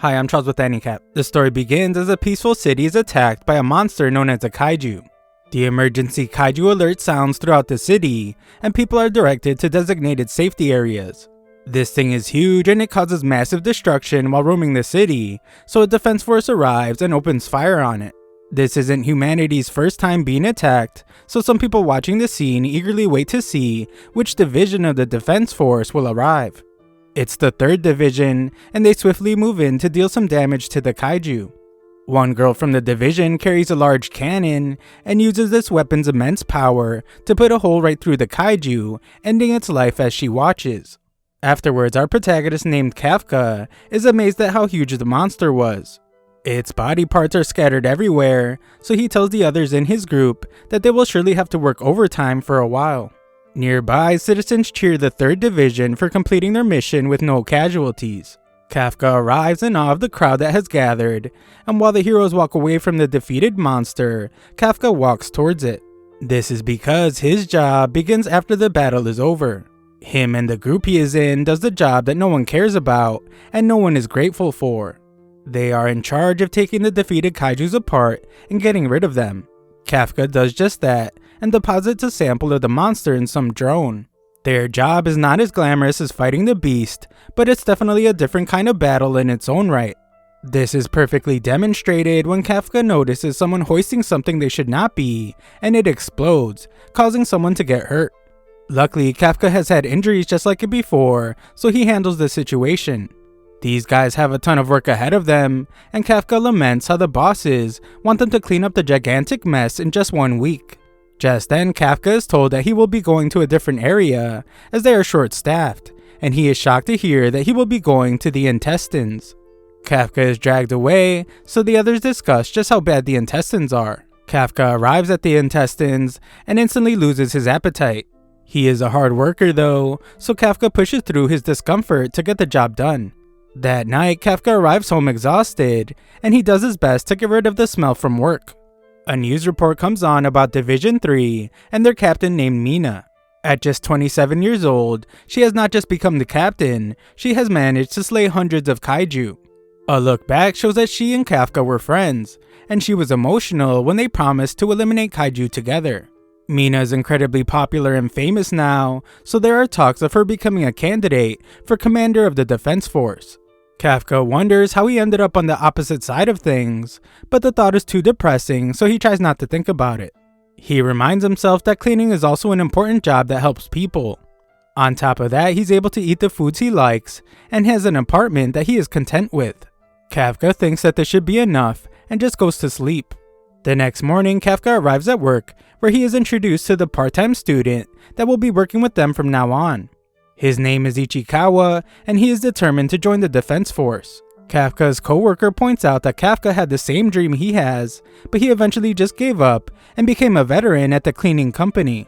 Hi, I'm Charles with AniCap. The story begins as a peaceful city is attacked by a monster known as a kaiju. The emergency kaiju alert sounds throughout the city, and people are directed to designated safety areas. This thing is huge and it causes massive destruction while roaming the city, so a defense force arrives and opens fire on it. This isn't humanity's first time being attacked, so some people watching the scene eagerly wait to see which division of the defense force will arrive. It's the 3rd division, and they swiftly move in to deal some damage to the kaiju. One girl from the division carries a large cannon and uses this weapon's immense power to put a hole right through the kaiju, ending its life as she watches. Afterwards, our protagonist named Kafka is amazed at how huge the monster was. Its body parts are scattered everywhere, so he tells the others in his group that they will surely have to work overtime for a while. Nearby, citizens cheer the 3rd division for completing their mission with no casualties. Kafka arrives in awe of the crowd that has gathered, and while the heroes walk away from the defeated monster, Kafka walks towards it. This is because his job begins after the battle is over. Him and the group he is in does the job that no one cares about and no one is grateful for. They are in charge of taking the defeated kaijus apart and getting rid of them. Kafka does just that and deposits a sample of the monster in some drone. Their job is not as glamorous as fighting the beast, but it's definitely a different kind of battle in its own right. This is perfectly demonstrated when Kafka notices someone hoisting something they should not be, and it explodes, causing someone to get hurt. Luckily, Kafka has had injuries just like it before, so he handles the situation. These guys have a ton of work ahead of them, and Kafka laments how the bosses want them to clean up the gigantic mess in just 1 week. Just then, Kafka is told that he will be going to a different area, as they are short-staffed, and he is shocked to hear that he will be going to the intestines. Kafka is dragged away, so the others discuss just how bad the intestines are. Kafka arrives at the intestines and instantly loses his appetite. He is a hard worker though, so Kafka pushes through his discomfort to get the job done. That night, Kafka arrives home exhausted, and he does his best to get rid of the smell from work. A news report comes on about Division 3 and their captain named Mina. At just 27 years old, she has not just become the captain, she has managed to slay hundreds of kaiju. A look back shows that she and Kafka were friends, and she was emotional when they promised to eliminate kaiju together. Mina is incredibly popular and famous now, so there are talks of her becoming a candidate for commander of the defense force. Kafka wonders how he ended up on the opposite side of things, but the thought is too depressing, so he tries not to think about it. He reminds himself that cleaning is also an important job that helps people. On top of that, he's able to eat the foods he likes, and has an apartment that he is content with. Kafka thinks that this should be enough, and just goes to sleep. The next morning, Kafka arrives at work, where he is introduced to the part-time student that will be working with them from now on. His name is Ichikawa, and he is determined to join the defense force. Kafka's co-worker points out that Kafka had the same dream he has, but he eventually just gave up and became a veteran at the cleaning company.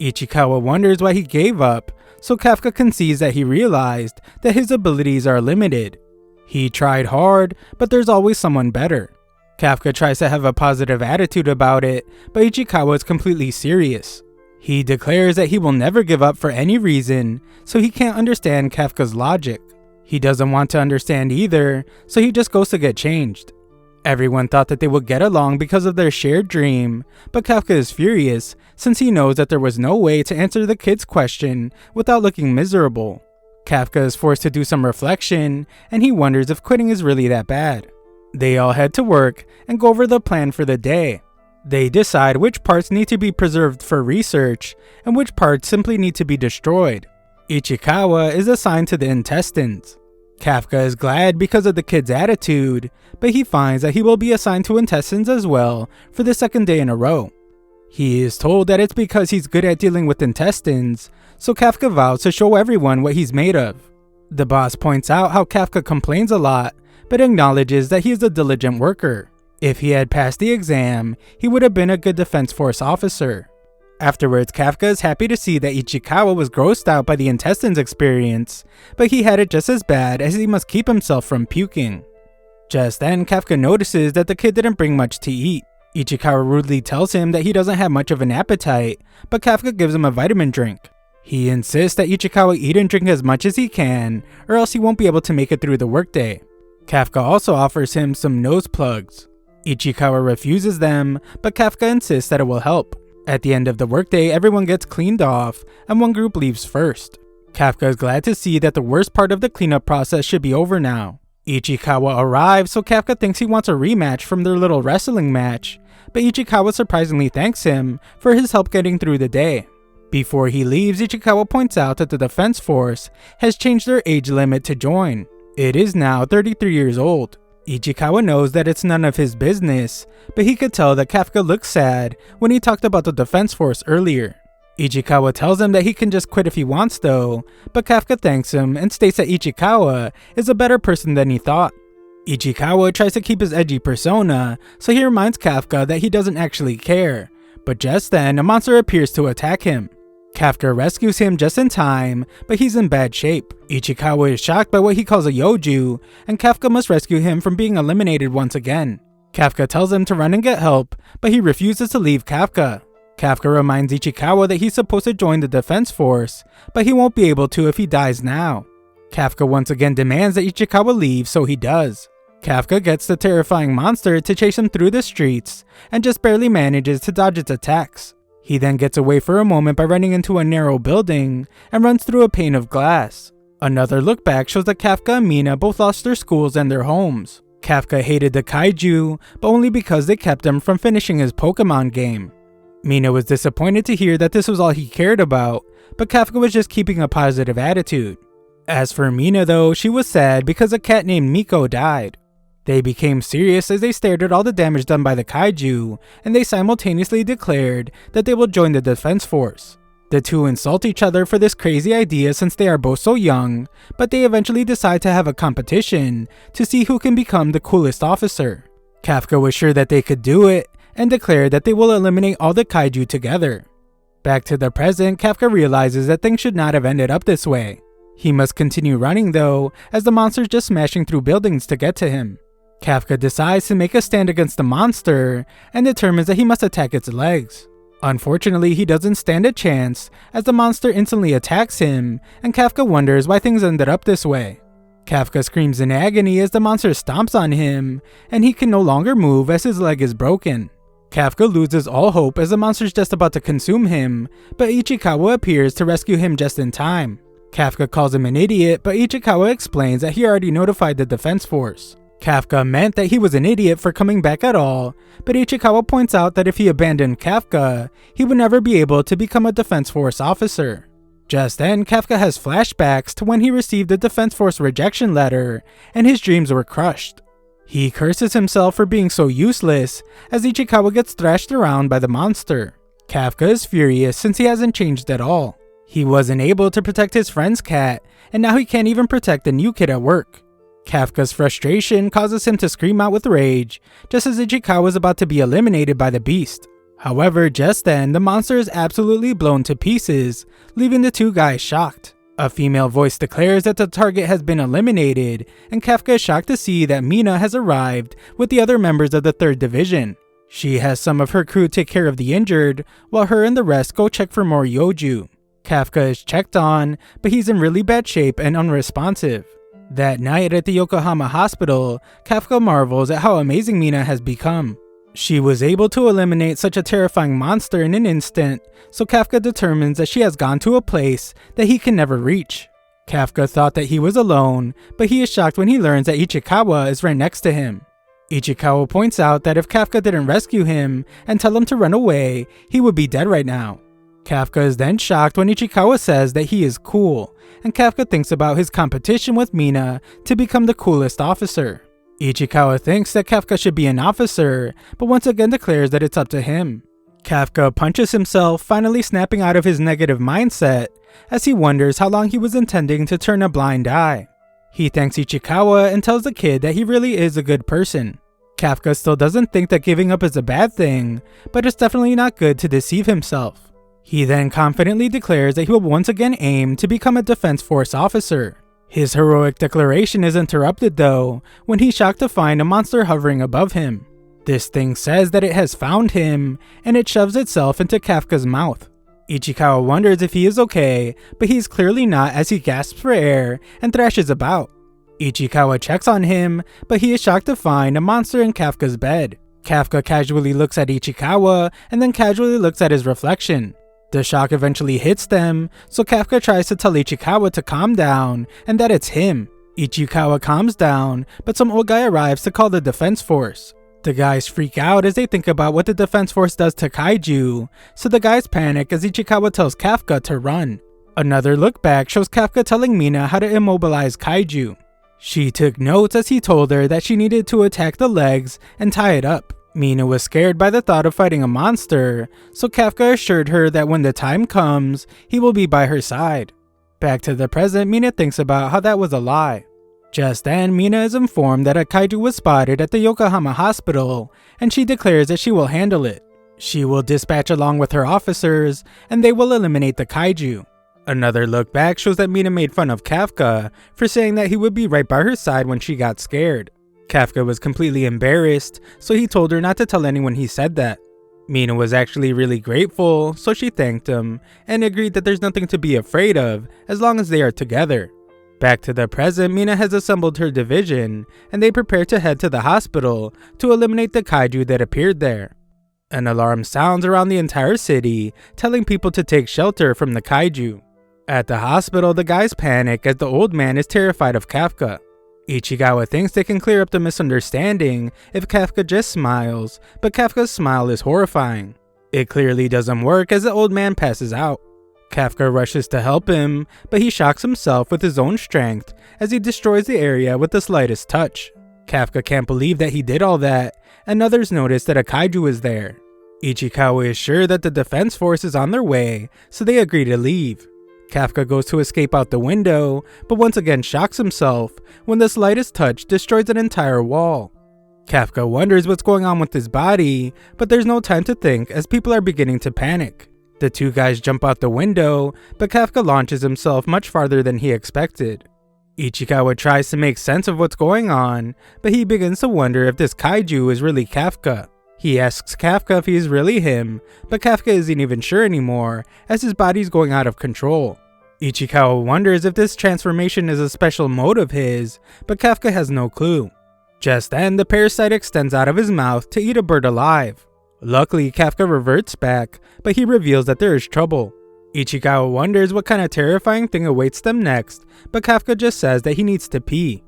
Ichikawa wonders why he gave up, so Kafka concedes that he realized that his abilities are limited. He tried hard, but there's always someone better. Kafka tries to have a positive attitude about it, but Ichikawa is completely serious. He declares that he will never give up for any reason, so he can't understand Kafka's logic. He doesn't want to understand either, so he just goes to get changed. Everyone thought that they would get along because of their shared dream, but Kafka is furious since he knows that there was no way to answer the kid's question without looking miserable. Kafka is forced to do some reflection, and he wonders if quitting is really that bad. They all head to work and go over the plan for the day. They decide which parts need to be preserved for research and which parts simply need to be destroyed. Ichikawa is assigned to the intestines. Kafka is glad because of the kid's attitude, but he finds that he will be assigned to intestines as well for the 2nd day in a row. He is told that it's because he's good at dealing with intestines, so Kafka vows to show everyone what he's made of. The boss points out how Kafka complains a lot, but acknowledges that he is a diligent worker. If he had passed the exam, he would have been a good defense force officer. Afterwards, Kafka is happy to see that Ichikawa was grossed out by the intestines experience, but he had it just as bad as he must keep himself from puking. Just then, Kafka notices that the kid didn't bring much to eat. Ichikawa rudely tells him that he doesn't have much of an appetite, but Kafka gives him a vitamin drink. He insists that Ichikawa eat and drink as much as he can, or else he won't be able to make it through the workday. Kafka also offers him some nose plugs. Ichikawa refuses them, but Kafka insists that it will help. At the end of the workday, everyone gets cleaned off, and one group leaves first. Kafka is glad to see that the worst part of the cleanup process should be over now. Ichikawa arrives, so Kafka thinks he wants a rematch from their little wrestling match, but Ichikawa surprisingly thanks him for his help getting through the day. Before he leaves, Ichikawa points out that the Defense Force has changed their age limit to join. It is now 33 years old. Ichikawa knows that it's none of his business, but he could tell that Kafka looked sad when he talked about the Defense Force earlier. Ichikawa tells him that he can just quit if he wants though, but Kafka thanks him and states that Ichikawa is a better person than he thought. Ichikawa tries to keep his edgy persona, so he reminds Kafka that he doesn't actually care, but just then a monster appears to attack him. Kafka rescues him just in time, but he's in bad shape. Ichikawa is shocked by what he calls a yoju, and Kafka must rescue him from being eliminated once again. Kafka tells him to run and get help, but he refuses to leave Kafka. Kafka reminds Ichikawa that he's supposed to join the Defense Force, but he won't be able to if he dies now. Kafka once again demands that Ichikawa leave, so he does. Kafka gets the terrifying monster to chase him through the streets, and just barely manages to dodge its attacks. He then gets away for a moment by running into a narrow building and runs through a pane of glass. Another look back shows that Kafka and Mina both lost their schools and their homes. Kafka hated the kaiju, but only because they kept him from finishing his Pokemon game. Mina was disappointed to hear that this was all he cared about, but Kafka was just keeping a positive attitude. As for Mina though, she was sad because a cat named Miko died. They became serious as they stared at all the damage done by the kaiju, and they simultaneously declared that they will join the Defense Force. The two insult each other for this crazy idea since they are both so young, but they eventually decide to have a competition to see who can become the coolest officer. Kafka was sure that they could do it, and declared that they will eliminate all the kaiju together. Back to the present, Kafka realizes that things should not have ended up this way. He must continue running though, as the monster's just smashing through buildings to get to him. Kafka decides to make a stand against the monster, and determines that he must attack its legs. Unfortunately, he doesn't stand a chance, as the monster instantly attacks him, and Kafka wonders why things ended up this way. Kafka screams in agony as the monster stomps on him, and he can no longer move as his leg is broken. Kafka loses all hope as the monster's just about to consume him, but Ichikawa appears to rescue him just in time. Kafka calls him an idiot, but Ichikawa explains that he already notified the Defense Force. Kafka meant that he was an idiot for coming back at all, but Ichikawa points out that if he abandoned Kafka, he would never be able to become a Defense Force officer. Just then, Kafka has flashbacks to when he received the Defense Force rejection letter, and his dreams were crushed. He curses himself for being so useless, as Ichikawa gets thrashed around by the monster. Kafka is furious since he hasn't changed at all. He wasn't able to protect his friend's cat, and now he can't even protect the new kid at work. Kafka's frustration causes him to scream out with rage, just as Ichikawa is about to be eliminated by the beast. However, just then, the monster is absolutely blown to pieces, leaving the two guys shocked. A female voice declares that the target has been eliminated, and Kafka is shocked to see that Mina has arrived with the other members of the 3rd Division. She has some of her crew take care of the injured, while her and the rest go check for more yoju. Kafka is checked on, but he's in really bad shape and unresponsive. That night at the Yokohama hospital, Kafka marvels at how amazing Mina has become. She was able to eliminate such a terrifying monster in an instant, so Kafka determines that she has gone to a place that he can never reach. Kafka thought that he was alone, but he is shocked when he learns that Ichikawa is right next to him. Ichikawa points out that if Kafka didn't rescue him and tell him to run away, he would be dead right now. Kafka is then shocked when Ichikawa says that he is cool, and Kafka thinks about his competition with Mina to become the coolest officer. Ichikawa thinks that Kafka should be an officer, but once again declares that it's up to him. Kafka punches himself, finally snapping out of his negative mindset, as he wonders how long he was intending to turn a blind eye. He thanks Ichikawa and tells the kid that he really is a good person. Kafka still doesn't think that giving up is a bad thing, but it's definitely not good to deceive himself. He then confidently declares that he will once again aim to become a Defense Force officer. His heroic declaration is interrupted though, when he's shocked to find a monster hovering above him. This thing says that it has found him, and it shoves itself into Kafka's mouth. Ichikawa wonders if he is okay, but he's clearly not as he gasps for air and thrashes about. Ichikawa checks on him, but he is shocked to find a monster in Kafka's bed. Kafka casually looks at Ichikawa and then casually looks at his reflection. The shock eventually hits them, so Kafka tries to tell Ichikawa to calm down and that it's him. Ichikawa calms down, but some old guy arrives to call the defense force. The guys freak out as they think about what the defense force does to kaiju, so the guys panic as Ichikawa tells Kafka to run. Another look back shows Kafka telling Mina how to immobilize kaiju. She took notes as he told her that she needed to attack the legs and tie it up. Mina was scared by the thought of fighting a monster, so Kafka assured her that when the time comes, he will be by her side. Back to the present, Mina thinks about how that was a lie. Just then, Mina is informed that a kaiju was spotted at the Yokohama hospital, and she declares that she will handle it. She will dispatch along with her officers, and they will eliminate the kaiju. Another look back shows that Mina made fun of Kafka for saying that he would be right by her side when she got scared. Kafka was completely embarrassed, so he told her not to tell anyone he said that. Mina was actually really grateful, so she thanked him and agreed that there's nothing to be afraid of as long as they are together. Back to the present, Mina has assembled her division, and they prepare to head to the hospital to eliminate the kaiju that appeared there. An alarm sounds around the entire city, telling people to take shelter from the kaiju. At the hospital, the guys panic as the old man is terrified of Kafka. Ichikawa thinks they can clear up the misunderstanding if Kafka just smiles, but Kafka's smile is horrifying. It clearly doesn't work as the old man passes out. Kafka rushes to help him, but he shocks himself with his own strength as he destroys the area with the slightest touch. Kafka can't believe that he did all that, and others notice that a kaiju is there. Ichikawa is sure that the defense force is on their way, so they agree to leave. Kafka goes to escape out the window, but once again shocks himself when the slightest touch destroys an entire wall. Kafka wonders what's going on with his body, but there's no time to think as people are beginning to panic. The two guys jump out the window, but Kafka launches himself much farther than he expected. Ichikawa tries to make sense of what's going on, but he begins to wonder if this kaiju is really Kafka. He asks Kafka if he is really him, but Kafka isn't even sure anymore as his body's going out of control. Ichikawa wonders if this transformation is a special mode of his, but Kafka has no clue. Just then, the parasite extends out of his mouth to eat a bird alive. Luckily, Kafka reverts back, but he reveals that there is trouble. Ichikawa wonders what kind of terrifying thing awaits them next, but Kafka just says that he needs to pee.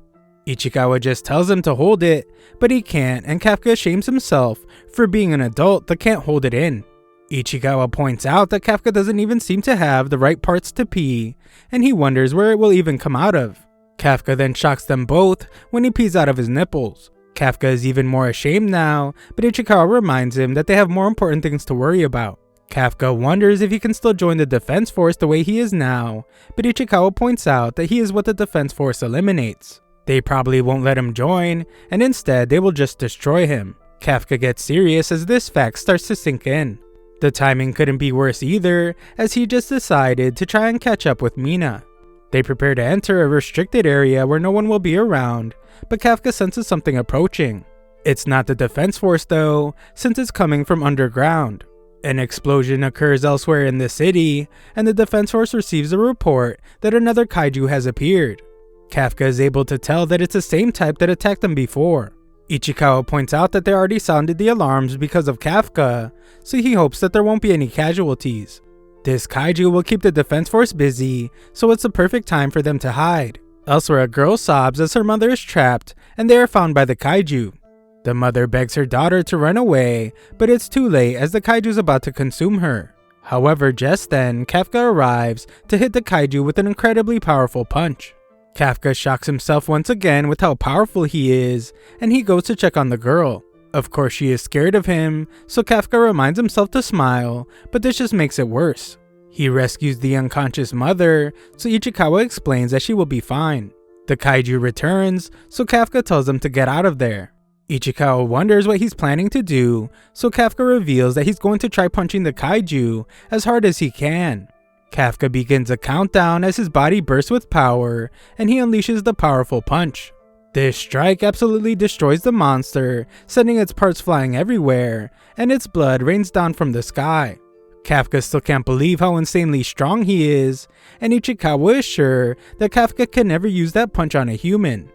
Ichikawa just tells him to hold it, but he can't, and Kafka shames himself for being an adult that can't hold it in. Ichikawa points out that Kafka doesn't even seem to have the right parts to pee, and he wonders where it will even come out of. Kafka then shocks them both when he pees out of his nipples. Kafka is even more ashamed now, but Ichikawa reminds him that they have more important things to worry about. Kafka wonders if he can still join the defense force the way he is now, but Ichikawa points out that he is what the defense force eliminates. They probably won't let him join, and instead they will just destroy him. Kafka gets serious as this fact starts to sink in. The timing couldn't be worse either, as he just decided to try and catch up with Mina. They prepare to enter a restricted area where no one will be around, but Kafka senses something approaching. It's not the defense force though, since it's coming from underground. An explosion occurs elsewhere in the city, and the defense force receives a report that another kaiju has appeared. Kafka is able to tell that it's the same type that attacked them before. Ichikawa points out that they already sounded the alarms because of Kafka, so he hopes that there won't be any casualties. This kaiju will keep the defense force busy, so it's the perfect time for them to hide. Elsewhere, a girl sobs as her mother is trapped, and they are found by the kaiju. The mother begs her daughter to run away, but it's too late as the kaiju is about to consume her. However, just then, Kafka arrives to hit the kaiju with an incredibly powerful punch. Kafka shocks himself once again with how powerful he is, and he goes to check on the girl. Of course, she is scared of him, so Kafka reminds himself to smile, but this just makes it worse. He rescues the unconscious mother, so Ichikawa explains that she will be fine. The kaiju returns, so Kafka tells them to get out of there. Ichikawa wonders what he's planning to do, so Kafka reveals that he's going to try punching the kaiju as hard as he can. Kafka begins a countdown as his body bursts with power, and he unleashes the powerful punch. This strike absolutely destroys the monster, sending its parts flying everywhere, and its blood rains down from the sky. Kafka still can't believe how insanely strong he is, and Ichikawa is sure that Kafka can never use that punch on a human.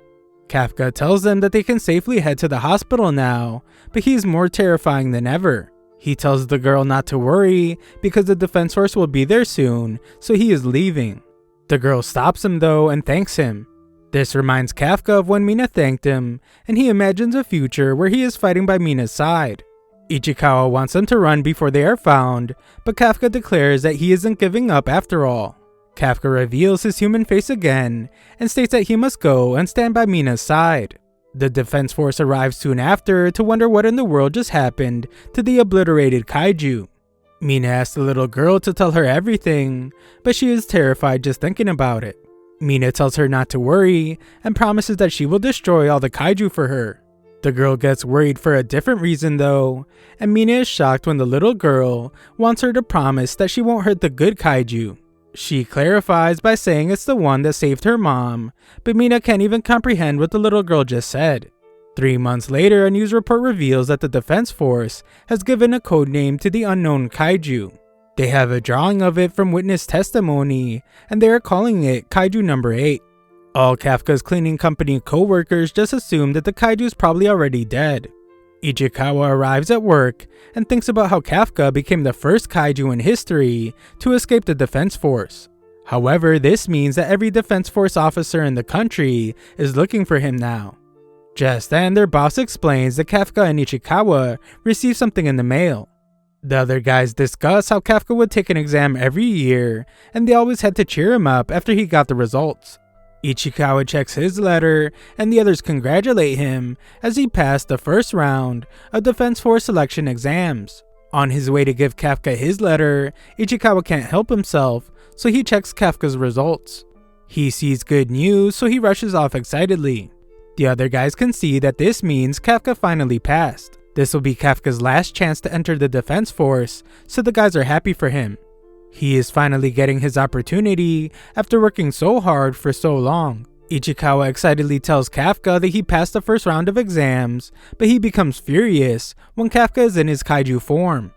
Kafka tells them that they can safely head to the hospital now, but he's more terrifying than ever. He tells the girl not to worry because the defense force will be there soon, so he is leaving. The girl stops him though and thanks him. This reminds Kafka of when Mina thanked him, and he imagines a future where he is fighting by Mina's side. Ichikawa wants them to run before they are found, but Kafka declares that he isn't giving up after all. Kafka reveals his human face again and states that he must go and stand by Mina's side. The defense force arrives soon after to wonder what in the world just happened to the obliterated kaiju. Mina asks the little girl to tell her everything, but she is terrified just thinking about it. Mina tells her not to worry and promises that she will destroy all the kaiju for her. The girl gets worried for a different reason though, and Mina is shocked when the little girl wants her to promise that she won't hurt the good kaiju. She clarifies by saying it's the one that saved her mom, but Mina can't even comprehend what the little girl just said. 3 months later, a news report reveals that the defense force has given a code name to the unknown kaiju. They have a drawing of it from witness testimony, and they are calling it Kaiju number 8. All Kafka's cleaning company co-workers just assume that the kaiju is probably already dead. Ichikawa arrives at work and thinks about how Kafka became the first kaiju in history to escape the defense force. However, this means that every defense force officer in the country is looking for him now. Just then, their boss explains that Kafka and Ichikawa received something in the mail. The other guys discuss how Kafka would take an exam every year, and they always had to cheer him up after he got the results. Ichikawa checks his letter, and the others congratulate him as he passed the first round of Defense Force selection exams. On his way to give Kafka his letter, Ichikawa can't help himself, so he checks Kafka's results. He sees good news, so he rushes off excitedly. The other guys can see that this means Kafka finally passed. This will be Kafka's last chance to enter the Defense Force, so the guys are happy for him. He is finally getting his opportunity after working so hard for so long. Ichikawa excitedly tells Kafka that he passed the first round of exams, but he becomes furious when Kafka is in his kaiju form.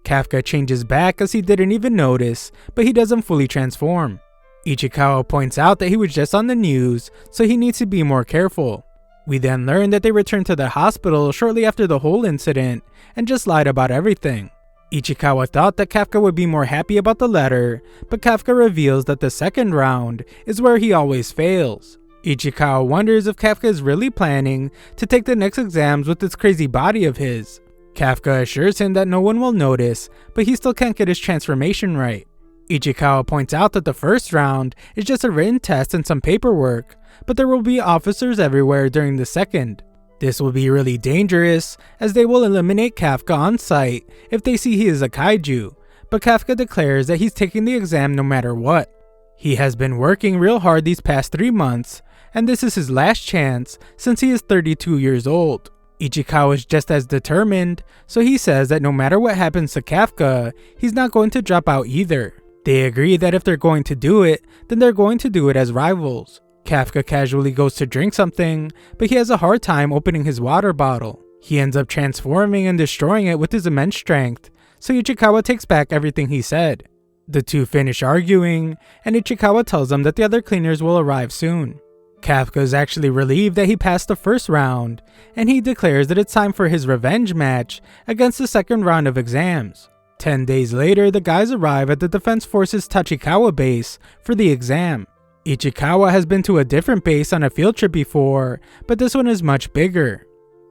Kafka changes back as he didn't even notice, but he doesn't fully transform. Ichikawa points out that he was just on the news, so he needs to be more careful. We then learn that they returned to the hospital shortly after the whole incident and just lied about everything. Ichikawa thought that Kafka would be more happy about the letter, but Kafka reveals that the second round is where he always fails. Ichikawa wonders if Kafka is really planning to take the next exams with this crazy body of his. Kafka assures him that no one will notice, but he still can't get his transformation right. Ichikawa points out that the first round is just a written test and some paperwork, but there will be officers everywhere during the second. This will be really dangerous, as they will eliminate Kafka on sight if they see he is a kaiju, but Kafka declares that he's taking the exam no matter what. He has been working real hard these past 3 months, and this is his last chance since he is 32 years old. Ichikawa is just as determined, so he says that no matter what happens to Kafka, he's not going to drop out either. They agree that if they're going to do it, then they're going to do it as rivals. Kafka casually goes to drink something, but he has a hard time opening his water bottle. He ends up transforming and destroying it with his immense strength, so Ichikawa takes back everything he said. The two finish arguing, and Ichikawa tells them that the other cleaners will arrive soon. Kafka is actually relieved that he passed the first round, and he declares that it's time for his revenge match against the second round of exams. 10 days later, the guys arrive at the Defense Force's Tachikawa base for the exam. Ichikawa has been to a different base on a field trip before, but this one is much bigger.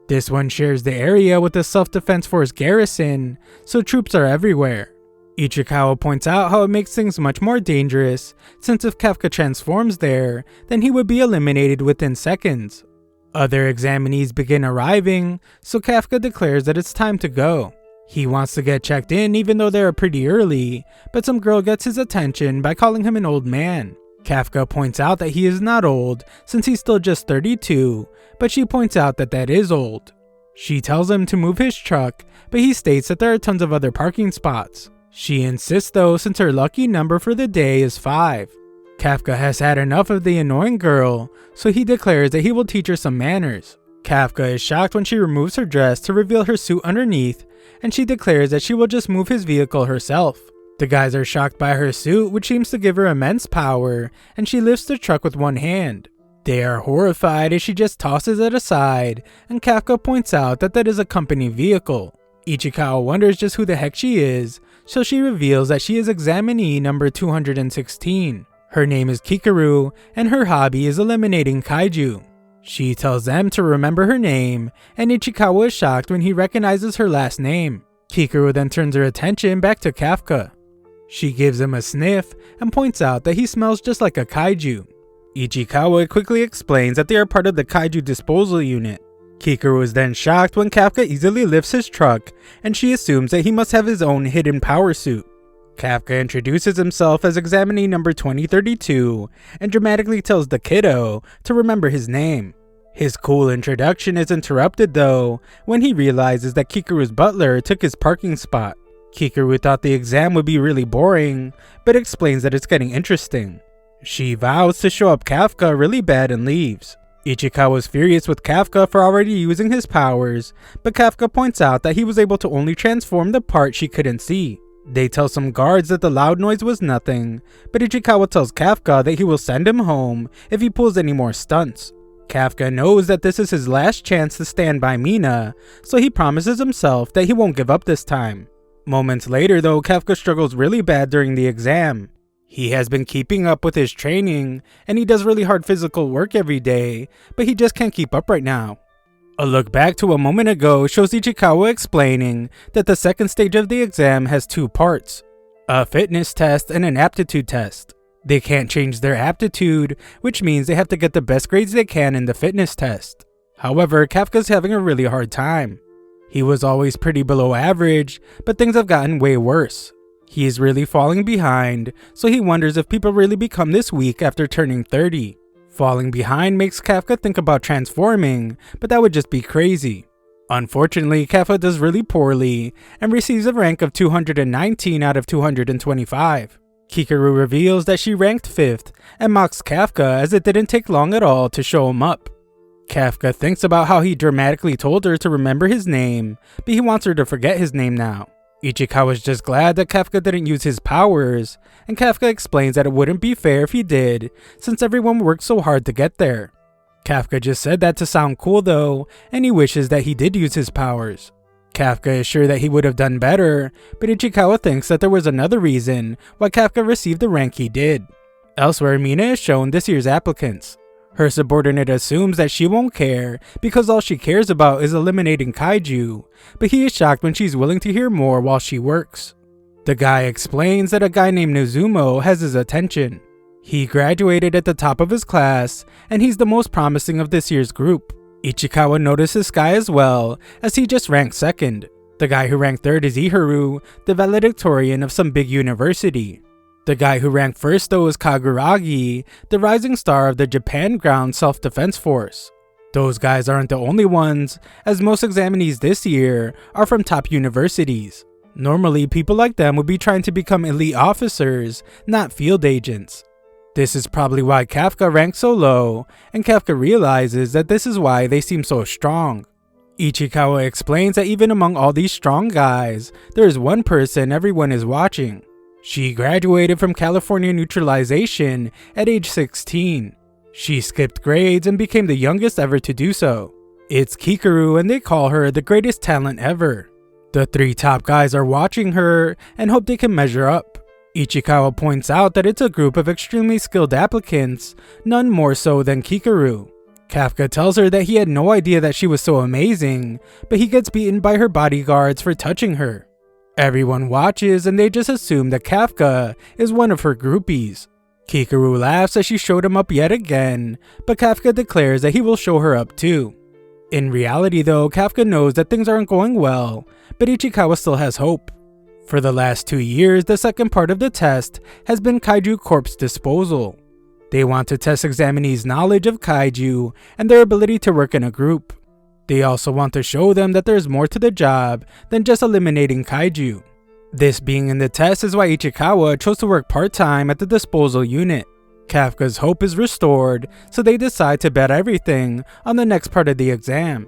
This one shares the area with the Self-Defense Force garrison, so troops are everywhere. Ichikawa points out how it makes things much more dangerous, since if Kafka transforms there, then he would be eliminated within seconds. Other examinees begin arriving, so Kafka declares that it's time to go. He wants to get checked in even though they are pretty early, but some girl gets his attention by calling him an old man. Kafka points out that he is not old since he's still just 32, but she points out that that is old. She tells him to move his truck, but he states that there are tons of other parking spots. She insists though since her lucky number for the day is 5. Kafka has had enough of the annoying girl, so he declares that he will teach her some manners. Kafka is shocked when she removes her dress to reveal her suit underneath, and she declares that she will just move his vehicle herself. The guys are shocked by her suit, which seems to give her immense power, and she lifts the truck with one hand. They are horrified as she just tosses it aside, and Kafka points out that that is a company vehicle. Ichikawa wonders just who the heck she is, so she reveals that she is examinee number 216. Her name is Kikaru, and her hobby is eliminating kaiju. She tells them to remember her name, and Ichikawa is shocked when he recognizes her last name. Kikaru then turns her attention back to Kafka. She gives him a sniff and points out that he smells just like a kaiju. Ichikawa quickly explains that they are part of the kaiju disposal unit. Kikaru is then shocked when Kafka easily lifts his truck, and she assumes that he must have his own hidden power suit. Kafka introduces himself as examinee number 2032 and dramatically tells the kiddo to remember his name. His cool introduction is interrupted though when he realizes that Kikaru's butler took his parking spot. Kikaru thought the exam would be really boring, but explains that it's getting interesting. She vows to show up Kafka really bad and leaves. Ichikawa is furious with Kafka for already using his powers, but Kafka points out that he was able to only transform the part she couldn't see. They tell some guards that the loud noise was nothing, but Ichikawa tells Kafka that he will send him home if he pulls any more stunts. Kafka knows that this is his last chance to stand by Mina, so he promises himself that he won't give up this time. Moments later though, Kafka struggles really bad during the exam. He has been keeping up with his training, and he does really hard physical work every day, but he just can't keep up right now. A look back to a moment ago shows Ichikawa explaining that the second stage of the exam has two parts, a fitness test and an aptitude test. They can't change their aptitude, which means they have to get the best grades they can in the fitness test. However, Kafka's having a really hard time. He was always pretty below average, but things have gotten way worse. He is really falling behind, so he wonders if people really become this weak after turning 30. Falling behind makes Kafka think about transforming, but that would just be crazy. Unfortunately, Kafka does really poorly and receives a rank of 219 out of 225. Kikaru reveals that she ranked 5th and mocks Kafka as it didn't take long at all to show him up. Kafka thinks about how he dramatically told her to remember his name, but he wants her to forget his name now. Ichikawa is just glad that Kafka didn't use his powers, and Kafka explains that it wouldn't be fair if he did, since everyone worked so hard to get there. Kafka just said that to sound cool though, and he wishes that he did use his powers. Kafka is sure that he would have done better, but Ichikawa thinks that there was another reason why Kafka received the rank he did. Elsewhere, Mina is shown this year's applicants. Her subordinate assumes that she won't care because all she cares about is eliminating kaiju, but he is shocked when she's willing to hear more while she works. The guy explains that a guy named Nozumo has his attention. He graduated at the top of his class, and he's the most promising of this year's group. Ichikawa notices this guy as well, as he just ranked 2nd. The guy who ranked 3rd is Iharu, the valedictorian of some big university. The guy who ranked 1st though is Kaguragi, the rising star of the Japan Ground Self-Defense Force. Those guys aren't the only ones, as most examinees this year are from top universities. Normally, people like them would be trying to become elite officers, not field agents. This is probably why Kafka ranked so low, and Kafka realizes that this is why they seem so strong. Ichikawa explains that even among all these strong guys, there is one person everyone is watching. She graduated from California Neutralization at age 16. She skipped grades and became the youngest ever to do so. It's Kikaru, and they call her the greatest talent ever. The 3 top guys are watching her and hope they can measure up. Ichikawa points out that it's a group of extremely skilled applicants, none more so than Kikaru. Kafka tells her that he had no idea that she was so amazing, but he gets beaten by her bodyguards for touching her. Everyone watches and they just assume that Kafka is one of her groupies. Kikaru laughs as she showed him up yet again, but Kafka declares that he will show her up too. In reality though, Kafka knows that things aren't going well, but Ichikawa still has hope. For the last 2 years, the second part of the test has been kaiju corpse disposal. They want to test examinees' knowledge of kaiju and their ability to work in a group. They also want to show them that there's more to the job than just eliminating kaiju. This being in the test is why Ichikawa chose to work part-time at the disposal unit. Kafka's hope is restored, so they decide to bet everything on the next part of the exam.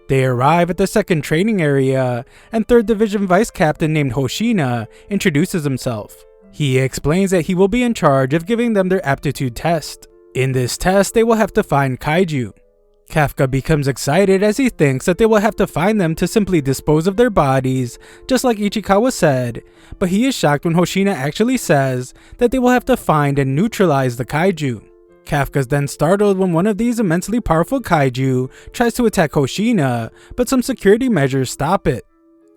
They arrive at the second training area, and 3rd Division Vice Captain named Hoshina introduces himself. He explains that he will be in charge of giving them their aptitude test. In this test, they will have to find kaiju. Kafka becomes excited as he thinks that they will have to find them to simply dispose of their bodies, just like Ichikawa said, but he is shocked when Hoshina actually says that they will have to find and neutralize the kaiju. Kafka is then startled when one of these immensely powerful kaiju tries to attack Hoshina, but some security measures stop it.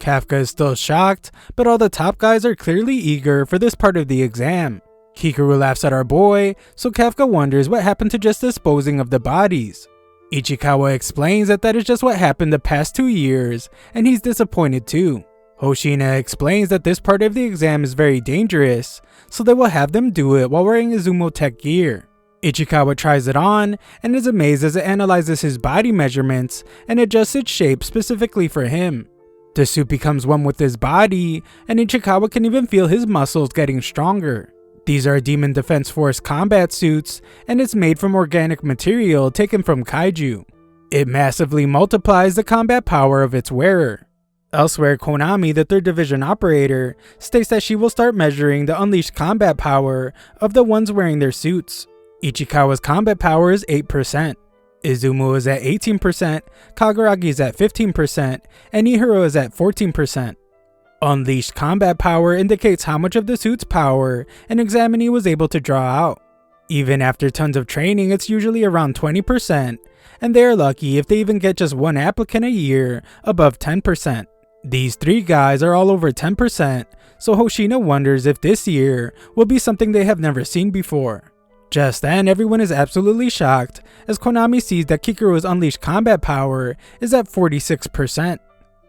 Kafka is still shocked, but all the top guys are clearly eager for this part of the exam. Kikaru laughs at our boy, so Kafka wonders what happened to just disposing of the bodies. Ichikawa explains that is just what happened the past 2 years, and he's disappointed too. Hoshina explains that this part of the exam is very dangerous, so they will have them do it while wearing Izumo Tech gear. Ichikawa tries it on, and is amazed as it analyzes his body measurements and adjusts its shape specifically for him. The suit becomes one with his body, and Ichikawa can even feel his muscles getting stronger. These are Demon Defense Force combat suits, and it's made from organic material taken from kaiju. It massively multiplies the combat power of its wearer. Elsewhere, Konami, the 3rd Division operator, states that she will start measuring the unleashed combat power of the ones wearing their suits. Ichikawa's combat power is 8%, Izumo is at 18%, Kagaragi is at 15%, and Ihiro is at 14%. Unleashed combat power indicates how much of the suit's power an examinee was able to draw out. Even after tons of training, it's usually around 20%, and they are lucky if they even get just one applicant a year above 10%. These 3 guys are all over 10%, so Hoshina wonders if this year will be something they have never seen before. Just then, everyone is absolutely shocked as Konami sees that Kikaru's unleashed combat power is at 46%.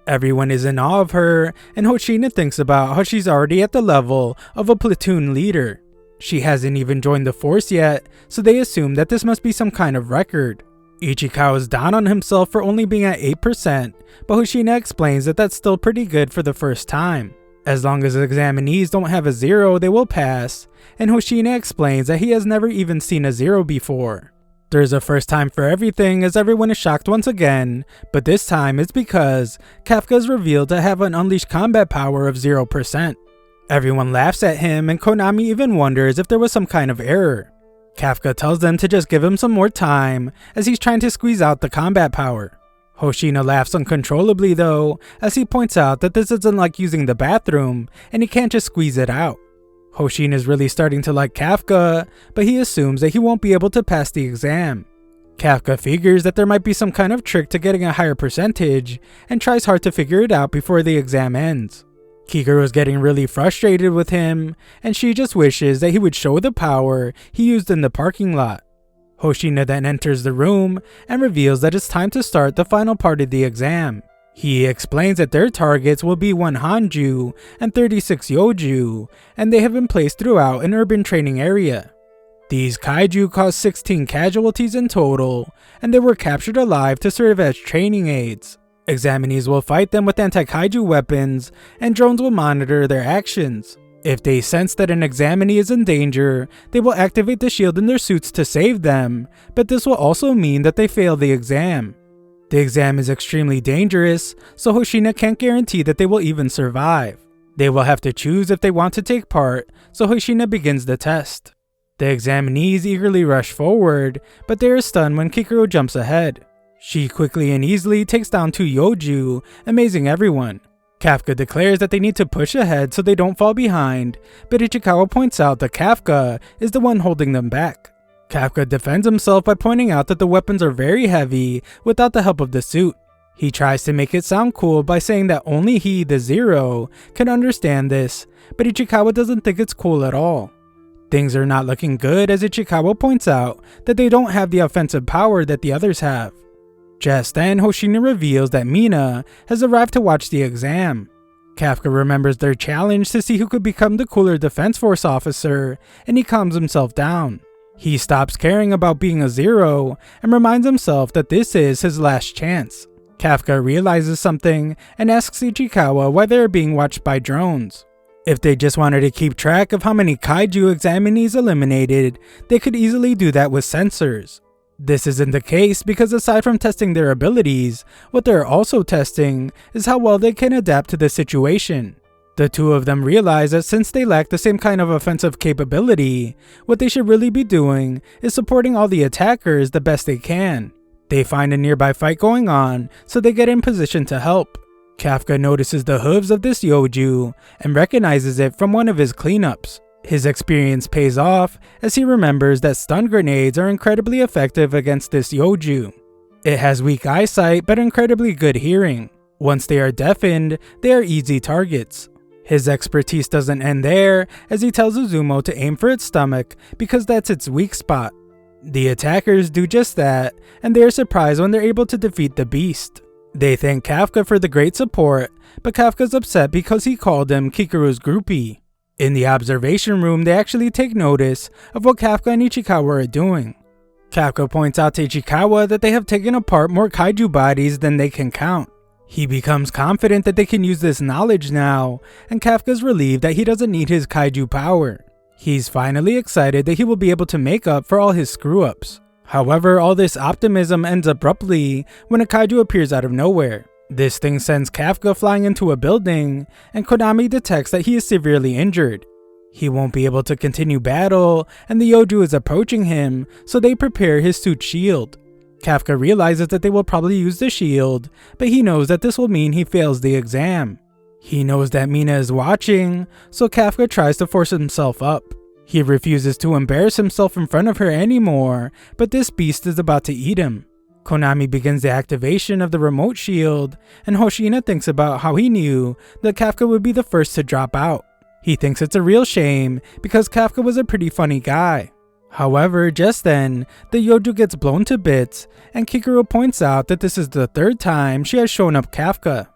Everyone is in awe of her, and Hoshina thinks about how she's already at the level of a platoon leader. She hasn't even joined the force yet, so they assume that this must be some kind of record. Ichikawa is down on himself for only being at 8%, but Hoshina explains that that's still pretty good for the first time. As long as the examinees don't have a 0, they will pass, and Hoshina explains that he has never even seen a 0 before. There's a first time for everything as everyone is shocked once again, but this time it's because Kafka is revealed to have an unleashed combat power of 0%. Everyone laughs at him, and Konami even wonders if there was some kind of error. Kafka tells them to just give him some more time as he's trying to squeeze out the combat power. Hoshina laughs uncontrollably though, as he points out that this isn't like using the bathroom and he can't just squeeze it out. Hoshina is really starting to like Kafka, but he assumes that he won't be able to pass the exam. Kafka figures that there might be some kind of trick to getting a higher percentage and tries hard to figure it out before the exam ends. Kikaru is getting really frustrated with him, and she just wishes that he would show the power he used in the parking lot. Hoshina then enters the room and reveals that it's time to start the final part of the exam. He explains that their targets will be 1 Hanju and 36 Yoju, and they have been placed throughout an urban training area. These kaiju caused 16 casualties in total, and they were captured alive to serve as training aids. Examinees will fight them with anti-kaiju weapons, and drones will monitor their actions. If they sense that an examinee is in danger, they will activate the shield in their suits to save them, but this will also mean that they fail the exam. The exam is extremely dangerous, so Hoshina can't guarantee that they will even survive. They will have to choose if they want to take part, so Hoshina begins the test. The examinees eagerly rush forward, but they are stunned when Kikaru jumps ahead. She quickly and easily takes down 2 Yoju, amazing everyone. Kafka declares that they need to push ahead so they don't fall behind, but Ichikawa points out that Kafka is the one holding them back. Kafka defends himself by pointing out that the weapons are very heavy without the help of the suit. He tries to make it sound cool by saying that only he, the Zero, can understand this, but Ichikawa doesn't think it's cool at all. Things are not looking good as Ichikawa points out that they don't have the offensive power that the others have. Just then, Hoshina reveals that Mina has arrived to watch the exam. Kafka remembers their challenge to see who could become the cooler Defense Force officer, and he calms himself down. He stops caring about being a Zero and reminds himself that this is his last chance. Kafka realizes something and asks Ichikawa why they are being watched by drones. If they just wanted to keep track of how many kaiju examinees eliminated, they could easily do that with sensors. This isn't the case because aside from testing their abilities, what they're also testing is how well they can adapt to the situation. The two of them realize that since they lack the same kind of offensive capability, what they should really be doing is supporting all the attackers the best they can. They find a nearby fight going on, so they get in position to help. Kafka notices the hooves of this Yoju and recognizes it from one of his cleanups. His experience pays off as he remembers that stun grenades are incredibly effective against this Yoju. It has weak eyesight but incredibly good hearing. Once they are deafened, they are easy targets. His expertise doesn't end there, as he tells Uzumo to aim for its stomach because that's its weak spot. The attackers do just that, and they are surprised when they're able to defeat the beast. They thank Kafka for the great support, but Kafka's upset because he called him Kikuru's groupie. In the observation room, they actually take notice of what Kafka and Ichikawa are doing. Kafka points out to Ichikawa that they have taken apart more kaiju bodies than they can count. He becomes confident that they can use this knowledge now, and Kafka's relieved that he doesn't need his kaiju power. He's finally excited that he will be able to make up for all his screw-ups. However, all this optimism ends abruptly when a kaiju appears out of nowhere. This thing sends Kafka flying into a building, and Konami detects that he is severely injured. He won't be able to continue battle, and the Yoju is approaching him, so they prepare his suit shield. Kafka realizes that they will probably use the shield, but he knows that this will mean he fails the exam. He knows that Mina is watching, so Kafka tries to force himself up. He refuses to embarrass himself in front of her anymore, but this beast is about to eat him. Konami begins the activation of the remote shield, and Hoshina thinks about how he knew that Kafka would be the first to drop out. He thinks it's a real shame because Kafka was a pretty funny guy. However, just then, the Yoju gets blown to bits, and Kikuru points out that this is the third time she has shown up Kafka.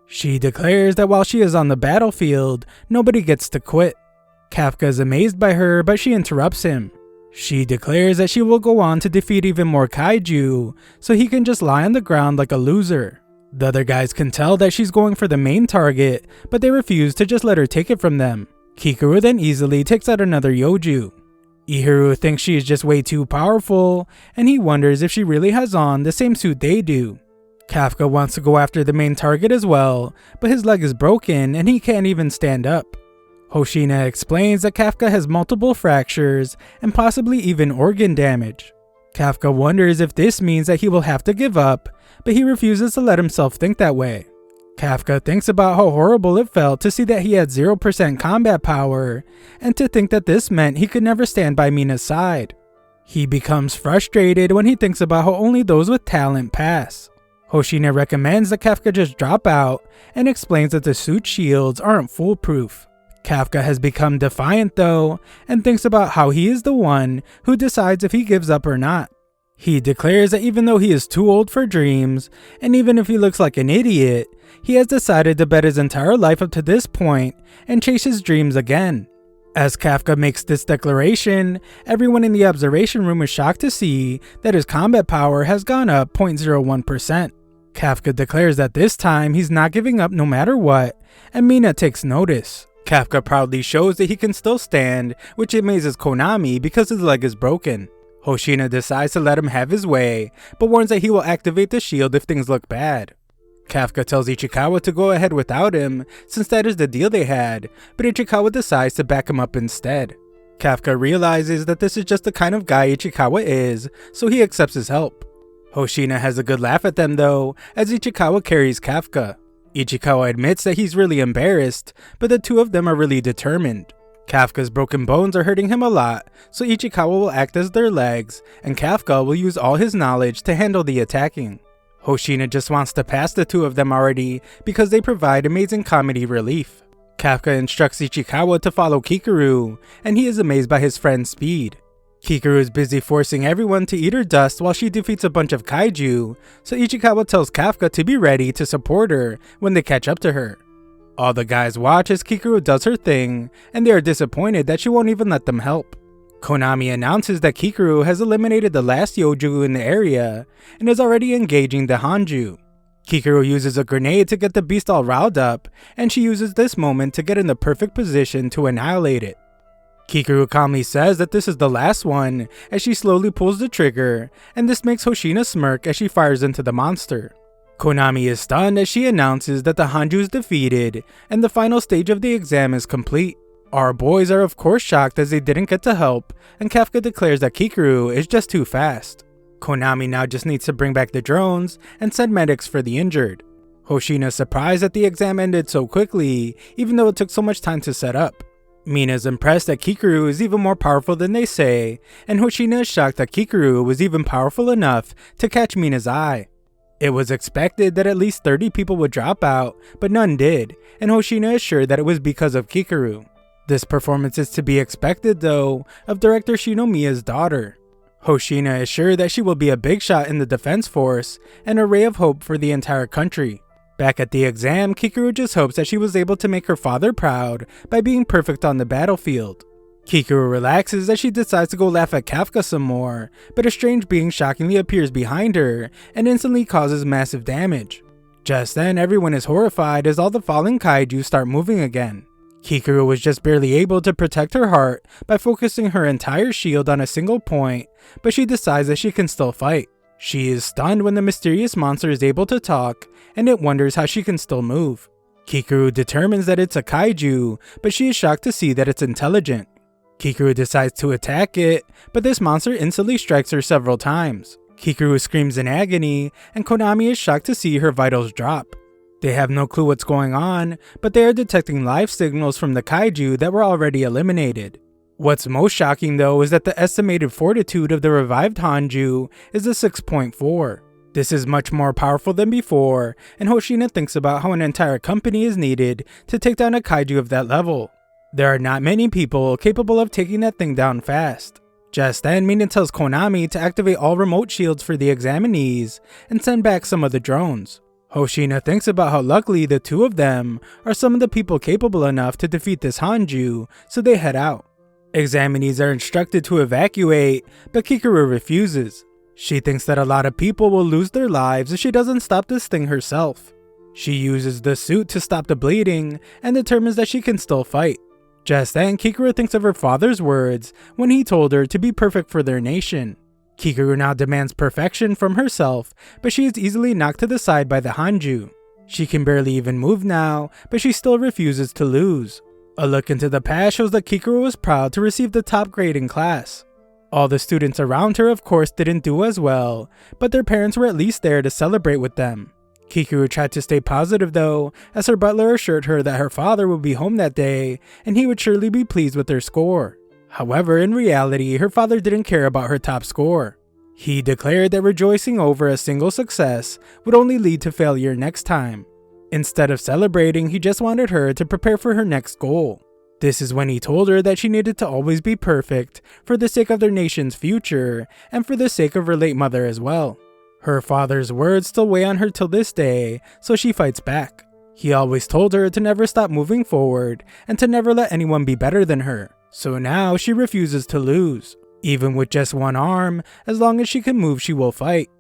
She declares that while she is on the battlefield, nobody gets to quit. Kafka is amazed by her, but she interrupts him. She declares that she will go on to defeat even more kaiju, so he can just lie on the ground like a loser. The other guys can tell that she's going for the main target, but they refuse to just let her take it from them. Kikuru then easily takes out another Yoju. Ihiru thinks she is just way too powerful, and he wonders if she really has on the same suit they do. Kafka wants to go after the main target as well, but his leg is broken and he can't even stand up. Hoshina explains that Kafka has multiple fractures and possibly even organ damage. Kafka wonders if this means that he will have to give up, but he refuses to let himself think that way. Kafka thinks about how horrible it felt to see that he had 0% combat power, and to think that this meant he could never stand by Mina's side. He becomes frustrated when he thinks about how only those with talent pass. Hoshina recommends that Kafka just drop out, and explains that the suit shields aren't foolproof. Kafka has become defiant though, and thinks about how he is the one who decides if he gives up or not. He declares that even though he is too old for dreams, and even if he looks like an idiot, he has decided to bet his entire life up to this point and chase his dreams again. As Kafka makes this declaration, everyone in the observation room is shocked to see that his combat power has gone up 0.01%. Kafka declares that this time he's not giving up no matter what, and Mina takes notice. Kafka proudly shows that he can still stand, which amazes Konami because his leg is broken. Hoshina decides to let him have his way, but warns that he will activate the shield if things look bad. Kafka tells Ichikawa to go ahead without him, since that is the deal they had, but Ichikawa decides to back him up instead. Kafka realizes that this is just the kind of guy Ichikawa is, so he accepts his help. Hoshina has a good laugh at them though, as Ichikawa carries Kafka. Ichikawa admits that he's really embarrassed, but the two of them are really determined. Kafka's broken bones are hurting him a lot, so Ichikawa will act as their legs, and Kafka will use all his knowledge to handle the attacking. Hoshina just wants to pass the two of them already because they provide amazing comedy relief. Kafka instructs Ichikawa to follow Kikuru, and he is amazed by his friend's speed. Kikuru is busy forcing everyone to eat her dust while she defeats a bunch of kaiju, so Ichikawa tells Kafka to be ready to support her when they catch up to her. All the guys watch as Kikuru does her thing, and they are disappointed that she won't even let them help. Konami announces that Kikuru has eliminated the last Yoju in the area, and is already engaging the Hanju. Kikuru uses a grenade to get the beast all riled up, and she uses this moment to get in the perfect position to annihilate it. Kikuru calmly says that this is the last one as she slowly pulls the trigger, and this makes Hoshina smirk as she fires into the monster. Konami is stunned as she announces that the Hanju is defeated and the final stage of the exam is complete. Our boys are of course shocked as they didn't get to help, and Kafka declares that Kikuru is just too fast. Konami now just needs to bring back the drones and send medics for the injured. Hoshina is surprised that the exam ended so quickly, even though it took so much time to set up. Mina is impressed that Kikuru is even more powerful than they say, and Hoshina is shocked that Kikuru was even powerful enough to catch Mina's eye. It was expected that at least 30 people would drop out, but none did, and Hoshina is sure that it was because of Kikuru. This performance is to be expected though, of director Shinomiya's daughter. Hoshina is sure that she will be a big shot in the defense force, and a ray of hope for the entire country. Back at the exam, Kikuru just hopes that she was able to make her father proud by being perfect on the battlefield. Kikuru relaxes as she decides to go laugh at Kafka some more, but a strange being shockingly appears behind her and instantly causes massive damage. Just then, everyone is horrified as all the fallen kaiju start moving again. Kikuru was just barely able to protect her heart by focusing her entire shield on a single point, but she decides that she can still fight. She is stunned when the mysterious monster is able to talk, and it wonders how she can still move. Kikuru determines that it's a kaiju, but she is shocked to see that it's intelligent. Kikuru decides to attack it, but this monster instantly strikes her several times. Kikuru screams in agony, and Konami is shocked to see her vitals drop. They have no clue what's going on, but they are detecting life signals from the kaiju that were already eliminated. What's most shocking though is that the estimated fortitude of the revived Hanju is a 6.4. This is much more powerful than before, and Hoshina thinks about how an entire company is needed to take down a kaiju of that level. There are not many people capable of taking that thing down fast. Just then, Mina tells Konami to activate all remote shields for the examinees and send back some of the drones. Hoshina thinks about how luckily the two of them are some of the people capable enough to defeat this Hanju, so they head out. Examinees are instructed to evacuate, but Kikuru refuses. She thinks that a lot of people will lose their lives if she doesn't stop this thing herself. She uses the suit to stop the bleeding and determines that she can still fight. Just then, Kikuru thinks of her father's words when he told her to be perfect for their nation. Kikuru now demands perfection from herself, but she is easily knocked to the side by the Hanju. She can barely even move now, but she still refuses to lose. A look into the past shows that Kikuru was proud to receive the top grade in class. All the students around her of course didn't do as well, but their parents were at least there to celebrate with them. Kikuru tried to stay positive though, as her butler assured her that her father would be home that day and he would surely be pleased with her score. However, in reality, her father didn't care about her top score. He declared that rejoicing over a single success would only lead to failure next time. Instead of celebrating, he just wanted her to prepare for her next goal. This is when he told her that she needed to always be perfect for the sake of their nation's future and for the sake of her late mother as well. Her father's words still weigh on her till this day, so she fights back. He always told her to never stop moving forward and to never let anyone be better than her. So now she refuses to lose. Even with just one arm, as long as she can move, she will fight.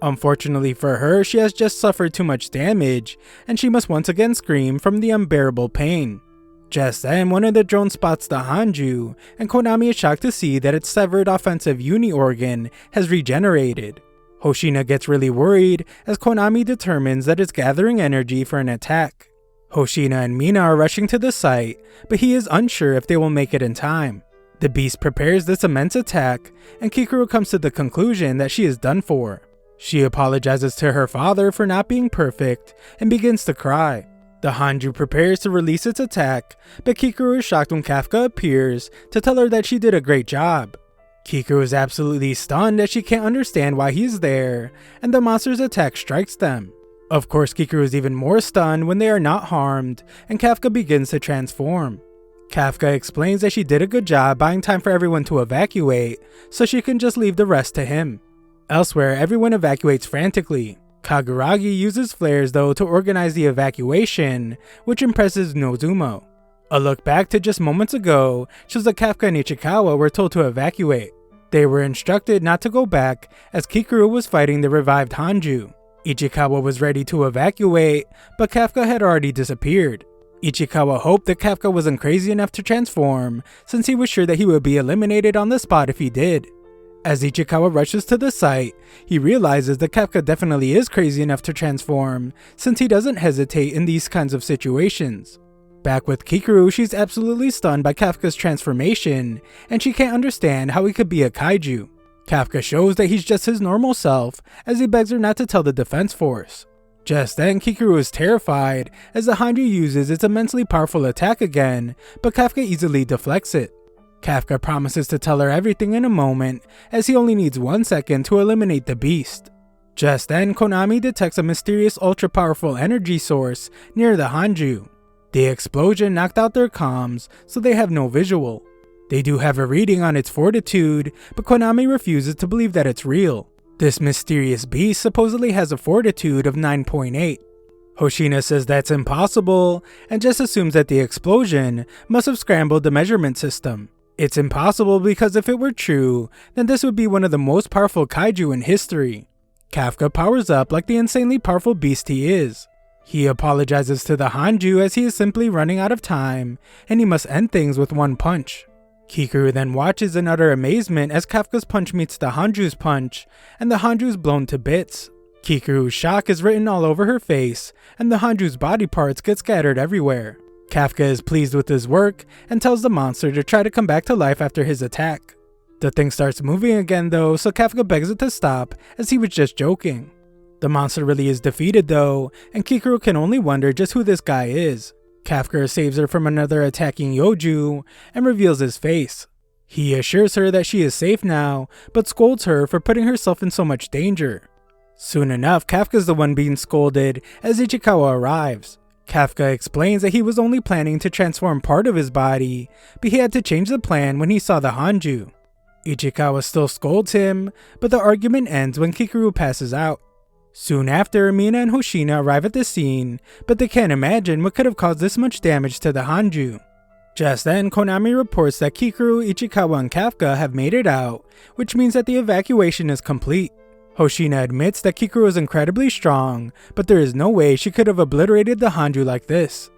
Unfortunately for her, she has just suffered too much damage, and she must once again scream from the unbearable pain. Just then, one of the drones spots the Hanju, and Konami is shocked to see that its severed offensive uni organ has regenerated. Hoshina gets really worried as Konami determines that it's gathering energy for an attack. Hoshina and Mina are rushing to the site, but he is unsure if they will make it in time. The beast prepares this immense attack, and Kikuru comes to the conclusion that she is done for. She apologizes to her father for not being perfect and begins to cry. The Hanju prepares to release its attack, but Kikuru is shocked when Kafka appears to tell her that she did a great job. Kikuru is absolutely stunned as she can't understand why he's there, and the monster's attack strikes them. Of course, Kikuru is even more stunned when they are not harmed, and Kafka begins to transform. Kafka explains that she did a good job buying time for everyone to evacuate, so she can just leave the rest to him. Elsewhere, everyone evacuates frantically. Kaguragi uses flares though to organize the evacuation, which impresses Nozumo. A look back to just moments ago shows that Kafka and Ichikawa were told to evacuate. They were instructed not to go back as Kikuru was fighting the revived Hanju. Ichikawa was ready to evacuate, but Kafka had already disappeared. Ichikawa hoped that Kafka wasn't crazy enough to transform, since he was sure that he would be eliminated on the spot if he did. As Ichikawa rushes to the site, he realizes that Kafka definitely is crazy enough to transform, since he doesn't hesitate in these kinds of situations. Back with Kikuru, she's absolutely stunned by Kafka's transformation, and she can't understand how he could be a kaiju. Kafka shows that he's just his normal self, as he begs her not to tell the defense force. Just then, Kikuru is terrified, as the Hanju uses its immensely powerful attack again, but Kafka easily deflects it. Kafka promises to tell her everything in a moment, as he only needs 1 second to eliminate the beast. Just then, Konami detects a mysterious ultra-powerful energy source near the Hanju. The explosion knocked out their comms, so they have no visual. They do have a reading on its fortitude, but Konami refuses to believe that it's real. This mysterious beast supposedly has a fortitude of 9.8. Hoshina says that's impossible, and just assumes that the explosion must have scrambled the measurement system. It's impossible because if it were true, then this would be one of the most powerful kaiju in history. Kafka powers up like the insanely powerful beast he is. He apologizes to the Hanju as he is simply running out of time, and he must end things with one punch. Kikuru then watches in utter amazement as Kafka's punch meets the Hanju's punch, and the Hanju is blown to bits. Kikuru's shock is written all over her face, and the Hanju's body parts get scattered everywhere. Kafka is pleased with his work, and tells the monster to try to come back to life after his attack. The thing starts moving again though, so Kafka begs it to stop, as he was just joking. The monster really is defeated though, and Kikuru can only wonder just who this guy is. Kafka saves her from another attacking Yoju, and reveals his face. He assures her that she is safe now, but scolds her for putting herself in so much danger. Soon enough, Kafka's the one being scolded as Ichikawa arrives. Kafka explains that he was only planning to transform part of his body, but he had to change the plan when he saw the Hanju. Ichikawa still scolds him, but the argument ends when Kikuru passes out. Soon after, Mina and Hoshina arrive at the scene, but they can't imagine what could have caused this much damage to the Hanju. Just then, Konami reports that Kikuru, Ichikawa, and Kafka have made it out, which means that the evacuation is complete. Hoshina admits that Kikuru is incredibly strong, but there is no way she could have obliterated the Hanju like this.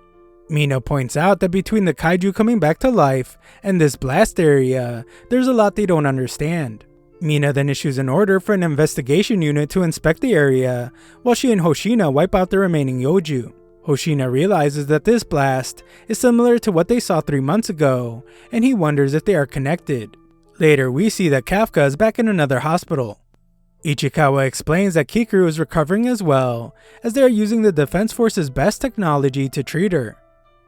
Mina points out that between the kaiju coming back to life and this blast area, there's a lot they don't understand. Mina then issues an order for an investigation unit to inspect the area, while she and Hoshina wipe out the remaining Yoju. Hoshina realizes that this blast is similar to what they saw 3 months ago, and he wonders if they are connected. Later, we see that Kafka is back in another hospital. Ichikawa explains that Kikuru is recovering as well, as they are using the Defense Force's best technology to treat her.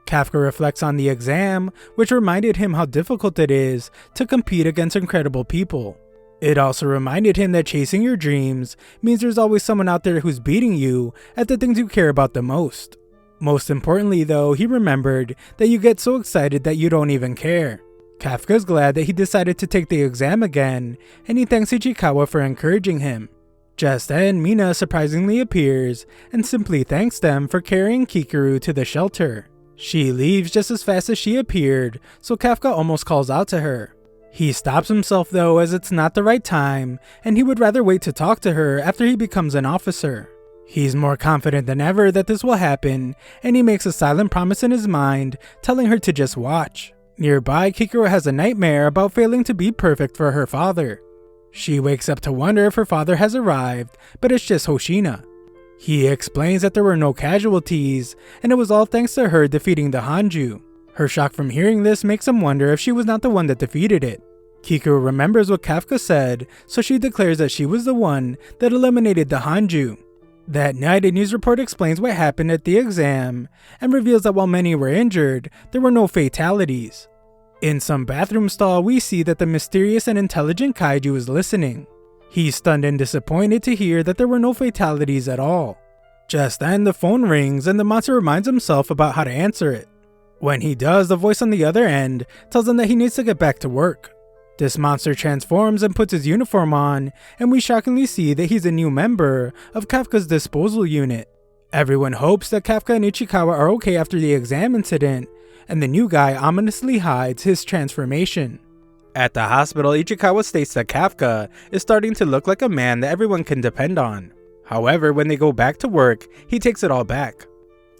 Kafka reflects on the exam, which reminded him how difficult it is to compete against incredible people. It also reminded him that chasing your dreams means there's always someone out there who's beating you at the things you care about the most. Most importantly though, he remembered that you get so excited that you don't even care. Kafka's glad that he decided to take the exam again, and he thanks Ichikawa for encouraging him. Just then, Mina surprisingly appears and simply thanks them for carrying Kikuru to the shelter. She leaves just as fast as she appeared, so Kafka almost calls out to her. He stops himself though, as it's not the right time, and he would rather wait to talk to her after he becomes an officer. He's more confident than ever that this will happen, and he makes a silent promise in his mind, telling her to just watch. Nearby, Kikuru has a nightmare about failing to be perfect for her father. She wakes up to wonder if her father has arrived, but it's just Hoshina. He explains that there were no casualties, and it was all thanks to her defeating the Hanju. Her shock from hearing this makes him wonder if she was not the one that defeated it. Kikuru remembers what Kafka said, so she declares that she was the one that eliminated the Hanju. That night, a news report explains what happened at the exam, and reveals that while many were injured, there were no fatalities. In some bathroom stall, we see that the mysterious and intelligent kaiju is listening. He's stunned and disappointed to hear that there were no fatalities at all. Just then, the phone rings and the monster reminds himself about how to answer it. When he does, the voice on the other end tells him that he needs to get back to work. This monster transforms and puts his uniform on, and we shockingly see that he's a new member of Kafka's disposal unit. Everyone hopes that Kafka and Ichikawa are okay after the exam incident, and the new guy ominously hides his transformation. At the hospital, Ichikawa states that Kafka is starting to look like a man that everyone can depend on. However, when they go back to work, he takes it all back.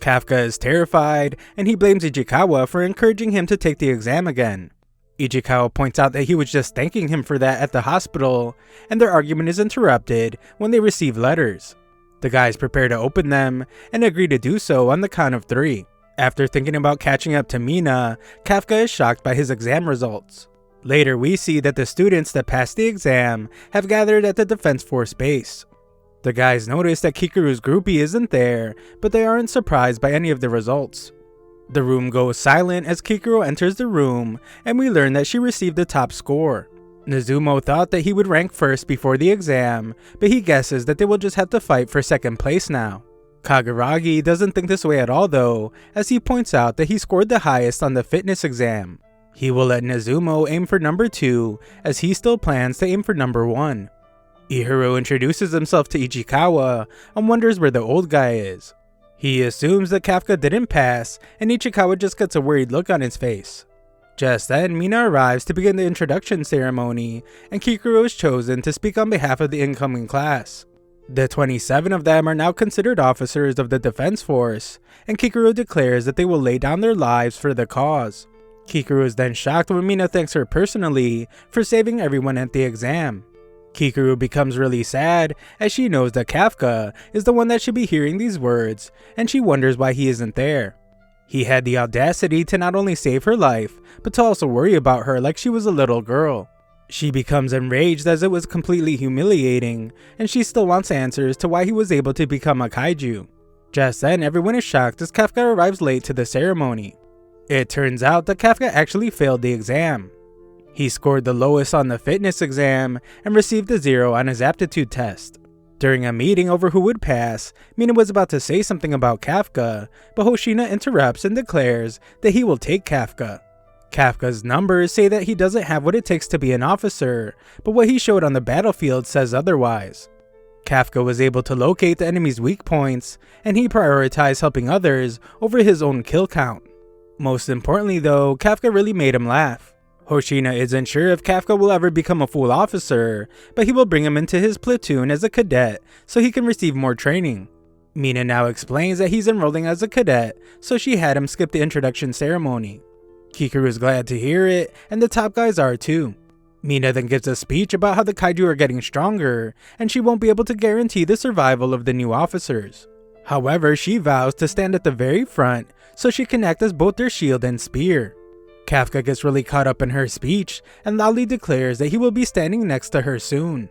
Kafka is terrified, and he blames Ichikawa for encouraging him to take the exam again. Ichikawa points out that he was just thanking him for that at the hospital, and their argument is interrupted when they receive letters. The guys prepare to open them and agree to do so on the count of 3. After thinking about catching up to Mina, Kafka is shocked by his exam results. Later, we see that the students that passed the exam have gathered at the Defense Force base. The guys notice that Kikuru's groupie isn't there, but they aren't surprised by any of the results. The room goes silent as Kikuru enters the room, and we learn that she received the top score. Nezumo thought that he would rank first before the exam, but he guesses that they will just have to fight for second place now. Kaguragi doesn't think this way at all though, as he points out that he scored the highest on the fitness exam. He will let Nezumo aim for number 2, as he still plans to aim for number 1. Ihiro introduces himself to Ichikawa and wonders where the old guy is. He assumes that Kafka didn't pass, and Ichikawa just gets a worried look on his face. Just then, Mina arrives to begin the introduction ceremony, and Kikuru is chosen to speak on behalf of the incoming class. The 27 of them are now considered officers of the Defense Force, and Kikuru declares that they will lay down their lives for the cause. Kikuru is then shocked when Mina thanks her personally for saving everyone at the exam. Kikuru becomes really sad as she knows that Kafka is the one that should be hearing these words, and she wonders why he isn't there. He had the audacity to not only save her life, but to also worry about her like she was a little girl. She becomes enraged as it was completely humiliating, and she still wants answers to why he was able to become a kaiju. Just then, everyone is shocked as Kafka arrives late to the ceremony. It turns out that Kafka actually failed the exam. He scored the lowest on the fitness exam and received a 0 on his aptitude test. During a meeting over who would pass, Mina was about to say something about Kafka, but Hoshina interrupts and declares that he will take Kafka. Kafka's numbers say that he doesn't have what it takes to be an officer, but what he showed on the battlefield says otherwise. Kafka was able to locate the enemy's weak points, and he prioritized helping others over his own kill count. Most importantly though, Kafka really made him laugh. Hoshina isn't sure if Kafka will ever become a full officer, but he will bring him into his platoon as a cadet so he can receive more training. Mina now explains that he's enrolling as a cadet, so she had him skip the introduction ceremony. Kikuru is glad to hear it, and the top guys are too. Mina then gives a speech about how the kaiju are getting stronger, and she won't be able to guarantee the survival of the new officers. However, she vows to stand at the very front so she can act as both their shield and spear. Kafka gets really caught up in her speech and loudly declares that he will be standing next to her soon.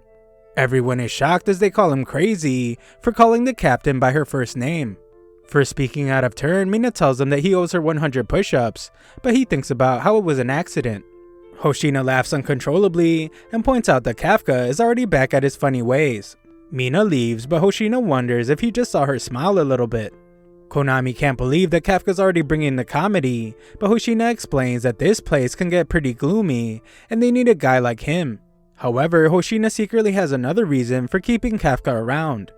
Everyone is shocked as they call him crazy for calling the captain by her first name. For speaking out of turn, Mina tells him that he owes her 100 push-ups, but he thinks about how it was an accident. Hoshina laughs uncontrollably and points out that Kafka is already back at his funny ways. Mina leaves, but Hoshina wonders if he just saw her smile a little bit. Konami can't believe that Kafka's already bringing the comedy, but Hoshina explains that this place can get pretty gloomy and they need a guy like him. However, Hoshina secretly has another reason for keeping Kafka around.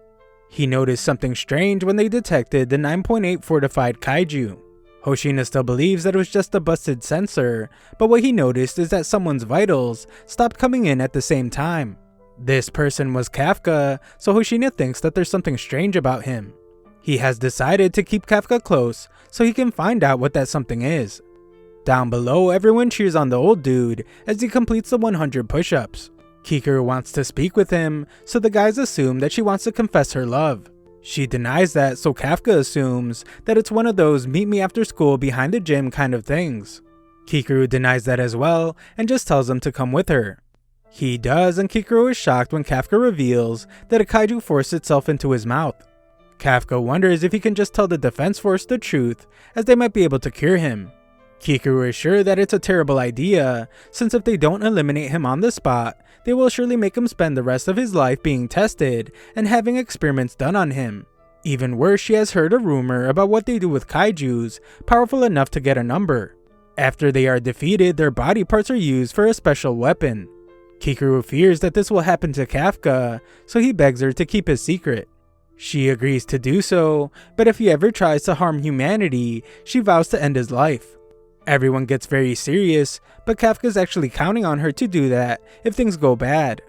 He noticed something strange when they detected the 9.8 fortified kaiju. Hoshina still believes that it was just a busted sensor, but what he noticed is that someone's vitals stopped coming in at the same time. This person was Kafka, so Hoshina thinks that there's something strange about him. He has decided to keep Kafka close so he can find out what that something is. Down below, everyone cheers on the old dude as he completes the 100 push-ups. Kikuru wants to speak with him, so the guys assume that she wants to confess her love. She denies that, so Kafka assumes that it's one of those meet me after school behind the gym kind of things. Kikuru denies that as well and just tells him to come with her. He does, and Kikuru is shocked when Kafka reveals that a kaiju forced itself into his mouth. Kafka wonders if he can just tell the Defense Force the truth, as they might be able to cure him. Kikuru is sure that it's a terrible idea, since if they don't eliminate him on the spot, they will surely make him spend the rest of his life being tested and having experiments done on him. Even worse, she has heard a rumor about what they do with kaijus powerful enough to get a number. After they are defeated, their body parts are used for a special weapon. Kikuru fears that this will happen to Kafka, so he begs her to keep his secret. She agrees to do so, but if he ever tries to harm humanity, she vows to end his life. Everyone gets very serious, but Kafka's actually counting on her to do that if things go bad.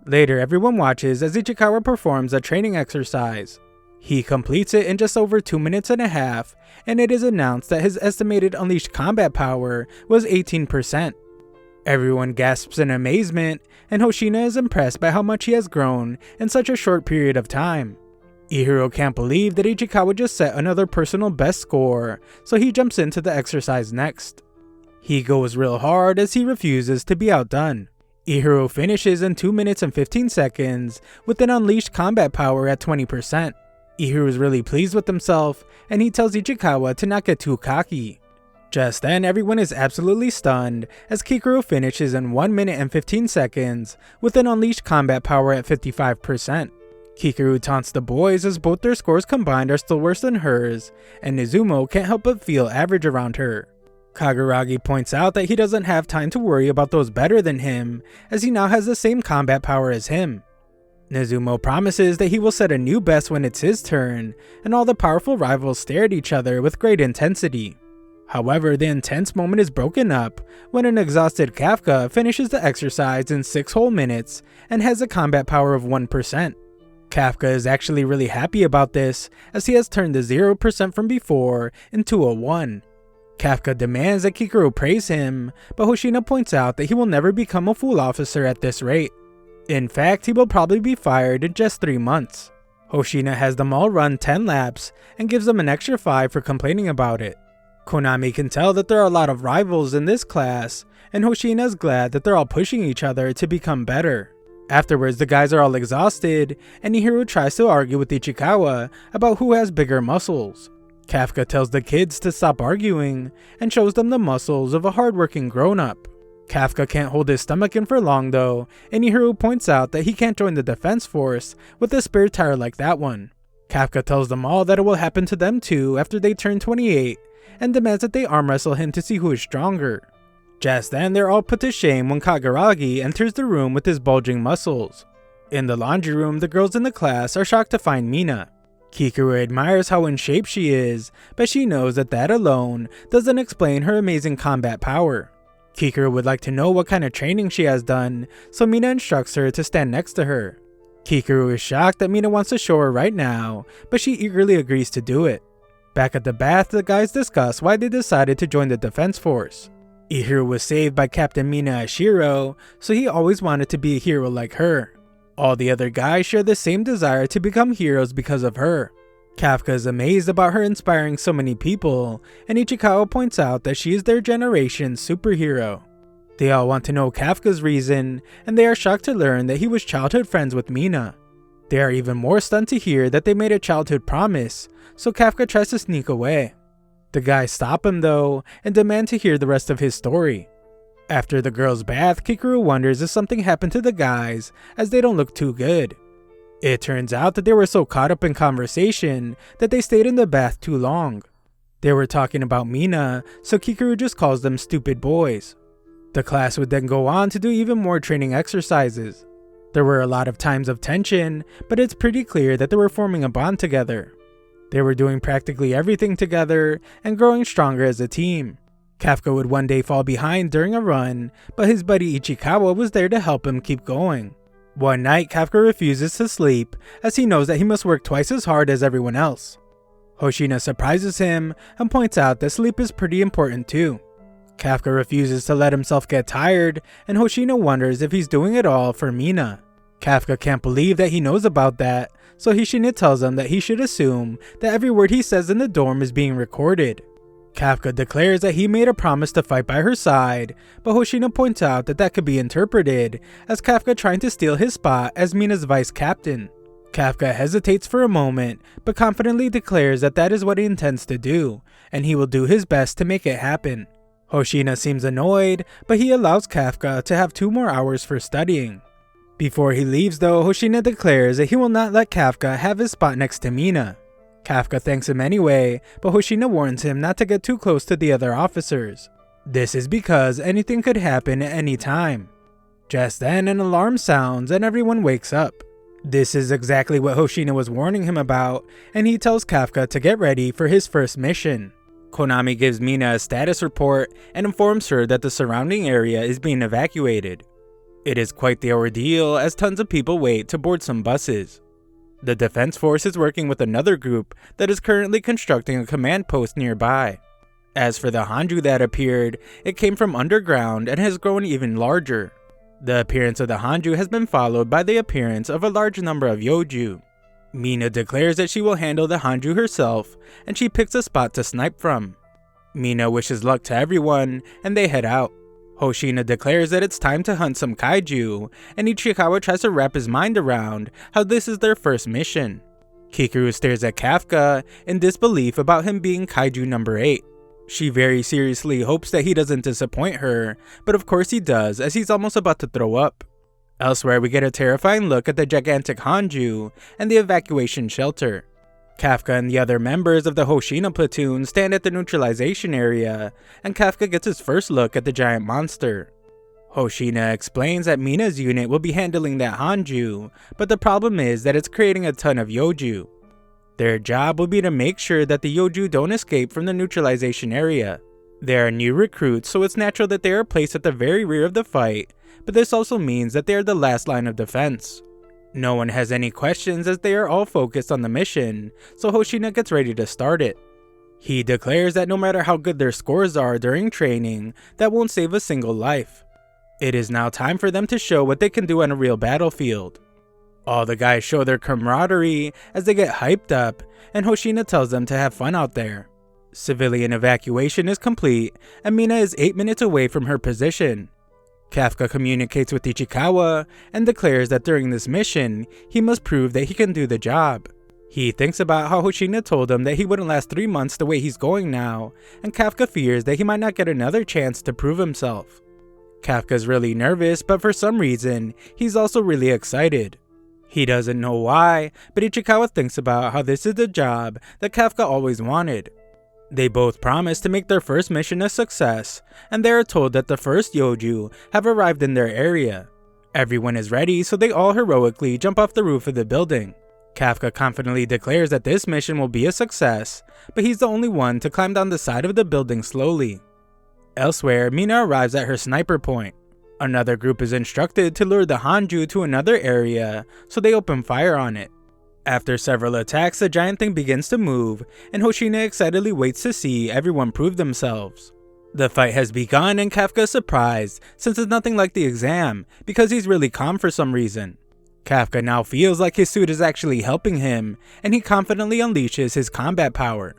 Later, everyone watches as Ichikawa performs a training exercise. He completes it in just over 2.5 minutes, and it is announced that his estimated unleashed combat power was 18%. Everyone gasps in amazement, and Hoshina is impressed by how much he has grown in such a short period of time. Ihiro can't believe that Ichikawa just set another personal best score, so he jumps into the exercise next. He goes real hard as he refuses to be outdone. Ihiro finishes in 2 minutes and 15 seconds with an unleashed combat power at 20%. Ihiro is really pleased with himself, and he tells Ichikawa to not get too cocky. Just then, everyone is absolutely stunned as Kikuru finishes in 1 minute and 15 seconds with an unleashed combat power at 55%. Kikuru taunts the boys as both their scores combined are still worse than hers, and Nizumo can't help but feel average around her. Kaguragi points out that he doesn't have time to worry about those better than him, as he now has the same combat power as him. Nizumo promises that he will set a new best when it's his turn, and all the powerful rivals stare at each other with great intensity. However, the intense moment is broken up when an exhausted Kafka finishes the exercise in 6 whole minutes and has a combat power of 1%. Kafka is actually really happy about this, as he has turned the 0% from before into a 1. Kafka demands that Kikuru praise him, but Hoshina points out that he will never become a full officer at this rate. In fact, he will probably be fired in just 3 months. Hoshina has them all run 10 laps and gives them an extra 5 for complaining about it. Konami can tell that there are a lot of rivals in this class, and Hoshina is glad that they're all pushing each other to become better. Afterwards, the guys are all exhausted, and Ihiro tries to argue with Ichikawa about who has bigger muscles. Kafka tells the kids to stop arguing, and shows them the muscles of a hardworking grown-up. Kafka can't hold his stomach in for long though, and Ihiro points out that he can't join the defense force with a spare tire like that one. Kafka tells them all that it will happen to them too after they turn 28, and demands that they arm wrestle him to see who is stronger. Just then, they're all put to shame when Kaguragi enters the room with his bulging muscles. In the laundry room, the girls in the class are shocked to find Mina. Kikuru admires how in shape she is, but she knows that that alone doesn't explain her amazing combat power. Kikuru would like to know what kind of training she has done, so Mina instructs her to stand next to her. Kikuru is shocked that Mina wants to show her right now, but she eagerly agrees to do it. Back at the bath, the guys discuss why they decided to join the defense force. Ihiro was saved by Captain Mina Ashiro, so he always wanted to be a hero like her. All the other guys share the same desire to become heroes because of her. Kafka is amazed about her inspiring so many people, and Ichikawa points out that she is their generation's superhero. They all want to know Kafka's reason, and they are shocked to learn that he was childhood friends with Mina. They are even more stunned to hear that they made a childhood promise, so Kafka tries to sneak away. The guys stop him though, and demand to hear the rest of his story. After the girls' bath, Kikuru wonders if something happened to the guys, as they don't look too good. It turns out that they were so caught up in conversation that they stayed in the bath too long. They were talking about Mina, so Kikuru just calls them stupid boys. The class would then go on to do even more training exercises. There were a lot of times of tension, but it's pretty clear that they were forming a bond together. They were doing practically everything together and growing stronger as a team. Kafka would one day fall behind during a run, but his buddy Ichikawa was there to help him keep going. One night, Kafka refuses to sleep as he knows that he must work twice as hard as everyone else. Hoshina surprises him and points out that sleep is pretty important too. Kafka refuses to let himself get tired, and Hoshina wonders if he's doing it all for Mina. Kafka can't believe that he knows about that, so Hoshina tells him that he should assume that every word he says in the dorm is being recorded. Kafka declares that he made a promise to fight by her side, but Hoshina points out that that could be interpreted as Kafka trying to steal his spot as Mina's vice captain. Kafka hesitates for a moment, but confidently declares that that is what he intends to do, and he will do his best to make it happen. Hoshina seems annoyed, but he allows Kafka to have 2 more hours for studying. Before he leaves though, Hoshina declares that he will not let Kafka have his spot next to Mina. Kafka thanks him anyway, but Hoshina warns him not to get too close to the other officers. This is because anything could happen at any time. Just then, an alarm sounds and everyone wakes up. This is exactly what Hoshina was warning him about, and he tells Kafka to get ready for his first mission. Konami gives Mina a status report and informs her that the surrounding area is being evacuated. It is quite the ordeal as tons of people wait to board some buses. The defense force is working with another group that is currently constructing a command post nearby. As for the Hanju that appeared, it came from underground and has grown even larger. The appearance of the Hanju has been followed by the appearance of a large number of Yoju. Mina declares that she will handle the Hanju herself, and she picks a spot to snipe from. Mina wishes luck to everyone, and they head out. Hoshina declares that it's time to hunt some kaiju, and Ichikawa tries to wrap his mind around how this is their first mission. Kikuru stares at Kafka in disbelief about him being kaiju number 8. She very seriously hopes that he doesn't disappoint her, but of course he does, as he's almost about to throw up. Elsewhere, we get a terrifying look at the gigantic Hanju and the evacuation shelter. Kafka and the other members of the Hoshina platoon stand at the neutralization area, and Kafka gets his first look at the giant monster. Hoshina explains that Mina's unit will be handling that Hanju, but the problem is that it's creating a ton of Yoju. Their job will be to make sure that the Yoju don't escape from the neutralization area. They are new recruits, so it's natural that they are placed at the very rear of the fight, but this also means that they are the last line of defense. No one has any questions as they are all focused on the mission, so Hoshina gets ready to start it. He declares that no matter how good their scores are during training, that won't save a single life. It is now time for them to show what they can do on a real battlefield. All the guys show their camaraderie as they get hyped up, and Hoshina tells them to have fun out there. Civilian evacuation is complete, and Mina is 8 minutes away from her position. Kafka communicates with Ichikawa and declares that during this mission, he must prove that he can do the job. He thinks about how Hoshina told him that he wouldn't last 3 months the way he's going now, and Kafka fears that he might not get another chance to prove himself. Kafka's really nervous, but for some reason, he's also really excited. He doesn't know why, but Ichikawa thinks about how this is the job that Kafka always wanted. They both promise to make their first mission a success, and they are told that the first Yoju have arrived in their area. Everyone is ready, so they all heroically jump off the roof of the building. Kafka confidently declares that this mission will be a success, but he's the only one to climb down the side of the building slowly. Elsewhere, Mina arrives at her sniper point. Another group is instructed to lure the Hanju to another area, so they open fire on it. After several attacks, the giant thing begins to move, and Hoshina excitedly waits to see everyone prove themselves. The fight has begun, and Kafka is surprised, since it's nothing like the exam, because he's really calm for some reason. Kafka now feels like his suit is actually helping him, and he confidently unleashes his combat power.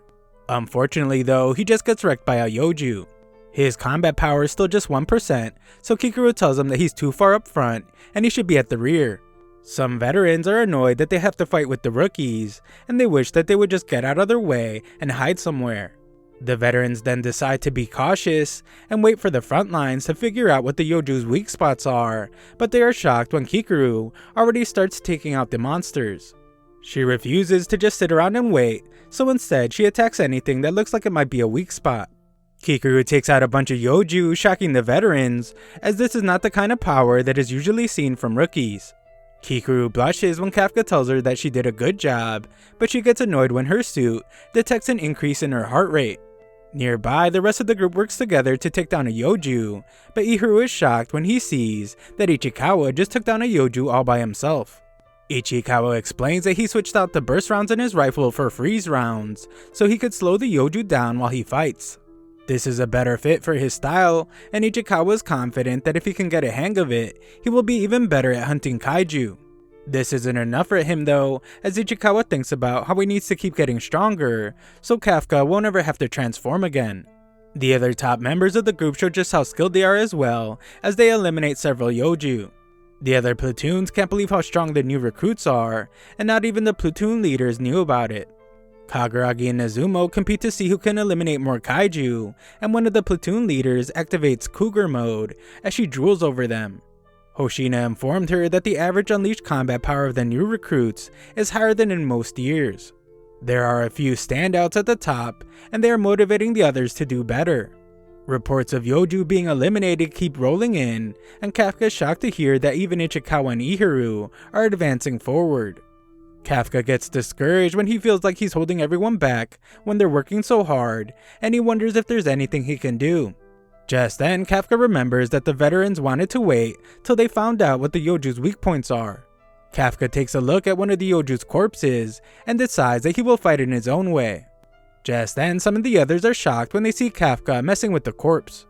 Unfortunately though, he just gets wrecked by a Yoju. His combat power is still just 1%, so Kikuru tells him that he's too far up front, and he should be at the rear. Some veterans are annoyed that they have to fight with the rookies, and they wish that they would just get out of their way and hide somewhere. The veterans then decide to be cautious and wait for the front lines to figure out what the Yoju's weak spots are, but they are shocked when Kikuru already starts taking out the monsters. She refuses to just sit around and wait, so instead she attacks anything that looks like it might be a weak spot. Kikuru takes out a bunch of Yoju, shocking the veterans, as this is not the kind of power that is usually seen from rookies. Kikuru blushes when Kafka tells her that she did a good job, but she gets annoyed when her suit detects an increase in her heart rate. Nearby, the rest of the group works together to take down a Yoju, but Ihiro is shocked when he sees that Ichikawa just took down a Yoju all by himself. Ichikawa explains that he switched out the burst rounds in his rifle for freeze rounds, so he could slow the Yoju down while he fights. This is a better fit for his style, and Ichikawa is confident that if he can get a hang of it, he will be even better at hunting kaiju. This isn't enough for him though, as Ichikawa thinks about how he needs to keep getting stronger, so Kafka won't ever have to transform again. The other top members of the group show just how skilled they are as well, as they eliminate several Yoju. The other platoons can't believe how strong the new recruits are, and not even the platoon leaders knew about it. Kagaragi and Nezumo compete to see who can eliminate more kaiju, and one of the platoon leaders activates Cougar mode as she drools over them. Hoshina informed her that the average unleashed combat power of the new recruits is higher than in most years. There are a few standouts at the top, and they are motivating the others to do better. Reports of Yoju being eliminated keep rolling in, and Kafka is shocked to hear that even Ichikawa and Ihiro are advancing forward. Kafka gets discouraged when he feels like he's holding everyone back when they're working so hard, and he wonders if there's anything he can do. Just then, Kafka remembers that the veterans wanted to wait till they found out what the Yoju's weak points are. Kafka takes a look at one of the Yoju's corpses and decides that he will fight in his own way. Just then, some of the others are shocked when they see Kafka messing with the corpse.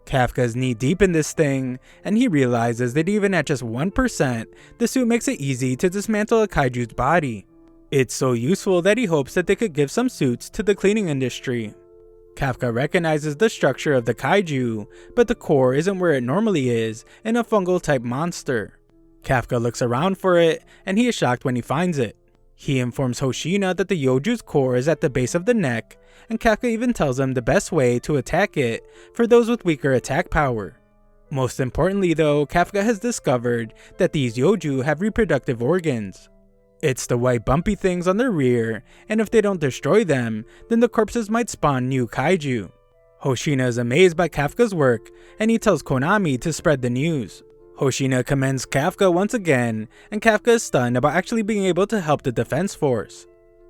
Kafka is knee deep in this thing, and he realizes that even at just 1%, the suit makes it easy to dismantle a kaiju's body. It's so useful that he hopes that they could give some suits to the cleaning industry. Kafka recognizes the structure of the kaiju, but the core isn't where it normally is in a fungal type monster. Kafka looks around for it, and he is shocked when he finds it. He informs Hoshina that the Yoju's core is at the base of the neck, and Kafka even tells him the best way to attack it for those with weaker attack power. Most importantly though, Kafka has discovered that these Yoju have reproductive organs. It's the white bumpy things on their rear, and if they don't destroy them, then the corpses might spawn new kaiju. Hoshina is amazed by Kafka's work, and he tells Konami to spread the news. Hoshina commends Kafka once again, and Kafka is stunned about actually being able to help the defense force.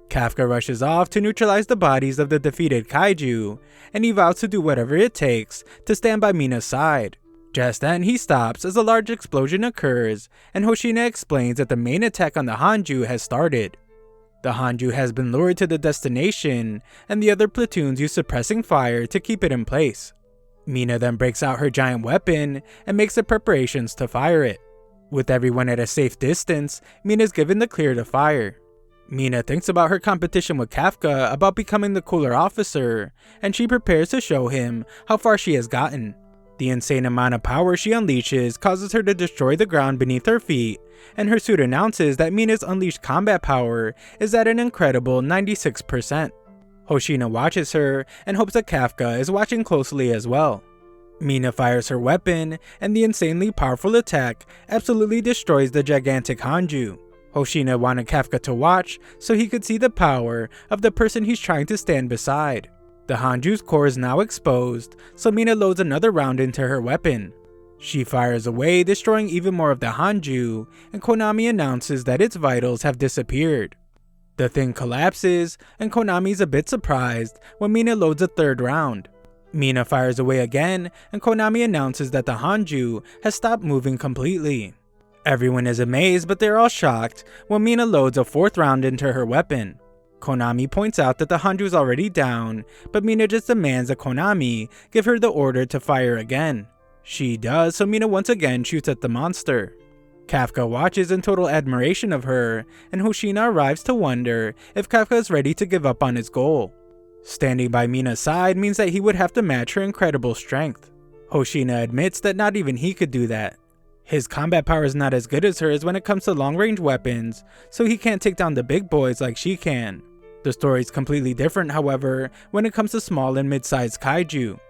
Kafka rushes off to neutralize the bodies of the defeated kaiju, and he vows to do whatever it takes to stand by Mina's side. Just then he stops as a large explosion occurs, and Hoshina explains that the main attack on the Hanju has started. The Hanju has been lured to the destination, and the other platoons use suppressing fire to keep it in place. Mina then breaks out her giant weapon and makes the preparations to fire it. With everyone at a safe distance, Mina is given the clear to fire. Mina thinks about her competition with Kafka about becoming the cooler officer, and she prepares to show him how far she has gotten. The insane amount of power she unleashes causes her to destroy the ground beneath her feet, and her suit announces that Mina's unleashed combat power is at an incredible 96%. Hoshina watches her and hopes that Kafka is watching closely as well. Mina fires her weapon, and the insanely powerful attack absolutely destroys the gigantic Hanju. Hoshina wanted Kafka to watch so he could see the power of the person he's trying to stand beside. The Hanju's core is now exposed, so Mina loads another round into her weapon. She fires away, destroying even more of the Hanju, and Konami announces that its vitals have disappeared. The thing collapses, and Konami is a bit surprised when Mina loads a third round. Mina fires away again, and Konami announces that the Hanju has stopped moving completely. Everyone is amazed, but they're all shocked when Mina loads a fourth round into her weapon. Konami points out that the Hanju is already down, but Mina just demands that Konami give her the order to fire again. She does, so Mina once again shoots at the monster. Kafka watches in total admiration of her, and Hoshina arrives to wonder if Kafka is ready to give up on his goal. Standing by Mina's side means that he would have to match her incredible strength. Hoshina admits that not even he could do that. His combat power is not as good as hers when it comes to long-range weapons, so he can't take down the big boys like she can. The story is completely different, however, when it comes to small and mid-sized kaiju.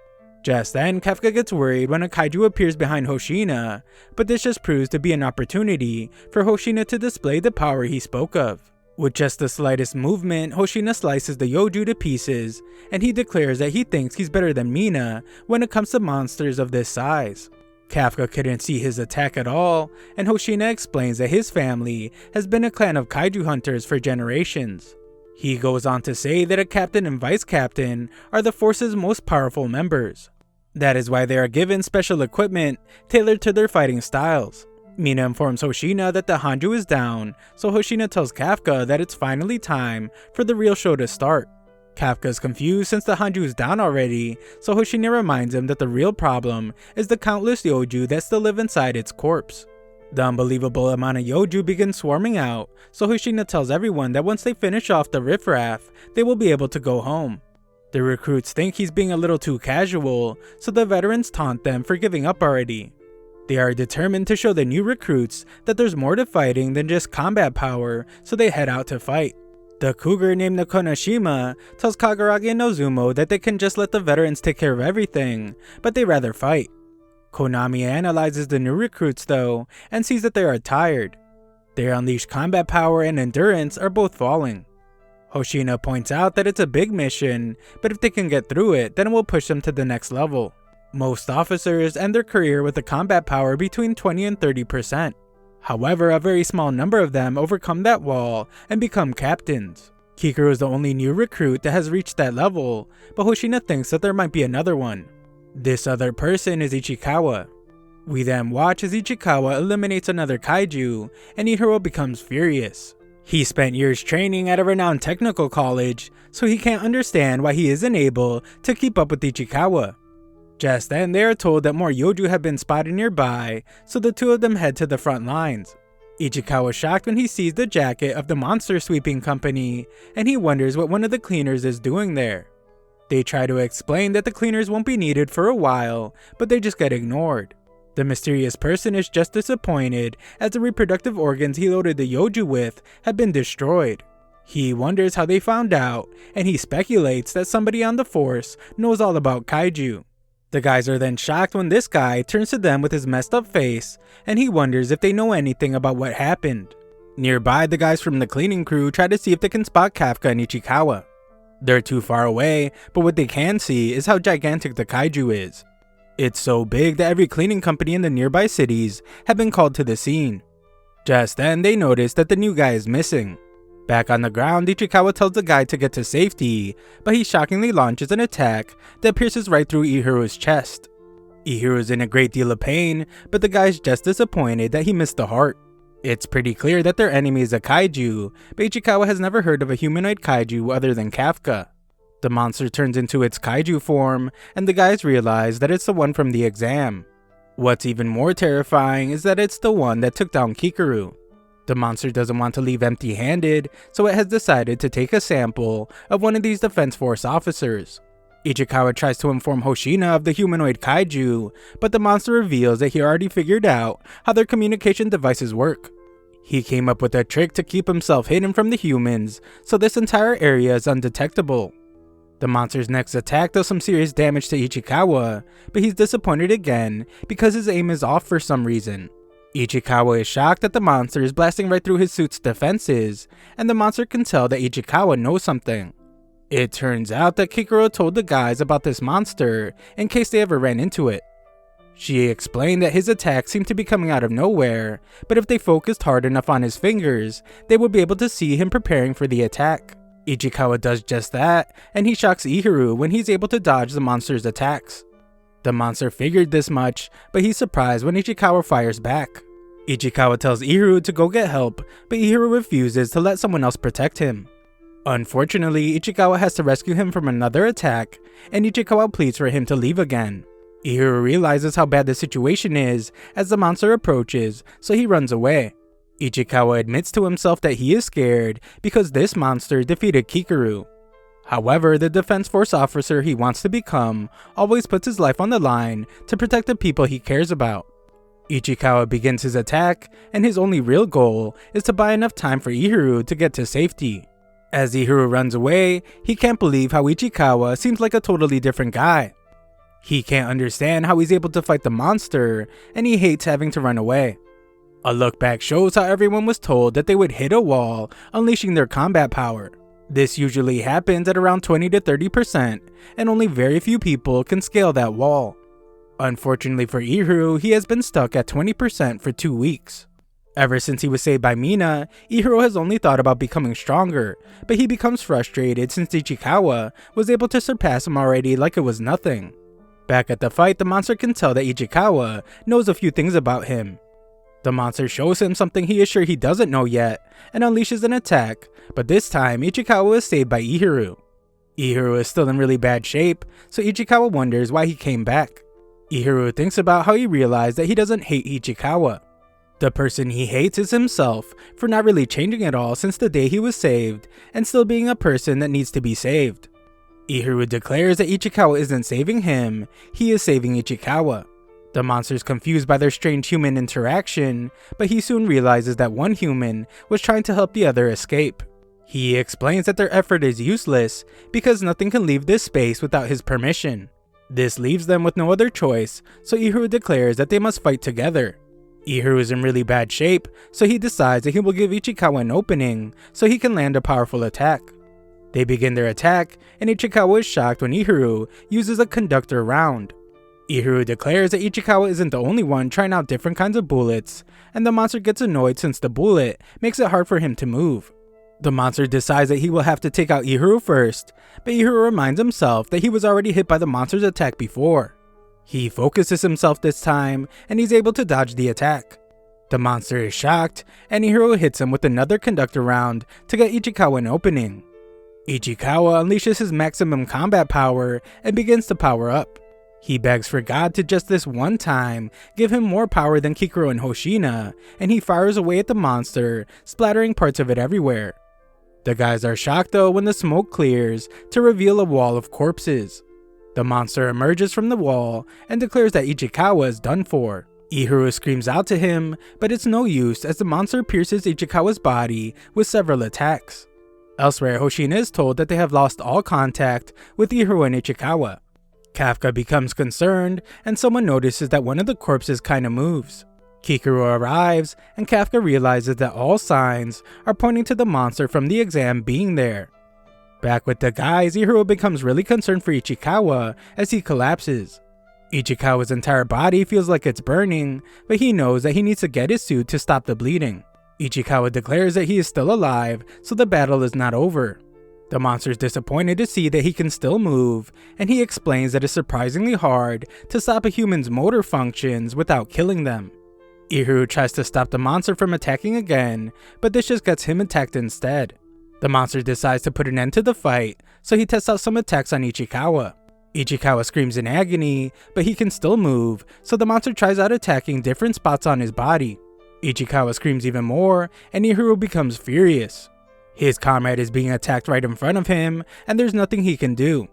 Just then, Kafka gets worried when a kaiju appears behind Hoshina, but this just proves to be an opportunity for Hoshina to display the power he spoke of. With just the slightest movement, Hoshina slices the Yoju to pieces, and he declares that he thinks he's better than Mina when it comes to monsters of this size. Kafka couldn't see his attack at all, and Hoshina explains that his family has been a clan of kaiju hunters for generations. He goes on to say that a captain and vice captain are the force's most powerful members. That is why they are given special equipment tailored to their fighting styles. Mina informs Hoshina that the Hanju is down, so Hoshina tells Kafka that it's finally time for the real show to start. Kafka is confused since the Hanju is down already, so Hoshina reminds him that the real problem is the countless Yoju that still live inside its corpse. The unbelievable amount of Yoju begins swarming out, so Hoshina tells everyone that once they finish off the riffraff, they will be able to go home. The recruits think he's being a little too casual, so the veterans taunt them for giving up already. They are determined to show the new recruits that there's more to fighting than just combat power, so they head out to fight. The cougar named Nakonashima tells Kagaragi and Nozumo that they can just let the veterans take care of everything, but they rather fight. Konami analyzes the new recruits though, and sees that they are tired. Their unleashed combat power and endurance are both falling. Hoshina points out that it's a big mission, but if they can get through it, then it will push them to the next level. Most officers end their career with a combat power between 20 and 30%. However, a very small number of them overcome that wall and become captains. Kikuru is the only new recruit that has reached that level, but Hoshina thinks that there might be another one. This other person is Ichikawa. We then watch as Ichikawa eliminates another kaiju, and Ihiro becomes furious. He spent years training at a renowned technical college, so he can't understand why he isn't able to keep up with Ichikawa. Just then, they are told that more Yoju have been spotted nearby, so the two of them head to the front lines. Ichikawa is shocked when he sees the jacket of the monster sweeping company, and he wonders what one of the cleaners is doing there. They try to explain that the cleaners won't be needed for a while, but they just get ignored. The mysterious person is just disappointed as the reproductive organs he loaded the Yoju with have been destroyed. He wonders how they found out, and he speculates that somebody on the force knows all about kaiju. The guys are then shocked when this guy turns to them with his messed up face, and he wonders if they know anything about what happened. Nearby, the guys from the cleaning crew try to see if they can spot Kafka and Ichikawa. They're too far away, but what they can see is how gigantic the kaiju is. It's so big that every cleaning company in the nearby cities have been called to the scene. Just then, they notice that the new guy is missing. Back on the ground, Ichikawa tells the guy to get to safety, but he shockingly launches an attack that pierces right through Ihiru's chest. Ihiru's in a great deal of pain, but the guy's just disappointed that he missed the heart. It's pretty clear that their enemy is a kaiju, but Ichikawa has never heard of a humanoid kaiju other than Kafka. The monster turns into its kaiju form, and the guys realize that it's the one from the exam. What's even more terrifying is that it's the one that took down Kikaru. The monster doesn't want to leave empty-handed, so it has decided to take a sample of one of these Defense Force officers. Ichikawa tries to inform Hoshina of the humanoid kaiju, but the monster reveals that he already figured out how their communication devices work. He came up with a trick to keep himself hidden from the humans, so this entire area is undetectable. The monster's next attack does some serious damage to Ichikawa, but he's disappointed again because his aim is off for some reason. Ichikawa is shocked that the monster is blasting right through his suit's defenses, and the monster can tell that Ichikawa knows something. It turns out that Kikoro told the guys about this monster in case they ever ran into it. She explained that his attacks seemed to be coming out of nowhere, but if they focused hard enough on his fingers, they would be able to see him preparing for the attack. Ichikawa does just that, and he shocks Ihiru when he's able to dodge the monster's attacks. The monster figured this much, but he's surprised when Ichikawa fires back. Ichikawa tells Ihiru to go get help, but Ihiru refuses to let someone else protect him. Unfortunately, Ichikawa has to rescue him from another attack, and Ichikawa pleads for him to leave again. Ihiru realizes how bad the situation is as the monster approaches, so he runs away. Ichikawa admits to himself that he is scared because this monster defeated Kikaru. However, the Defense Force officer he wants to become always puts his life on the line to protect the people he cares about. Ichikawa begins his attack, and his only real goal is to buy enough time for Ihiru to get to safety. As Ihiru runs away, he can't believe how Ichikawa seems like a totally different guy. He can't understand how he's able to fight the monster, and he hates having to run away. A look back shows how everyone was told that they would hit a wall, unleashing their combat power. This usually happens at around 20 to 30%, and only very few people can scale that wall. Unfortunately for Ihiru, he has been stuck at 20% for 2 weeks. Ever since he was saved by Mina, Ihiru has only thought about becoming stronger, but he becomes frustrated since Ichikawa was able to surpass him already like it was nothing. Back at the fight, the monster can tell that Ichikawa knows a few things about him. The monster shows him something he is sure he doesn't know yet, and unleashes an attack, but this time Ichikawa is saved by Ihiru. Ihiru is still in really bad shape, so Ichikawa wonders why he came back. Ihiru thinks about how he realized that he doesn't hate Ichikawa. The person he hates is himself for not really changing at all since the day he was saved, and still being a person that needs to be saved. Ihiru declares that Ichikawa isn't saving him, he is saving Ichikawa. The monster is confused by their strange human interaction, but he soon realizes that one human was trying to help the other escape. He explains that their effort is useless because nothing can leave this space without his permission. This leaves them with no other choice, so Ihiru declares that they must fight together. Ihiru is in really bad shape, so he decides that he will give Ichikawa an opening so he can land a powerful attack. They begin their attack, and Ichikawa is shocked when Ihiru uses a conductor round. Ihiru declares that Ichikawa isn't the only one trying out different kinds of bullets, and the monster gets annoyed since the bullet makes it hard for him to move. The monster decides that he will have to take out Ihiru first, but Ihiru reminds himself that he was already hit by the monster's attack before. He focuses himself this time, and he's able to dodge the attack. The monster is shocked, and Ihiro hits him with another conductor round to get Ichikawa an opening. Ichikawa unleashes his maximum combat power and begins to power up. He begs for God to just this one time give him more power than Kikuro and Hoshina, and he fires away at the monster, splattering parts of it everywhere. The guys are shocked though when the smoke clears to reveal a wall of corpses. The monster emerges from the wall and declares that Ichikawa is done for. Ihiro screams out to him, but it's no use as the monster pierces Ichikawa's body with several attacks. Elsewhere, Hoshina is told that they have lost all contact with Ihiro and Ichikawa. Kafka becomes concerned, and someone notices that one of the corpses kinda moves. Kikuro arrives, and Kafka realizes that all signs are pointing to the monster from the exam being there. Back with the guys, Ihiro becomes really concerned for Ichikawa as he collapses. Ichikawa's entire body feels like it's burning, but he knows that he needs to get his suit to stop the bleeding. Ichikawa declares that he is still alive, so the battle is not over. The monster is disappointed to see that he can still move, and he explains that it's surprisingly hard to stop a human's motor functions without killing them. Ihiro tries to stop the monster from attacking again, but this just gets him attacked instead. The monster decides to put an end to the fight, so he tests out some attacks on Ichikawa. Ichikawa screams in agony, but he can still move, so the monster tries out attacking different spots on his body. Ichikawa screams even more, and Ihiro becomes furious. His comrade is being attacked right in front of him, and there's nothing he can do.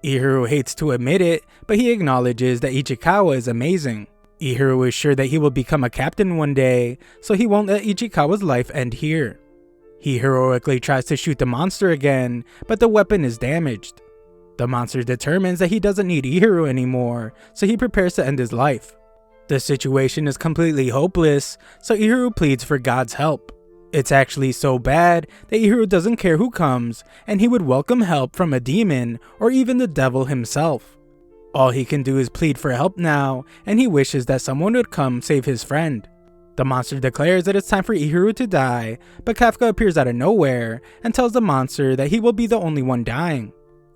Ihiro hates to admit it, but he acknowledges that Ichikawa is amazing. Ihiro is sure that he will become a captain one day, so he won't let Ichikawa's life end here. He heroically tries to shoot the monster again, but the weapon is damaged. The monster determines that he doesn't need Ihiro anymore, so he prepares to end his life. The situation is completely hopeless, so Ihiro pleads for God's help. It's actually so bad that Ihiro doesn't care who comes, and he would welcome help from a demon or even the devil himself. All he can do is plead for help now, and he wishes that someone would come save his friend. The monster declares that it's time for Ihiro to die, but Kafka appears out of nowhere and tells the monster that he will be the only one dying.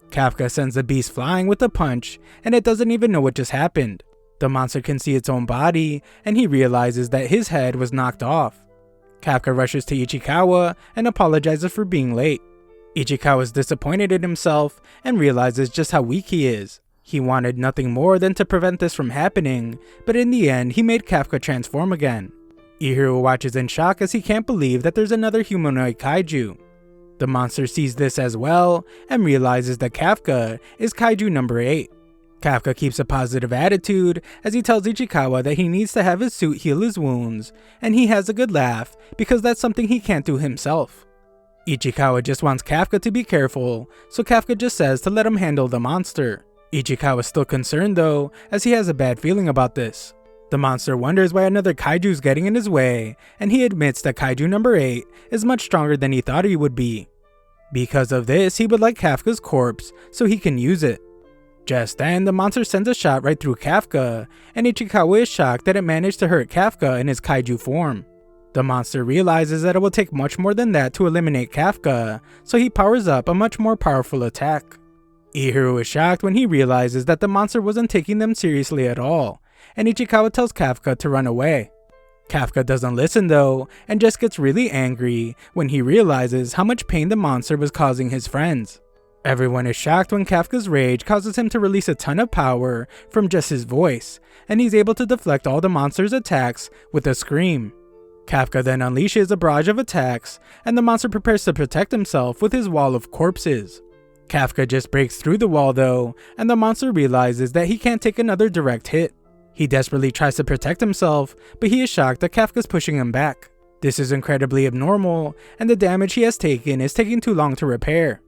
Kafka sends the beast flying with a punch, and it doesn't even know what just happened. The monster can see its own body, and he realizes that his head was knocked off. Kafka rushes to Ichikawa and apologizes for being late. Ichikawa is disappointed in himself and realizes just how weak he is. He wanted nothing more than to prevent this from happening, but in the end he made Kafka transform again. Ihiro watches in shock as he can't believe that there's another humanoid kaiju. The monster sees this as well and realizes that Kafka is kaiju number 8. Kafka keeps a positive attitude as he tells Ichikawa that he needs to have his suit heal his wounds, and he has a good laugh because that's something he can't do himself. Ichikawa just wants Kafka to be careful, so Kafka just says to let him handle the monster. Ichikawa is still concerned though, as he has a bad feeling about this. The monster wonders why another kaiju is getting in his way, and he admits that kaiju number 8 is much stronger than he thought he would be. Because of this, he would like Kafka's corpse so he can use it. Just then, the monster sends a shot right through Kafka, and Ichikawa is shocked that it managed to hurt Kafka in his kaiju form. The monster realizes that it will take much more than that to eliminate Kafka, so he powers up a much more powerful attack. Ihiro is shocked when he realizes that the monster wasn't taking them seriously at all, and Ichikawa tells Kafka to run away. Kafka doesn't listen though, and just gets really angry when he realizes how much pain the monster was causing his friends. Everyone is shocked when Kafka's rage causes him to release a ton of power from just his voice, and he's able to deflect all the monster's attacks with a scream. Kafka then unleashes a barrage of attacks, and the monster prepares to protect himself with his wall of corpses. Kafka just breaks through the wall though, and the monster realizes that he can't take another direct hit. He desperately tries to protect himself, but he is shocked that Kafka's pushing him back. This is incredibly abnormal, and the damage he has taken is taking too long to repair.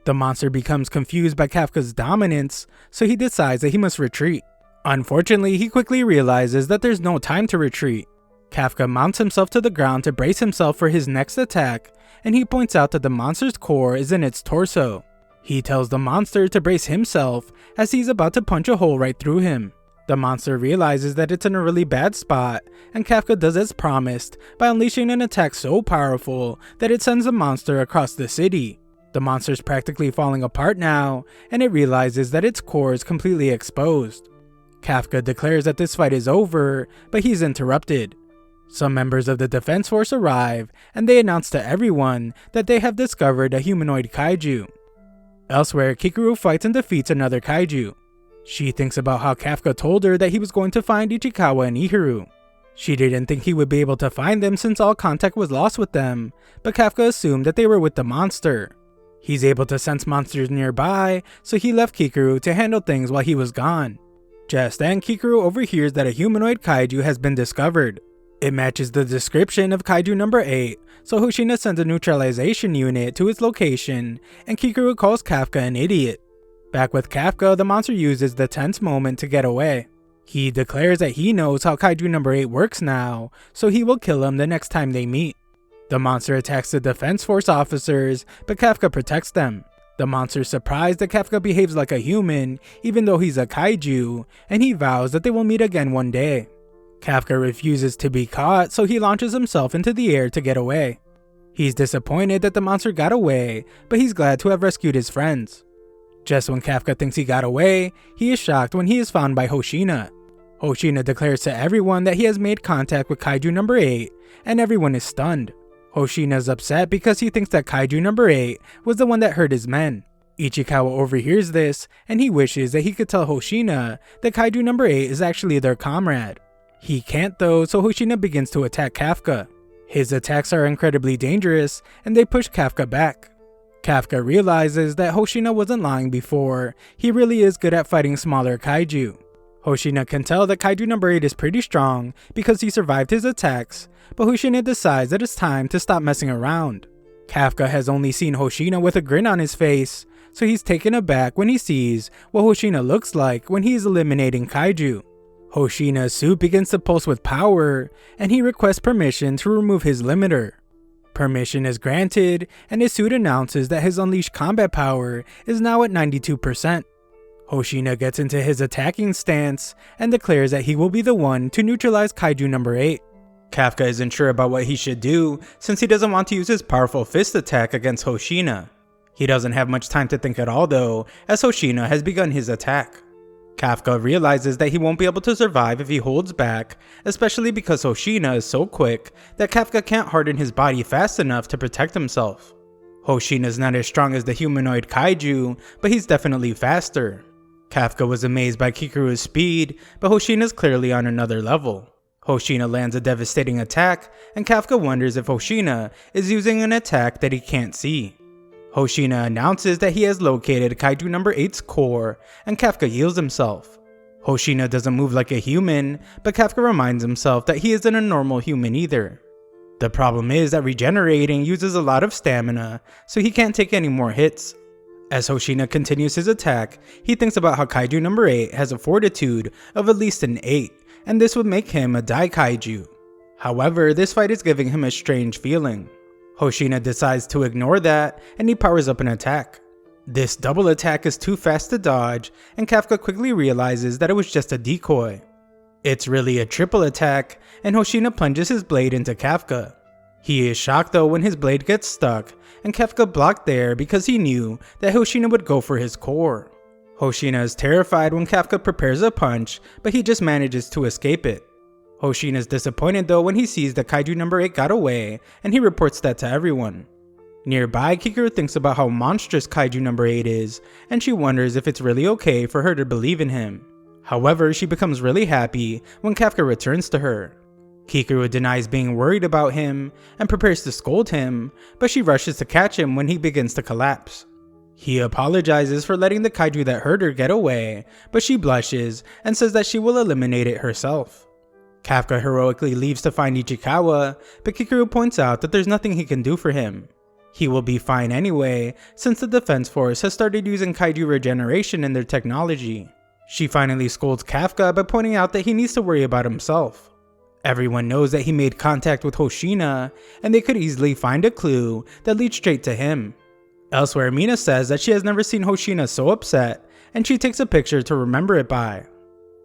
The monster becomes confused by Kafka's dominance, so he decides that he must retreat. Unfortunately, he quickly realizes that there's no time to retreat. Kafka mounts himself to the ground to brace himself for his next attack, and he points out that the monster's core is in its torso. He tells the monster to brace himself as he's about to punch a hole right through him. The monster realizes that it's in a really bad spot, and Kafka does as promised by unleashing an attack so powerful that it sends the monster across the city. The monster's practically falling apart now, and it realizes that its core is completely exposed. Kafka declares that this fight is over, but he's interrupted. Some members of the defense force arrive, and they announce to everyone that they have discovered a humanoid kaiju. Elsewhere, Kikuru fights and defeats another kaiju. She thinks about how Kafka told her that he was going to find Ichikawa and Ihiru. She didn't think he would be able to find them since all contact was lost with them, but Kafka assumed that they were with the monster. He's able to sense monsters nearby, so he left Kikuru to handle things while he was gone. Just then, Kikuru overhears that a humanoid kaiju has been discovered. It matches the description of kaiju number 8, so Hoshina sends a neutralization unit to its location, and Kikuru calls Kafka an idiot. Back with Kafka, the monster uses the tense moment to get away. He declares that he knows how kaiju number 8 works now, so he will kill him the next time they meet. The monster attacks the defense force officers, but Kafka protects them. The monster is surprised that Kafka behaves like a human, even though he's a kaiju, and he vows that they will meet again one day. Kafka refuses to be caught, so he launches himself into the air to get away. He's disappointed that the monster got away, but he's glad to have rescued his friends. Just when Kafka thinks he got away, he is shocked when he is found by Hoshina. Hoshina declares to everyone that he has made contact with kaiju number 8, and everyone is stunned. Hoshina is upset because he thinks that kaiju number 8 was the one that hurt his men. Ichikawa overhears this, and he wishes that he could tell Hoshina that kaiju number 8 is actually their comrade. He can't though, so Hoshina begins to attack Kafka. His attacks are incredibly dangerous, and they push Kafka back. Kafka realizes that Hoshina wasn't lying before, he really is good at fighting smaller kaiju. Hoshina can tell that kaiju number 8 is pretty strong because he survived his attacks, but Hoshina decides that it's time to stop messing around. Kafka has only seen Hoshina with a grin on his face, so he's taken aback when he sees what Hoshina looks like when he is eliminating kaiju. Hoshina's suit begins to pulse with power, and he requests permission to remove his limiter. Permission is granted, and his suit announces that his unleashed combat power is now at 92%. Hoshina gets into his attacking stance and declares that he will be the one to neutralize kaiju number 8. Kafka isn't sure about what he should do since he doesn't want to use his powerful fist attack against Hoshina. He doesn't have much time to think at all though, as Hoshina has begun his attack. Kafka realizes that he won't be able to survive if he holds back, especially because Hoshina is so quick that Kafka can't harden his body fast enough to protect himself. Hoshina is not as strong as the humanoid kaiju, but he's definitely faster. Kafka was amazed by Kikuru's speed, but Hoshina is clearly on another level. Hoshina lands a devastating attack, and Kafka wonders if Hoshina is using an attack that he can't see. Hoshina announces that he has located kaiju number 8's core, and Kafka heals himself. Hoshina doesn't move like a human, but Kafka reminds himself that he isn't a normal human either. The problem is that regenerating uses a lot of stamina, so he can't take any more hits. As Hoshina continues his attack, he thinks about how kaiju number 8 has a fortitude of at least an 8, and this would make him a Daikaiju. However, this fight is giving him a strange feeling. Hoshina decides to ignore that, and he powers up an attack. This double attack is too fast to dodge, and Kafka quickly realizes that it was just a decoy. It's really a triple attack, and Hoshina plunges his blade into Kafka. He is shocked though when his blade gets stuck, and Kafka blocked there because he knew that Hoshina would go for his core. Hoshina is terrified when Kafka prepares a punch, but he just manages to escape it. Hoshina is disappointed though when he sees that kaiju number 8 got away, and he reports that to everyone. Nearby, Kikuru thinks about how monstrous kaiju number 8 is, and she wonders if it's really okay for her to believe in him. However, she becomes really happy when Kafka returns to her. Kikuru denies being worried about him and prepares to scold him, but she rushes to catch him when he begins to collapse. He apologizes for letting the kaiju that hurt her get away, but she blushes and says that she will eliminate it herself. Kafka heroically leaves to find Ichikawa, but Kikuru points out that there's nothing he can do for him. He will be fine anyway, since the defense force has started using kaiju regeneration in their technology. She finally scolds Kafka by pointing out that he needs to worry about himself. Everyone knows that he made contact with Hoshina, and they could easily find a clue that leads straight to him. Elsewhere, Mina says that she has never seen Hoshina so upset, and she takes a picture to remember it by.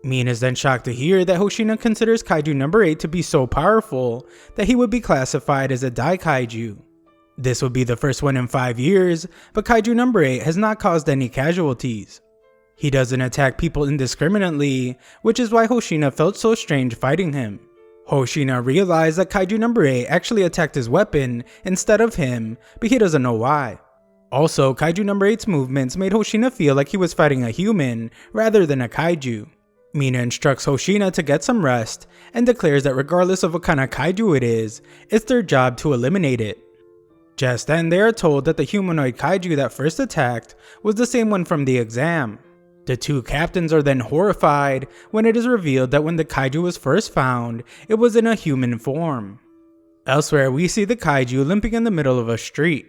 Mina is then shocked to hear that Hoshina considers kaiju number 8 to be so powerful that he would be classified as a Daikaiju. This would be the first one in 5 years, but kaiju number 8 has not caused any casualties. He doesn't attack people indiscriminately, which is why Hoshina felt so strange fighting him. Hoshina realized that Kaiju number 8 actually attacked his weapon instead of him, but he doesn't know why. Also, Kaiju number 8's movements made Hoshina feel like he was fighting a human rather than a kaiju. Mina instructs Hoshina to get some rest and declares that regardless of what kind of kaiju it is, it's their job to eliminate it. Just then, they are told that the humanoid kaiju that first attacked was the same one from the exam. The two captains are then horrified when it is revealed that when the kaiju was first found, it was in a human form. Elsewhere, we see the kaiju limping in the middle of a street.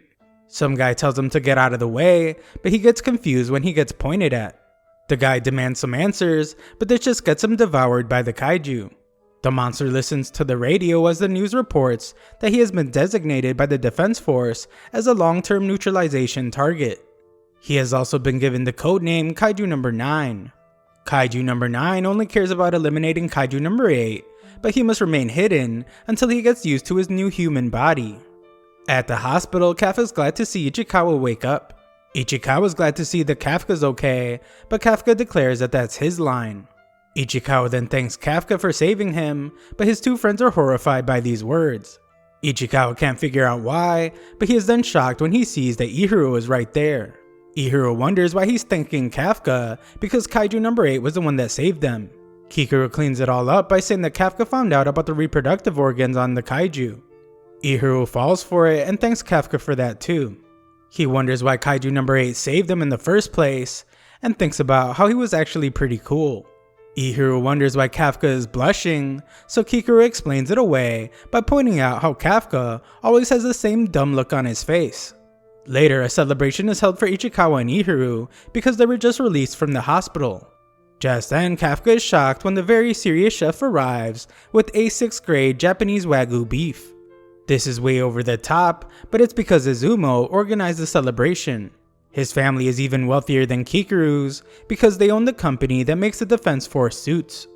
Some guy tells him to get out of the way, but he gets confused when he gets pointed at. The guy demands some answers, but this just gets him devoured by the kaiju. The monster listens to the radio as the news reports that he has been designated by the Defense Force as a long-term neutralization target. He has also been given the codename Kaiju number 9. Kaiju number 9 only cares about eliminating Kaiju number 8, but he must remain hidden until he gets used to his new human body. At the hospital, Kafka's glad to see Ichikawa wake up. Ichikawa's glad to see that Kafka's okay, but Kafka declares that that's his line. Ichikawa then thanks Kafka for saving him, but his two friends are horrified by these words. Ichikawa can't figure out why, but he is then shocked when he sees that Ihiro is right there. Ihiro wonders why he's thanking Kafka because Kaiju number 8 was the one that saved them. Kikuro cleans it all up by saying that Kafka found out about the reproductive organs on the kaiju. Ihiro falls for it and thanks Kafka for that too. He wonders why Kaiju number 8 saved them in the first place, and thinks about how he was actually pretty cool. Ihiro wonders why Kafka is blushing, so Kikuro explains it away by pointing out how Kafka always has the same dumb look on his face. Later, a celebration is held for Ichikawa and Ihiro because they were just released from the hospital. Just then, Kafka is shocked when the very serious chef arrives with a 6th grade Japanese Wagyu beef. This is way over the top, but it's because Izumo organized the celebration. His family is even wealthier than Kikuru's because they own the company that makes the Defense Force suits.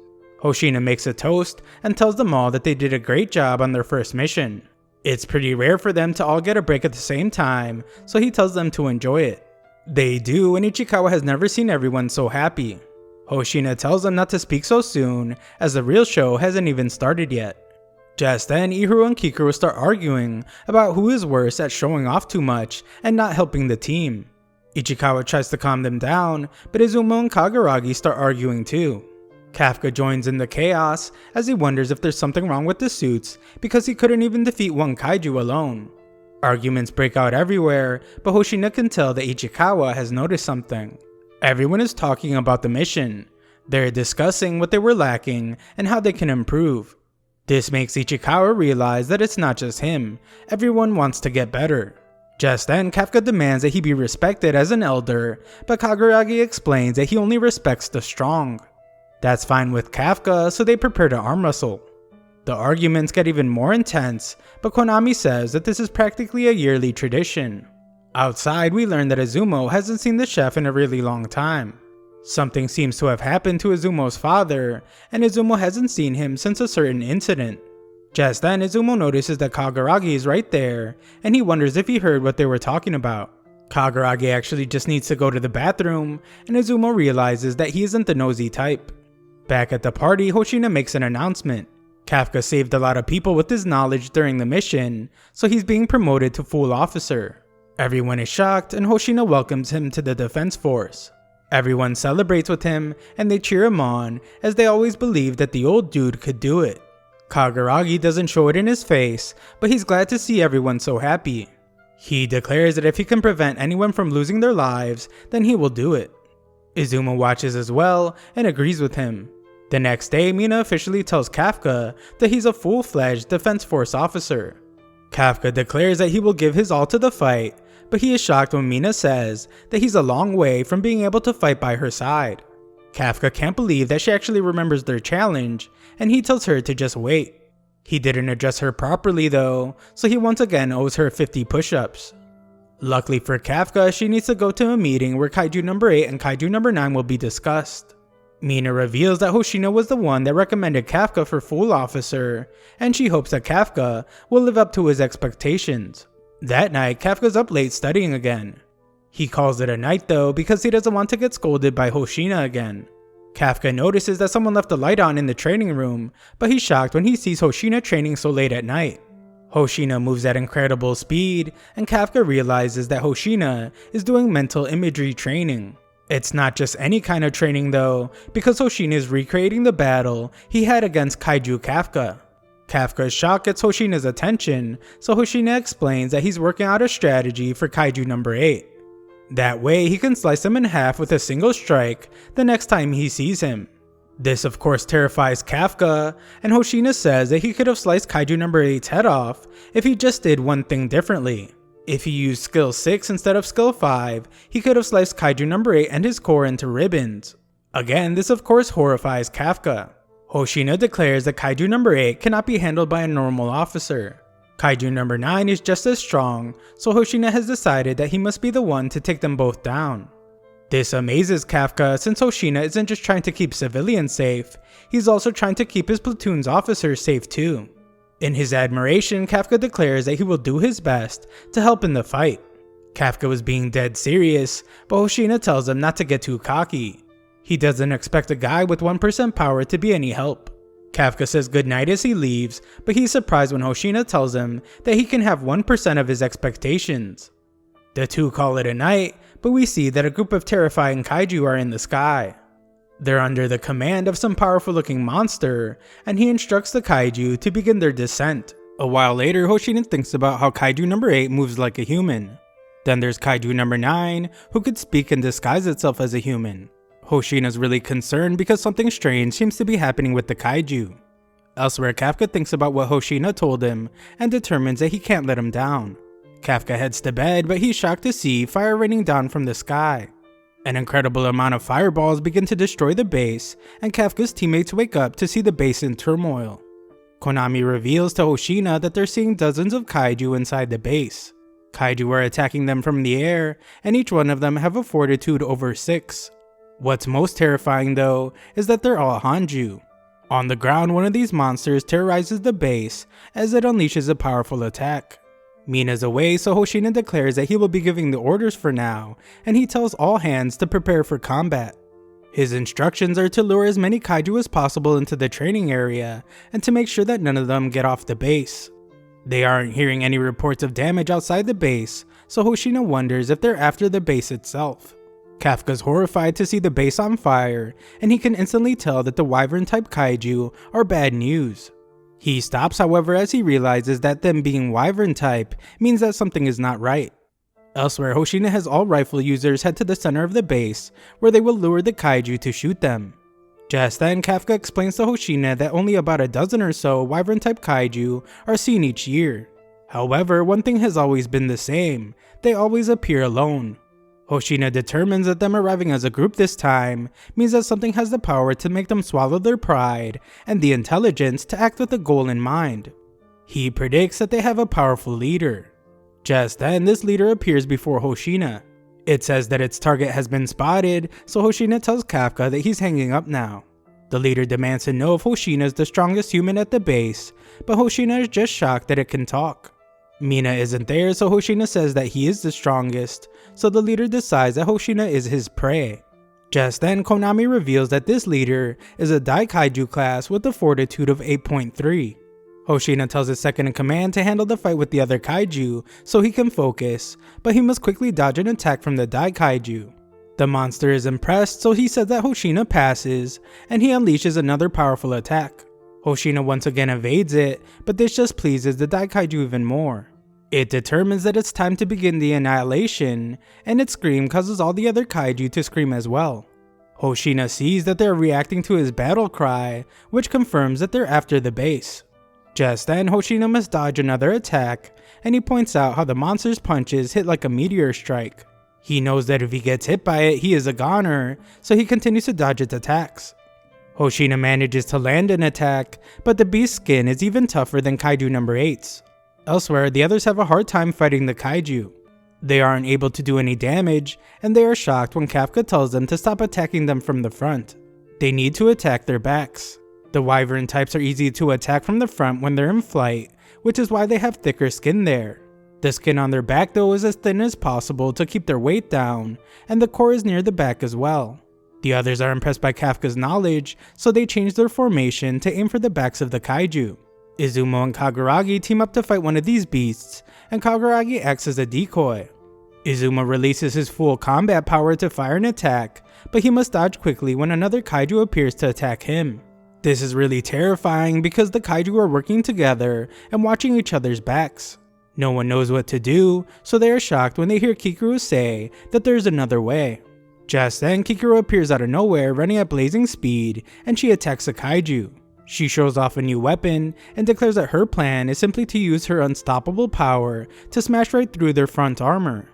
Hoshina makes a toast and tells them all that they did a great job on their first mission. It's pretty rare for them to all get a break at the same time, so he tells them to enjoy it. They do, and Ichikawa has never seen everyone so happy. Hoshina tells them not to speak so soon, as the real show hasn't even started yet. Just then, Ihiro and Kikuro start arguing about who is worse at showing off too much and not helping the team. Ichikawa tries to calm them down, but Izumo and Kaguragi start arguing too. Kafka joins in the chaos as he wonders if there's something wrong with the suits because he couldn't even defeat one kaiju alone. Arguments break out everywhere, but Hoshina can tell that Ichikawa has noticed something. Everyone is talking about the mission. They're discussing what they were lacking and how they can improve. This makes Ichikawa realize that it's not just him, everyone wants to get better. Just then, Kafka demands that he be respected as an elder, but Kaguragi explains that he only respects the strong. That's fine with Kafka, so they prepare to arm wrestle. The arguments get even more intense, but Konami says that this is practically a yearly tradition. Outside, we learn that Izumo hasn't seen the chef in a really long time. Something seems to have happened to Izumo's father, and Izumo hasn't seen him since a certain incident. Just then, Izumo notices that Kaguragi is right there, and he wonders if he heard what they were talking about. Kaguragi actually just needs to go to the bathroom, and Izumo realizes that he isn't the nosy type. Back at the party, Hoshina makes an announcement. Kafka saved a lot of people with his knowledge during the mission, so he's being promoted to full officer. Everyone is shocked, and Hoshina welcomes him to the Defense Force. Everyone celebrates with him, and they cheer him on, as they always believed that the old dude could do it. Kaguragi doesn't show it in his face, but he's glad to see everyone so happy. He declares that if he can prevent anyone from losing their lives, then he will do it. Izumo watches as well, and agrees with him. The next day, Mina officially tells Kafka that he's a full-fledged Defense Force officer. Kafka declares that he will give his all to the fight, but he is shocked when Mina says that he's a long way from being able to fight by her side. Kafka can't believe that she actually remembers their challenge, and he tells her to just wait. He didn't address her properly though, so he once again owes her 50 push-ups. Luckily for Kafka, she needs to go to a meeting where Kaiju number 8 and Kaiju number 9 will be discussed. Mina reveals that Hoshina was the one that recommended Kafka for full officer, and she hopes that Kafka will live up to his expectations. That night, Kafka's up late studying again. He calls it a night though because he doesn't want to get scolded by Hoshina again. Kafka notices that someone left the light on in the training room, but he's shocked when he sees Hoshina training so late at night. Hoshina moves at incredible speed, and Kafka realizes that Hoshina is doing mental imagery training. It's not just any kind of training though, because Hoshina is recreating the battle he had against Kaiju Kafka. Kafka's shock gets Hoshina's attention, so Hoshina explains that he's working out a strategy for Kaiju number 8. That way he can slice him in half with a single strike the next time he sees him. This of course terrifies Kafka, and Hoshina says that he could have sliced Kaiju number 8's head off if he just did one thing differently. If he used skill 6 instead of skill 5, he could have sliced Kaiju number 8 and his core into ribbons. Again, this of course horrifies Kafka. Hoshina declares that Kaiju number 8 cannot be handled by a normal officer. Kaiju number 9 is just as strong, so Hoshina has decided that he must be the one to take them both down. This amazes Kafka since Hoshina isn't just trying to keep civilians safe, he's also trying to keep his platoon's officers safe too. In his admiration, Kafka declares that he will do his best to help in the fight. Kafka was being dead serious, but Hoshina tells him not to get too cocky. He doesn't expect a guy with 1% power to be any help. Kafka says goodnight as he leaves, but he's surprised when Hoshina tells him that he can have 1% of his expectations. The two call it a night, but we see that a group of terrifying kaiju are in the sky. They're under the command of some powerful looking monster, and he instructs the kaiju to begin their descent. A while later, Hoshina thinks about how Kaiju number 8 moves like a human. Then there's Kaiju number 9, who could speak and disguise itself as a human. Hoshina's really concerned because something strange seems to be happening with the kaiju. Elsewhere, Kafka thinks about what Hoshina told him and determines that he can't let him down. Kafka heads to bed, but he's shocked to see fire raining down from the sky. An incredible amount of fireballs begin to destroy the base, and Kafka's teammates wake up to see the base in turmoil. Konami reveals to Hoshina that they're seeing dozens of kaiju inside the base. Kaiju are attacking them from the air, and each one of them have a fortitude over 6. What's most terrifying though is that they're all Hanju. On the ground, one of these monsters terrorizes the base as it unleashes a powerful attack. Mina's away, so Hoshina declares that he will be giving the orders for now, and he tells all hands to prepare for combat. His instructions are to lure as many kaiju as possible into the training area, and to make sure that none of them get off the base. They aren't hearing any reports of damage outside the base, so Hoshina wonders if they're after the base itself. Kafka's horrified to see the base on fire, and he can instantly tell that the wyvern-type kaiju are bad news. He stops, however, as he realizes that them being wyvern-type means that something is not right. Elsewhere, Hoshina has all rifle users head to the center of the base, where they will lure the kaiju to shoot them. Just then, Kafka explains to Hoshina that only about a dozen or so wyvern-type kaiju are seen each year. However, one thing has always been the same: they always appear alone. Hoshina determines that them arriving as a group this time means that something has the power to make them swallow their pride and the intelligence to act with a goal in mind. He predicts that they have a powerful leader. Just then, this leader appears before Hoshina. It says that its target has been spotted, so Hoshina tells Kafka that he's hanging up now. The leader demands to know if Hoshina is the strongest human at the base, but Hoshina is just shocked that it can talk. Mina isn't there, so Hoshina says that he is the strongest, so the leader decides that Hoshina is his prey. Just then, Konami reveals that this leader is a Daikaiju class with a fortitude of 8.3. Hoshina tells his second in command to handle the fight with the other kaiju so he can focus, but he must quickly dodge an attack from the Daikaiju. The monster is impressed, so he says that Hoshina passes, and he unleashes another powerful attack. Hoshina once again evades it, but this just pleases the Daikaiju even more. It determines that it's time to begin the annihilation, and its scream causes all the other kaiju to scream as well. Hoshina sees that they're reacting to his battle cry, which confirms that they're after the base. Just then, Hoshina must dodge another attack, and he points out how the monster's punches hit like a meteor strike. He knows that if he gets hit by it, he is a goner, so he continues to dodge its attacks. Hoshina manages to land an attack, but the beast's skin is even tougher than Kaiju number 8's. Elsewhere, the others have a hard time fighting the kaiju. They aren't able to do any damage, and they are shocked when Kafka tells them to stop attacking them from the front. They need to attack their backs. The wyvern types are easy to attack from the front when they're in flight, which is why they have thicker skin there. The skin on their back though is as thin as possible to keep their weight down, and the core is near the back as well. The others are impressed by Kafka's knowledge, so they change their formation to aim for the backs of the kaiju. Izumo and Kaguragi team up to fight one of these beasts, and Kaguragi acts as a decoy. Izumo releases his full combat power to fire an attack, but he must dodge quickly when another kaiju appears to attack him. This is really terrifying because the kaiju are working together and watching each other's backs. No one knows what to do, so they are shocked when they hear Kikuru say that there's another way. Just then, Kikuru appears out of nowhere running at blazing speed, and she attacks a kaiju. She shows off a new weapon and declares that her plan is simply to use her unstoppable power to smash right through their front armor.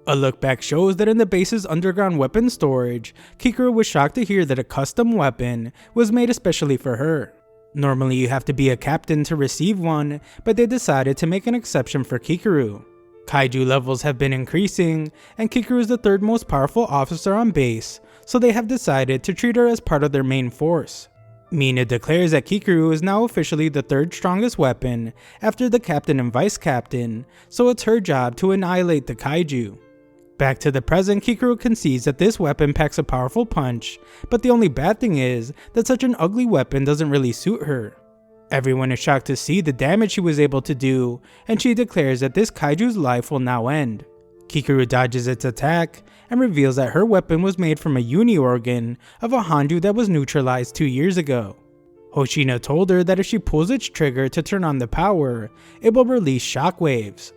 A look back shows that in the base's underground weapon storage, Kikuru was shocked to hear that a custom weapon was made especially for her. Normally you have to be a captain to receive one, but they decided to make an exception for Kikuru. Kaiju levels have been increasing, and Kikuru is the third most powerful officer on base, so they have decided to treat her as part of their main force. Mina declares that Kikuru is now officially the third strongest weapon after the captain and vice captain, so it's her job to annihilate the kaiju. Back to the present, Kikuru concedes that this weapon packs a powerful punch, but the only bad thing is that such an ugly weapon doesn't really suit her. Everyone is shocked to see the damage she was able to do, and she declares that this kaiju's life will now end. Kikuru dodges its attack and reveals that her weapon was made from a uni organ of a Hanju that was neutralized 2 years ago. Hoshina told her that if she pulls its trigger to turn on the power, it will release shockwaves.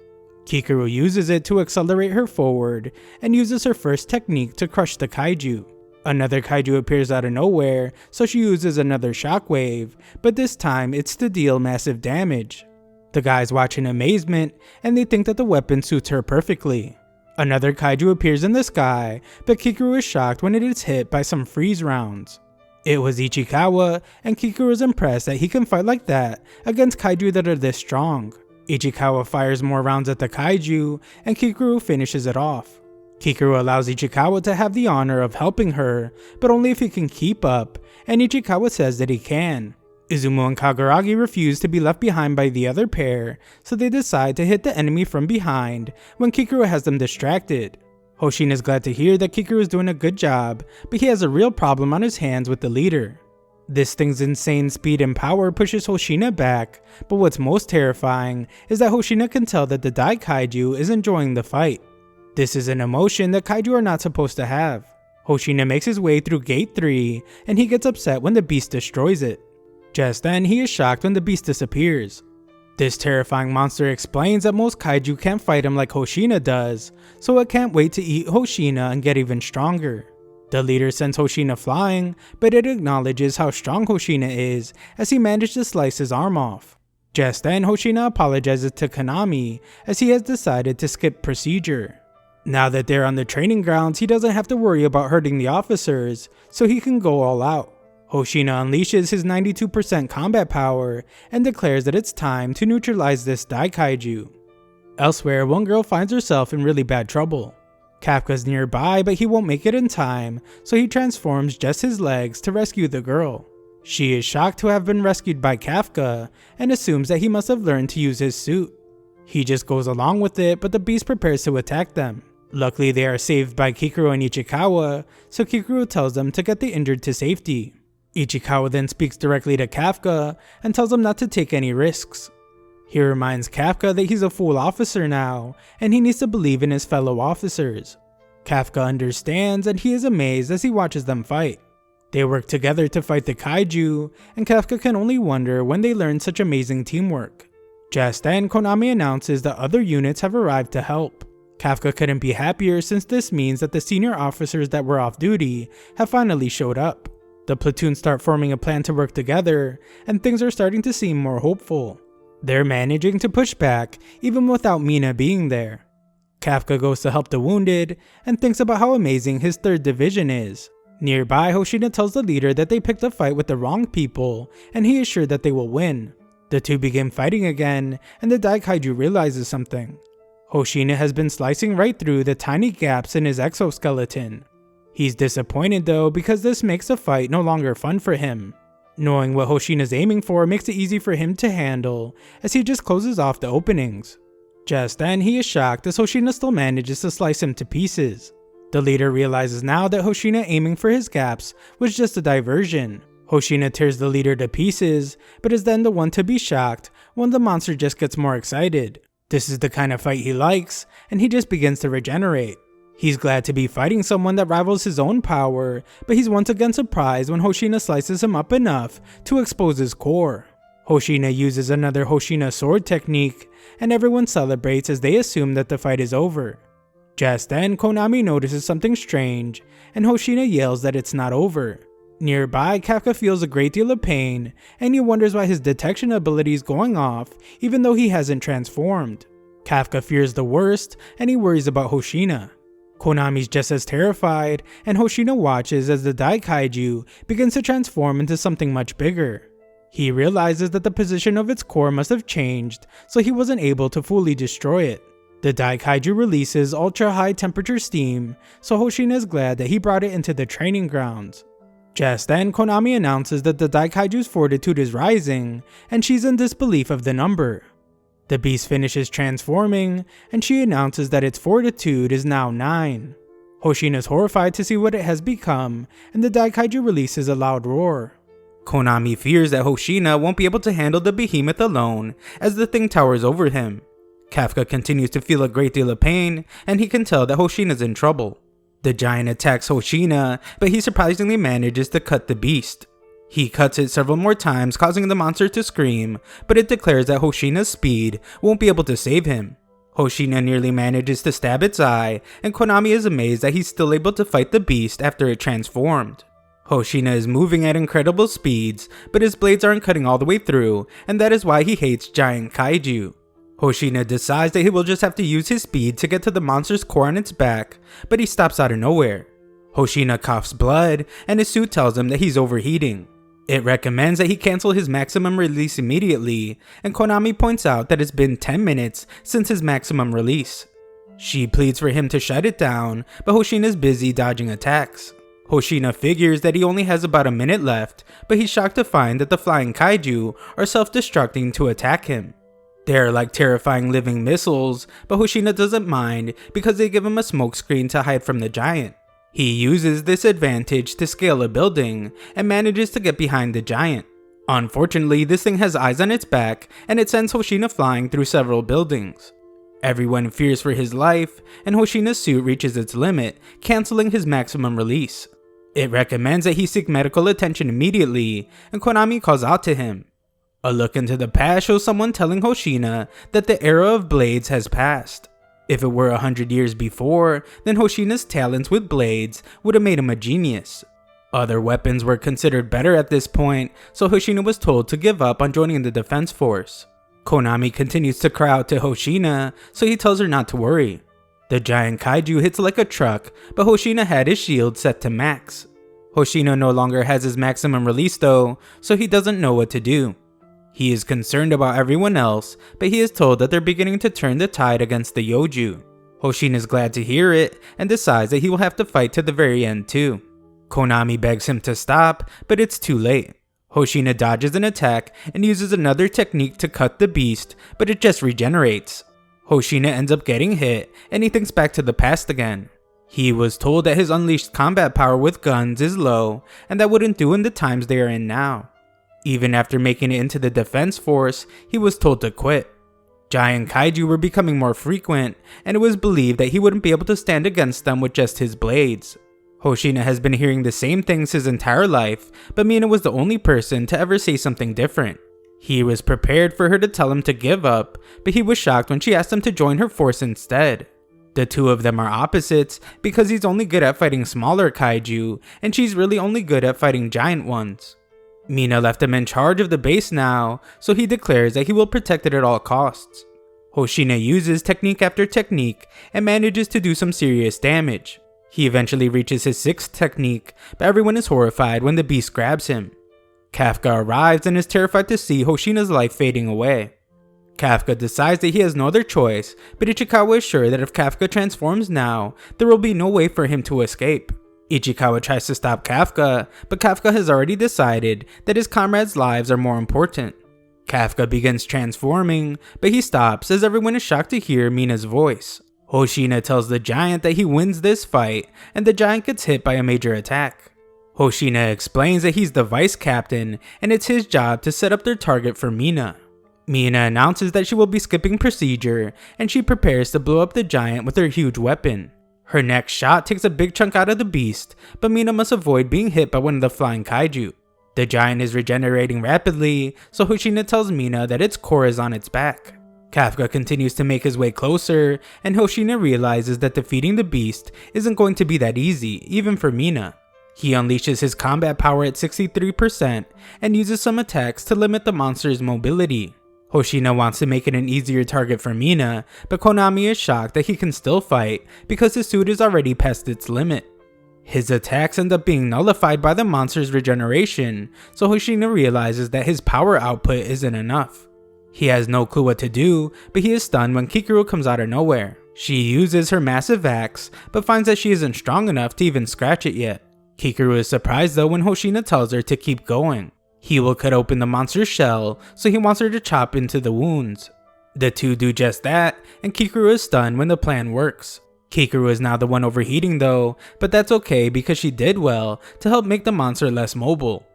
Kikuru uses it to accelerate her forward and uses her first technique to crush the kaiju. Another kaiju appears out of nowhere, so she uses another shockwave, but this time it's to deal massive damage. The guys watch in amazement, and they think that the weapon suits her perfectly. Another kaiju appears in the sky, but Kikuru is shocked when it is hit by some freeze rounds. It was Ichikawa, and Kikuru is impressed that he can fight like that against kaiju that are this strong. Ichikawa fires more rounds at the kaiju, and Kikuru finishes it off. Kikuru allows Ichikawa to have the honor of helping her, but only if he can keep up, and Ichikawa says that he can. Izumo and Kaguragi refuse to be left behind by the other pair, so they decide to hit the enemy from behind when Kikuru has them distracted. Hoshina is glad to hear that Kikuru is doing a good job, but he has a real problem on his hands with the leader. This thing's insane speed and power pushes Hoshina back, but what's most terrifying is that Hoshina can tell that the Dai Kaiju is enjoying the fight. This is an emotion that kaiju are not supposed to have. Hoshina makes his way through Gate 3, and he gets upset when the beast destroys it. Just then, he is shocked when the beast disappears. This terrifying monster explains that most kaiju can't fight him like Hoshina does, so it can't wait to eat Hoshina and get even stronger. The leader sends Hoshina flying, but it acknowledges how strong Hoshina is as he managed to slice his arm off. Just then, Hoshina apologizes to Konami as he has decided to skip procedure. Now that they're on the training grounds, he doesn't have to worry about hurting the officers, so he can go all out. Hoshina unleashes his 92% combat power and declares that it's time to neutralize this Dai Kaiju. Elsewhere, one girl finds herself in really bad trouble. Kafka's nearby, but he won't make it in time, so he transforms just his legs to rescue the girl. She is shocked to have been rescued by Kafka and assumes that he must have learned to use his suit. He just goes along with it, but the beast prepares to attack them. Luckily, they are saved by Kikuru and Ichikawa, so Kikuru tells them to get the injured to safety. Ichikawa then speaks directly to Kafka and tells him not to take any risks. He reminds Kafka that he's a full officer now, and he needs to believe in his fellow officers. Kafka understands, and he is amazed as he watches them fight. They work together to fight the kaiju, and Kafka can only wonder when they learn such amazing teamwork. Just then, Konami announces that other units have arrived to help. Kafka couldn't be happier since this means that the senior officers that were off duty have finally showed up. The platoon start forming a plan to work together, and things are starting to seem more hopeful. They're managing to push back even without Mina being there. Kafka goes to help the wounded and thinks about how amazing his 3rd division is. Nearby, Hoshina tells the leader that they picked a fight with the wrong people, and he is sure that they will win. The two begin fighting again, and the Dai Kaiju realizes something. Hoshina has been slicing right through the tiny gaps in his exoskeleton. He's disappointed though, because this makes the fight no longer fun for him. Knowing what Hoshina's aiming for makes it easy for him to handle, as he just closes off the openings. Just then, he is shocked as Hoshina still manages to slice him to pieces. The leader realizes now that Hoshina aiming for his gaps was just a diversion. Hoshina tears the leader to pieces, but is then the one to be shocked when the monster just gets more excited. This is the kind of fight he likes, and he just begins to regenerate. He's glad to be fighting someone that rivals his own power, but he's once again surprised when Hoshina slices him up enough to expose his core. Hoshina uses another Hoshina sword technique, and everyone celebrates as they assume that the fight is over. Just then, Konami notices something strange, and Hoshina yells that it's not over. Nearby, Kafka feels a great deal of pain, and he wonders why his detection ability is going off even though he hasn't transformed. Kafka fears the worst, and he worries about Hoshina. Konami's just as terrified, and Hoshina watches as the Daikaiju begins to transform into something much bigger. He realizes that the position of its core must have changed, so he wasn't able to fully destroy it. The Daikaiju releases ultra high temperature steam, so Hoshina is glad that he brought it into the training grounds. Just then, Konami announces that the Daikaiju's fortitude is rising, and she's in disbelief of the number. The beast finishes transforming, and she announces that its fortitude is now 9. Hoshina's horrified to see what it has become, and the Daikaiju releases a loud roar. Konami fears that Hoshina won't be able to handle the behemoth alone, as the thing towers over him. Kafka continues to feel a great deal of pain, and he can tell that Hoshina's in trouble. The giant attacks Hoshina, but he surprisingly manages to cut the beast. He cuts it several more times, causing the monster to scream, but it declares that Hoshina's speed won't be able to save him. Hoshina nearly manages to stab its eye, and Konami is amazed that he's still able to fight the beast after it transformed. Hoshina is moving at incredible speeds, but his blades aren't cutting all the way through, and that is why he hates giant kaiju. Hoshina decides that he will just have to use his speed to get to the monster's core on its back, but he stops out of nowhere. Hoshina coughs blood, and his suit tells him that he's overheating. It recommends that he cancel his maximum release immediately, and Konami points out that it's been 10 minutes since his maximum release. She pleads for him to shut it down, but Hoshina is busy dodging attacks. Hoshina figures that he only has about a minute left, but he's shocked to find that the flying kaiju are self-destructing to attack him. They're like terrifying living missiles, but Hoshina doesn't mind because they give him a smokescreen to hide from the giant. He uses this advantage to scale a building and manages to get behind the giant. Unfortunately, this thing has eyes on its back and it sends Hoshina flying through several buildings. Everyone fears for his life, and Hoshina's suit reaches its limit, canceling his maximum release. It recommends that he seek medical attention immediately, and Konami calls out to him. A look into the past shows someone telling Hoshina that the era of blades has passed. If it were 100 years before, then Hoshina's talents with blades would have made him a genius. Other weapons were considered better at this point, so Hoshina was told to give up on joining the defense force. Konami continues to cry out to Hoshina, so he tells her not to worry. The giant kaiju hits like a truck, but Hoshina had his shield set to max. Hoshina no longer has his maximum release though, so he doesn't know what to do. He is concerned about everyone else, but he is told that they're beginning to turn the tide against the Yoju. Hoshina is glad to hear it, and decides that he will have to fight to the very end too. Konami begs him to stop, but it's too late. Hoshina dodges an attack and uses another technique to cut the beast, but it just regenerates. Hoshina ends up getting hit, and he thinks back to the past again. He was told that his unleashed combat power with guns is low, and that wouldn't do in the times they are in now. Even after making it into the defense force, he was told to quit. Giant kaiju were becoming more frequent, and it was believed that he wouldn't be able to stand against them with just his blades. Hoshina has been hearing the same things his entire life, but Mina was the only person to ever say something different. He was prepared for her to tell him to give up, but he was shocked when she asked him to join her force instead. The two of them are opposites because he's only good at fighting smaller kaiju, and she's really only good at fighting giant ones. Mina left him in charge of the base now, so he declares that he will protect it at all costs. Hoshina uses technique after technique and manages to do some serious damage. He eventually reaches his 6th technique, but everyone is horrified when the beast grabs him. Kafka arrives and is terrified to see Hoshina's life fading away. Kafka decides that he has no other choice, but Ichikawa is sure that if Kafka transforms now, there will be no way for him to escape. Ichikawa tries to stop Kafka, but Kafka has already decided that his comrades' lives are more important. Kafka begins transforming, but he stops as everyone is shocked to hear Mina's voice. Hoshina tells the giant that he wins this fight, and the giant gets hit by a major attack. Hoshina explains that he's the vice captain, and it's his job to set up their target for Mina. Mina announces that she will be skipping procedure, and she prepares to blow up the giant with her huge weapon. Her next shot takes a big chunk out of the beast, but Mina must avoid being hit by one of the flying kaiju. The giant is regenerating rapidly, so Hoshina tells Mina that its core is on its back. Kafka continues to make his way closer, and Hoshina realizes that defeating the beast isn't going to be that easy, even for Mina. He unleashes his combat power at 63% and uses some attacks to limit the monster's mobility. Hoshina wants to make it an easier target for Mina, but Konami is shocked that he can still fight because his suit is already past its limit. His attacks end up being nullified by the monster's regeneration, so Hoshina realizes that his power output isn't enough. He has no clue what to do, but he is stunned when Kikuru comes out of nowhere. She uses her massive axe, but finds that she isn't strong enough to even scratch it yet. Kikuru is surprised though when Hoshina tells her to keep going. He will cut open the monster's shell, so he wants her to chop into the wounds. The two do just that, and Kikuru is stunned when the plan works. Kikuru is now the one overheating though, but that's okay because she did well to help make the monster less mobile.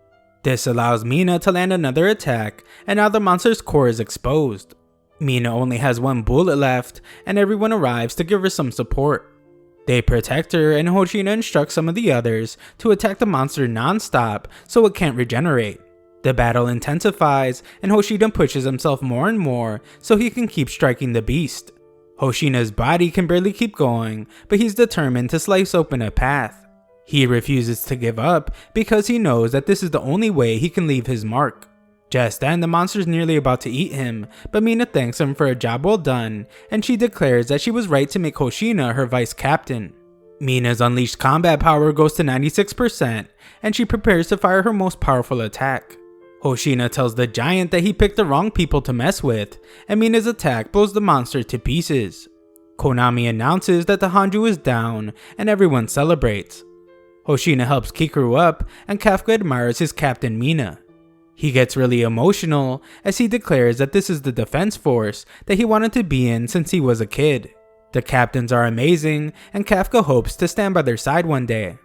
This allows Mina to land another attack, and now the monster's core is exposed. Mina only has one bullet left, and everyone arrives to give her some support. They protect her, and Hoshina instructs some of the others to attack the monster non-stop so it can't regenerate. The battle intensifies, and Hoshina pushes himself more and more so he can keep striking the beast. Hoshina's body can barely keep going, but he's determined to slice open a path. He refuses to give up because he knows that this is the only way he can leave his mark. Just then, the monster's nearly about to eat him, but Mina thanks him for a job well done, and she declares that she was right to make Hoshina her vice captain. Mina's unleashed combat power goes to 96%, and she prepares to fire her most powerful attack. Hoshina tells the giant that he picked the wrong people to mess with, and Mina's attack blows the monster to pieces. Konami announces that the Hanju is down, and everyone celebrates. Hoshina helps Kikuru up, and Kafka admires his captain Mina. He gets really emotional as he declares that this is the defense force that he wanted to be in since he was a kid. The captains are amazing, and Kafka hopes to stand by their side one day.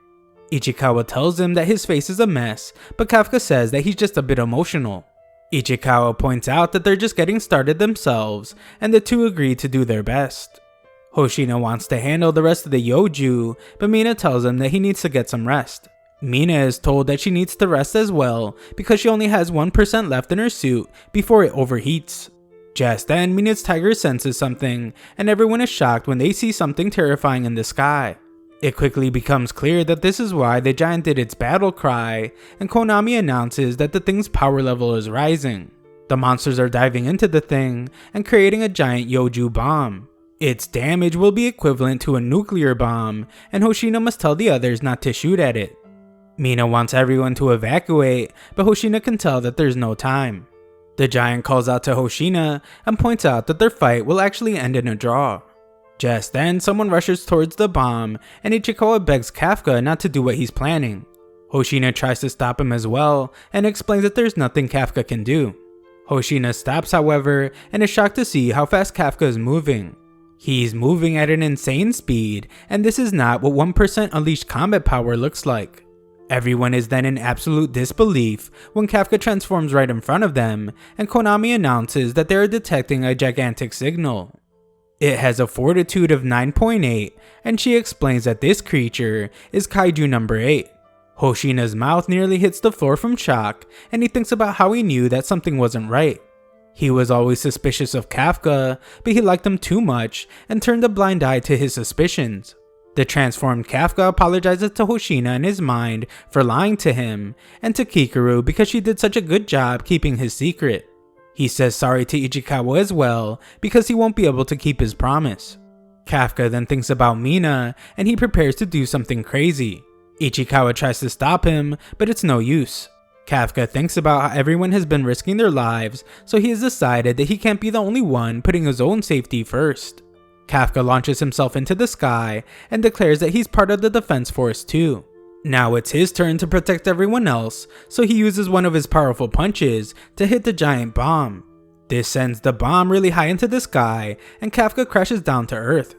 Ichikawa tells him that his face is a mess, but Kafka says that he's just a bit emotional. Ichikawa points out that they're just getting started themselves, and the two agree to do their best. Hoshina wants to handle the rest of the Yoju, but Mina tells him that he needs to get some rest. Mina is told that she needs to rest as well because she only has 1% left in her suit before it overheats. Just then, Mina's tiger senses something, and everyone is shocked when they see something terrifying in the sky. It quickly becomes clear that this is why the giant did its battle cry, and Konami announces that the thing's power level is rising. The monsters are diving into the thing and creating a giant Yoju bomb. Its damage will be equivalent to a nuclear bomb, and Hoshina must tell the others not to shoot at it. Mina wants everyone to evacuate, but Hoshina can tell that there's no time. The giant calls out to Hoshina and points out that their fight will actually end in a draw. Just then, someone rushes towards the bomb, and Ichikawa begs Kafka not to do what he's planning. Hoshina tries to stop him as well, and explains that there's nothing Kafka can do. Hoshina stops, however, and is shocked to see how fast Kafka is moving. He's moving at an insane speed, and this is not what 1% unleashed combat power looks like. Everyone is then in absolute disbelief when Kafka transforms right in front of them, and Konami announces that they are detecting a gigantic signal. It has a fortitude of 9.8, and she explains that this creature is Kaiju number 8. Hoshina's mouth nearly hits the floor from shock, and he thinks about how he knew that something wasn't right. He was always suspicious of Kafka, but he liked him too much and turned a blind eye to his suspicions. The transformed Kafka apologizes to Hoshina in his mind for lying to him, and to Kikuru because she did such a good job keeping his secret. He says sorry to Ichikawa as well because he won't be able to keep his promise. Kafka then thinks about Mina, and he prepares to do something crazy. Ichikawa tries to stop him, but it's no use. Kafka thinks about how everyone has been risking their lives, so he has decided that he can't be the only one putting his own safety first. Kafka launches himself into the sky and declares that he's part of the defense force too. Now it's his turn to protect everyone else, so he uses one of his powerful punches to hit the giant bomb. This sends the bomb really high into the sky, and Kafka crashes down to Earth.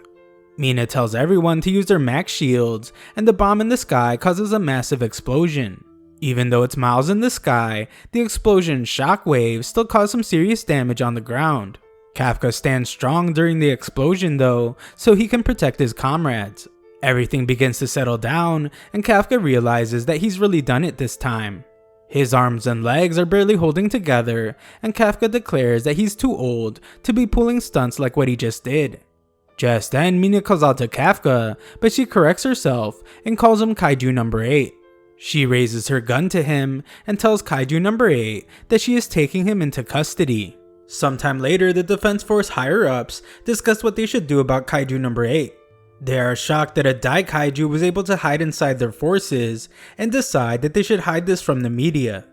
Mina tells everyone to use their max shields, and the bomb in the sky causes a massive explosion. Even though it's miles in the sky, the explosion's shockwaves still cause some serious damage on the ground. Kafka stands strong during the explosion though, so he can protect his comrades. Everything begins to settle down, and Kafka realizes that he's really done it this time. His arms and legs are barely holding together, and Kafka declares that he's too old to be pulling stunts like what he just did. Just then, Mina calls out to Kafka, but she corrects herself and calls him Kaiju number 8. She raises her gun to him and tells Kaiju number 8 that she is taking him into custody. Sometime later, the Defense Force higher-ups discuss what they should do about Kaiju number 8. They are shocked that a Dai Kaiju was able to hide inside their forces and decide that they should hide this from the media.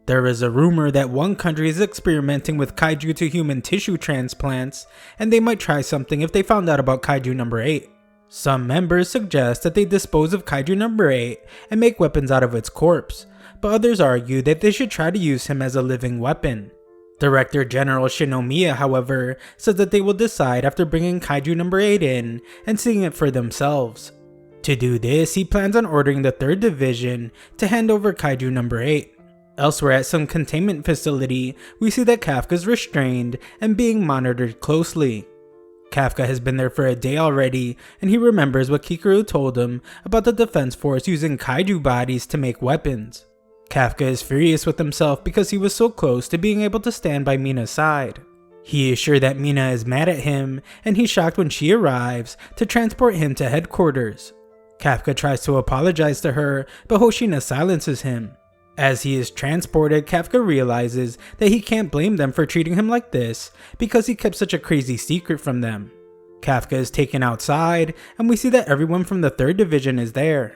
There is a rumor that one country is experimenting with Kaiju to human tissue transplants, and they might try something if they found out about Kaiju number 8. Some members suggest that they dispose of Kaiju number 8 and make weapons out of its corpse, but others argue that they should try to use him as a living weapon. Director General Shinomiya, however, says that they will decide after bringing Kaiju number 8 in and seeing it for themselves. To do this, he plans on ordering the 3rd Division to hand over Kaiju number 8. Elsewhere at some containment facility, we see that Kafka is restrained and being monitored closely. Kafka has been there for a day already, and he remembers what Kikaru told him about the Defense Force using Kaiju bodies to make weapons. Kafka is furious with himself because he was so close to being able to stand by Mina's side. He is sure that Mina is mad at him, and he's shocked when she arrives to transport him to headquarters. Kafka tries to apologize to her, but Hoshina silences him. As he is transported, Kafka realizes that he can't blame them for treating him like this because he kept such a crazy secret from them. Kafka is taken outside, and we see that everyone from the 3rd Division is there.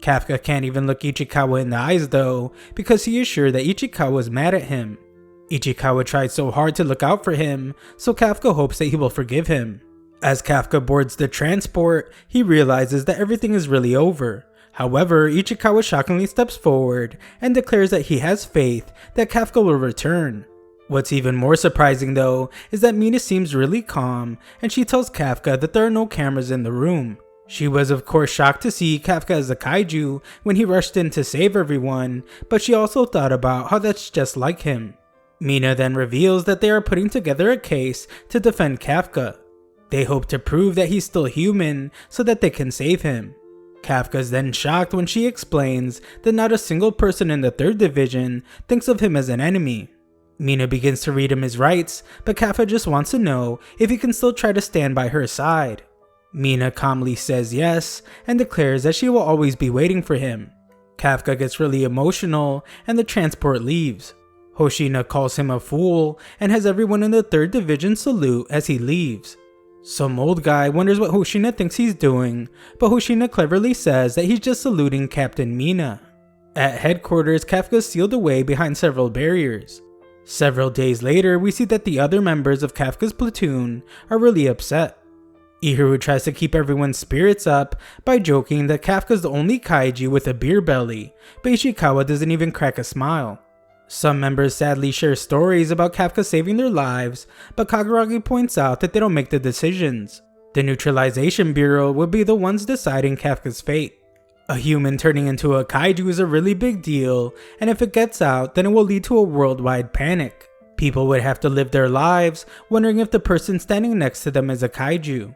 Kafka can't even look Ichikawa in the eyes though, because he is sure that Ichikawa is mad at him. Ichikawa tried so hard to look out for him, so Kafka hopes that he will forgive him. As Kafka boards the transport, he realizes that everything is really over. However, Ichikawa shockingly steps forward and declares that he has faith that Kafka will return. What's even more surprising though is that Mina seems really calm, and she tells Kafka that there are no cameras in the room. She was of course shocked to see Kafka as a kaiju when he rushed in to save everyone, but she also thought about how that's just like him. Mina then reveals that they are putting together a case to defend Kafka. They hope to prove that he's still human so that they can save him. Kafka is then shocked when she explains that not a single person in the 3rd Division thinks of him as an enemy. Mina begins to read him his rights, but Kafka just wants to know if he can still try to stand by her side. Mina calmly says yes and declares that she will always be waiting for him. Kafka gets really emotional and the transport leaves. Hoshina calls him a fool and has everyone in the 3rd Division salute as he leaves. Some old guy wonders what Hoshina thinks he's doing, but Hoshina cleverly says that he's just saluting Captain Mina. At headquarters, Kafka is sealed away behind several barriers. Several days later, we see that the other members of Kafka's platoon are really upset. Ihiro tries to keep everyone's spirits up by joking that Kafka's the only kaiju with a beer belly, but Ishikawa doesn't even crack a smile. Some members sadly share stories about Kafka saving their lives, but Kaguragi points out that they don't make the decisions. The Neutralization Bureau will be the ones deciding Kafka's fate. A human turning into a kaiju is a really big deal, and if it gets out, then it will lead to a worldwide panic. People would have to live their lives wondering if the person standing next to them is a kaiju.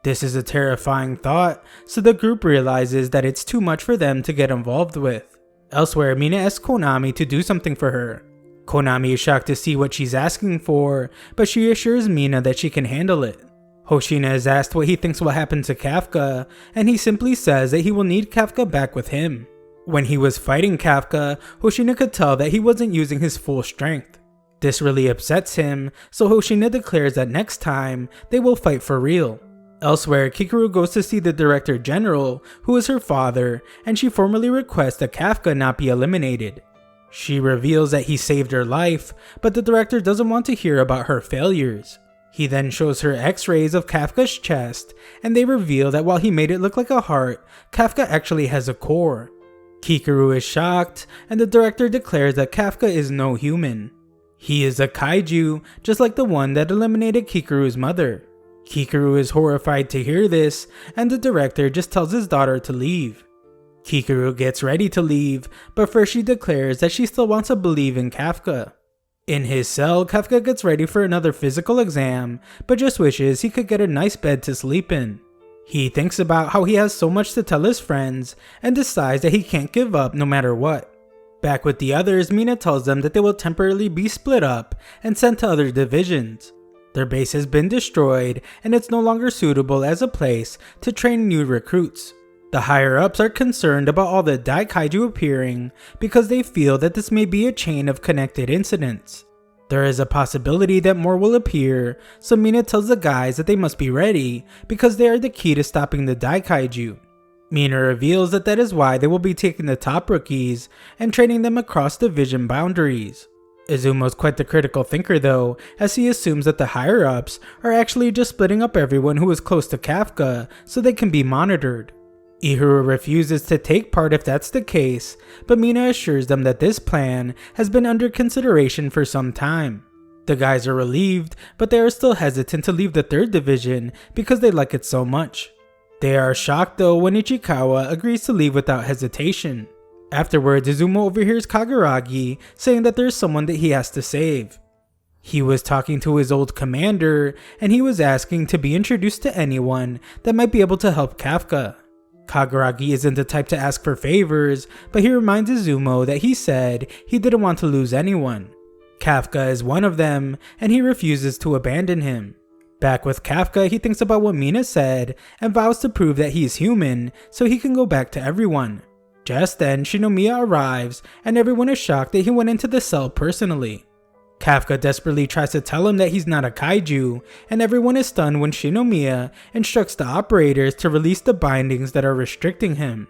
This is a terrifying thought, so the group realizes that it's too much for them to get involved with. Elsewhere, Mina asks Konami to do something for her. Konami is shocked to see what she's asking for, but she assures Mina that she can handle it. Hoshina is asked what he thinks will happen to Kafka, and he simply says that he will need Kafka back with him. When he was fighting Kafka, Hoshina could tell that he wasn't using his full strength. This really upsets him, so Hoshina declares that next time, they will fight for real. Elsewhere, Kikaru goes to see the Director General, who is her father, and she formally requests that Kafka not be eliminated. She reveals that he saved her life, but the director doesn't want to hear about her failures. He then shows her x-rays of Kafka's chest, and they reveal that while he made it look like a heart, Kafka actually has a core. Kikaru is shocked, and the director declares that Kafka is no human. He is a kaiju, just like the one that eliminated Kikaru's mother. Kikaru is horrified to hear this, and the director just tells his daughter to leave. Kikaru gets ready to leave, but first she declares that she still wants to believe in Kafka. In his cell, Kafka gets ready for another physical exam, but just wishes he could get a nice bed to sleep in. He thinks about how he has so much to tell his friends, and decides that he can't give up no matter what. Back with the others, Mina tells them that they will temporarily be split up and sent to other divisions. Their base has been destroyed, and it's no longer suitable as a place to train new recruits. The higher-ups are concerned about all the Daikaiju appearing because they feel that this may be a chain of connected incidents. There is a possibility that more will appear, so Mina tells the guys that they must be ready because they are the key to stopping the Daikaiju. Mina reveals that is why they will be taking the top rookies and training them across division boundaries. Izumo's quite the critical thinker though, as he assumes that the higher-ups are actually just splitting up everyone who is close to Kafka so they can be monitored. Ihiro refuses to take part if that's the case, but Mina assures them that this plan has been under consideration for some time. The guys are relieved, but they are still hesitant to leave the 3rd division because they like it so much. They are shocked though when Ichikawa agrees to leave without hesitation. Afterwards, Izumo overhears Kaguragi saying that there's someone that he has to save. He was talking to his old commander, and he was asking to be introduced to anyone that might be able to help Kafka. Kaguragi isn't the type to ask for favors, but he reminds Izumo that he said he didn't want to lose anyone. Kafka is one of them, and he refuses to abandon him. Back with Kafka, he thinks about what Mina said and vows to prove that he is human so he can go back to everyone. Just then, Shinomiya arrives, and everyone is shocked that he went into the cell personally. Kafka desperately tries to tell him that he's not a kaiju, and everyone is stunned when Shinomiya instructs the operators to release the bindings that are restricting him.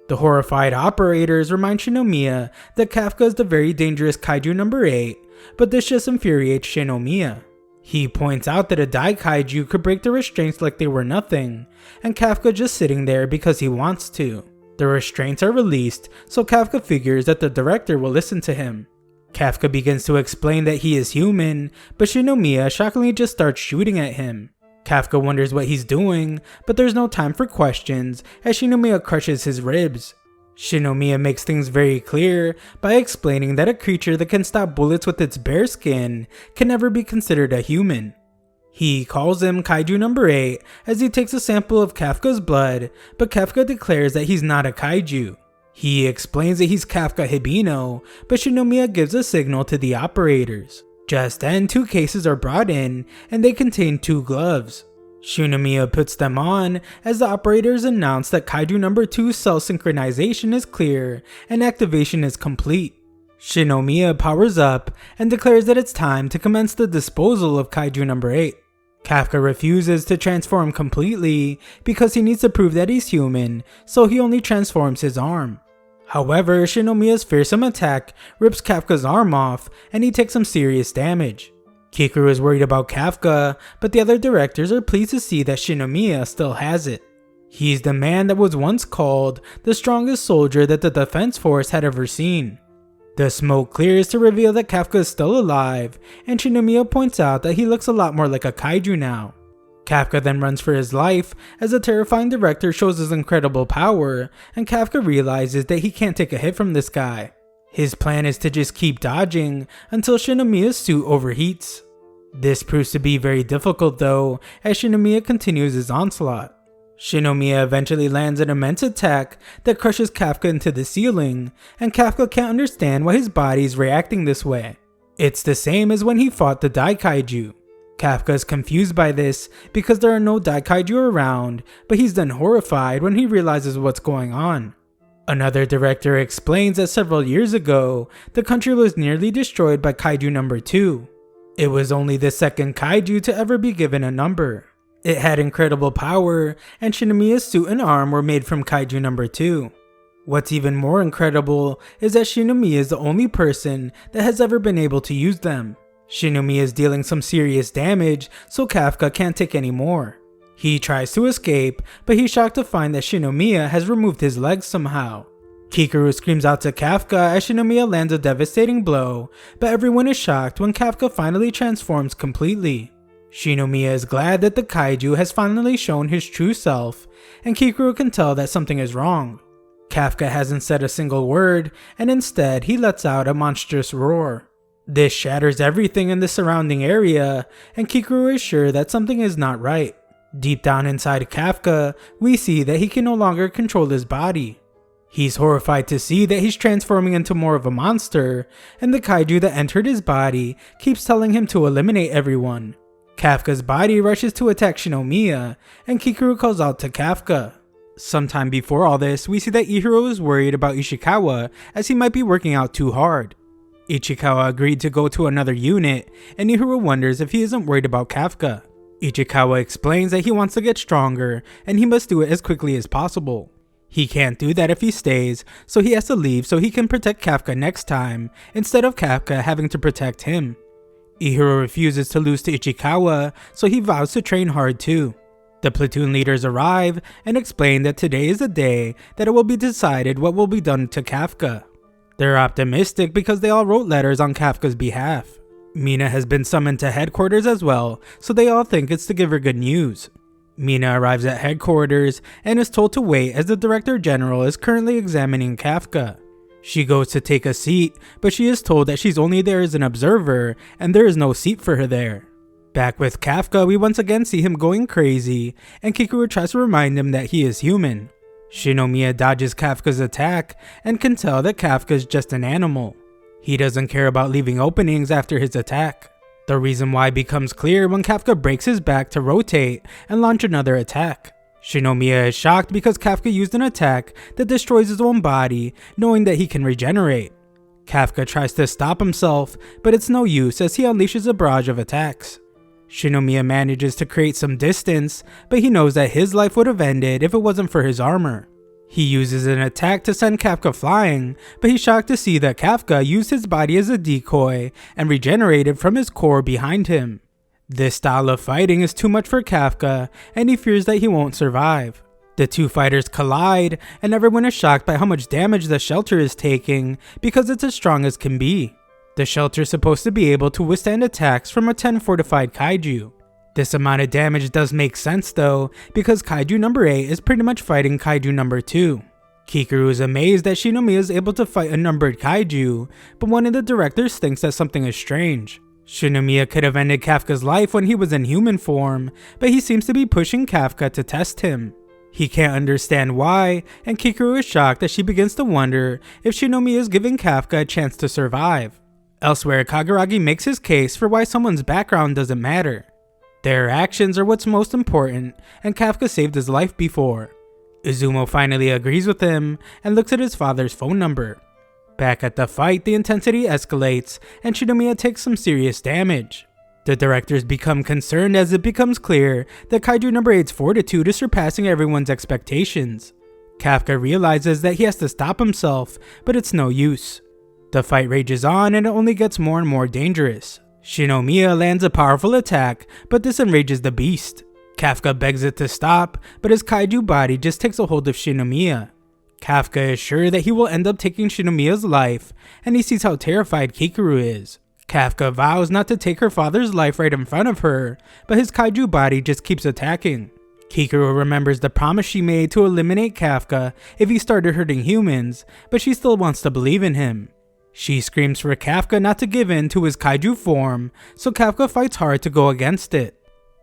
The horrified operators remind Shinomiya that Kafka is the very dangerous kaiju number 8, but this just infuriates Shinomiya. He points out that a Daikaiju could break the restraints like they were nothing, and Kafka just sitting there because he wants to. The restraints are released, so Kafka figures that the director will listen to him. Kafka begins to explain that he is human, but Shinomiya shockingly just starts shooting at him. Kafka wonders what he's doing, but there's no time for questions as Shinomiya crushes his ribs. Shinomiya makes things very clear by explaining that a creature that can stop bullets with its bare skin can never be considered a human. He calls him Kaiju number 8 as he takes a sample of Kafka's blood, but Kafka declares that he's not a kaiju. He explains that he's Kafka Hibino, but Shinomiya gives a signal to the operators. Just then, 2 cases are brought in, and they contain 2 gloves. Shinomiya puts them on as the operators announce that Kaiju number 2's cell synchronization is clear and activation is complete. Shinomiya powers up and declares that it's time to commence the disposal of Kaiju number 8. Kafka refuses to transform completely because he needs to prove that he's human, so he only transforms his arm. However, Shinomiya's fearsome attack rips Kafka's arm off and he takes some serious damage. Kikaru is worried about Kafka, but the other directors are pleased to see that Shinomiya still has it. He's the man that was once called the strongest soldier that the defense force had ever seen. The smoke clears to reveal that Kafka is still alive, and Shinomiya points out that he looks a lot more like a kaiju now. Kafka then runs for his life as the terrifying director shows his incredible power, and Kafka realizes that he can't take a hit from this guy. His plan is to just keep dodging until Shinomiya's suit overheats. This proves to be very difficult though, as Shinomiya continues his onslaught. Shinomiya eventually lands an immense attack that crushes Kafka into the ceiling, and Kafka can't understand why his body is reacting this way. It's the same as when he fought the Daikaiju. Kafka is confused by this because there are no Daikaiju around, but he's then horrified when he realizes what's going on. Another director explains that several years ago, the country was nearly destroyed by Kaiju number 2. It was only the second Kaiju to ever be given a number. It had incredible power, and Shinomiya's suit and arm were made from Kaiju number 2. What's even more incredible is that Shinomiya is the only person that has ever been able to use them. Shinomiya is dealing some serious damage, so Kafka can't take any more. He tries to escape, but he's shocked to find that Shinomiya has removed his legs somehow. Kikaru screams out to Kafka as Shinomiya lands a devastating blow, but everyone is shocked when Kafka finally transforms completely. Shinomiya is glad that the kaiju has finally shown his true self, and Kikuru can tell that something is wrong. Kafka hasn't said a single word, and instead he lets out a monstrous roar. This shatters everything in the surrounding area, and Kikuru is sure that something is not right. Deep down inside Kafka, we see that he can no longer control his body. He's horrified to see that he's transforming into more of a monster, and the kaiju that entered his body keeps telling him to eliminate everyone. Kafka's body rushes to attack Shinomiya, and Kikuru calls out to Kafka. Sometime before all this, we see that Ihiro is worried about Ishikawa as he might be working out too hard. Ichikawa agreed to go to another unit, and Ihiro wonders if he isn't worried about Kafka. Ichikawa explains that he wants to get stronger, and he must do it as quickly as possible. He can't do that if he stays, so he has to leave so he can protect Kafka next time, instead of Kafka having to protect him. Ihiro refuses to lose to Ichikawa, so he vows to train hard too. The platoon leaders arrive and explain that today is the day that it will be decided what will be done to Kafka. They're optimistic because they all wrote letters on Kafka's behalf. Mina has been summoned to headquarters as well, so they all think it's to give her good news. Mina arrives at headquarters and is told to wait as the Director General is currently examining Kafka. She goes to take a seat, but she is told that she's only there as an observer and there is no seat for her there. Back with Kafka, we once again see him going crazy, and Kikuru tries to remind him that he is human. Shinomiya dodges Kafka's attack and can tell that Kafka is just an animal. He doesn't care about leaving openings after his attack. The reason why becomes clear when Kafka breaks his back to rotate and launch another attack. Shinomiya is shocked because Kafka used an attack that destroys his own body, knowing that he can regenerate. Kafka tries to stop himself, but it's no use as he unleashes a barrage of attacks. Shinomiya manages to create some distance, but he knows that his life would have ended if it wasn't for his armor. He uses an attack to send Kafka flying, but he's shocked to see that Kafka used his body as a decoy and regenerated from his core behind him. This style of fighting is too much for Kafka, and he fears that he won't survive. The two fighters collide, and everyone is shocked by how much damage the shelter is taking because it's as strong as can be. The shelter is supposed to be able to withstand attacks from a 10 fortified kaiju. This amount of damage does make sense though, because kaiju number 8 is pretty much fighting kaiju number 2. Kikuru is amazed that Shinomiya is able to fight a numbered kaiju, but one of the directors thinks that something is strange. Shinomiya could have ended Kafka's life when he was in human form, but he seems to be pushing Kafka to test him. He can't understand why, and Kikuru is shocked that she begins to wonder if Shinomiya is giving Kafka a chance to survive. Elsewhere, Kagaragi makes his case for why someone's background doesn't matter. Their actions are what's most important, and Kafka saved his life before. Izumo finally agrees with him and looks at his father's phone number. Back at the fight, the intensity escalates and Shinomiya takes some serious damage. The directors become concerned as it becomes clear that kaiju number 8's fortitude is surpassing everyone's expectations. Kafka realizes that he has to stop himself, but it's no use. The fight rages on and it only gets more and more dangerous. Shinomiya lands a powerful attack, but this enrages the beast. Kafka begs it to stop, but his kaiju body just takes a hold of Shinomiya. Kafka is sure that he will end up taking Shinomiya's life, and he sees how terrified Kikuru is. Kafka vows not to take her father's life right in front of her, but his kaiju body just keeps attacking. Kikuru remembers the promise she made to eliminate Kafka if he started hurting humans, but she still wants to believe in him. She screams for Kafka not to give in to his kaiju form, so Kafka fights hard to go against it.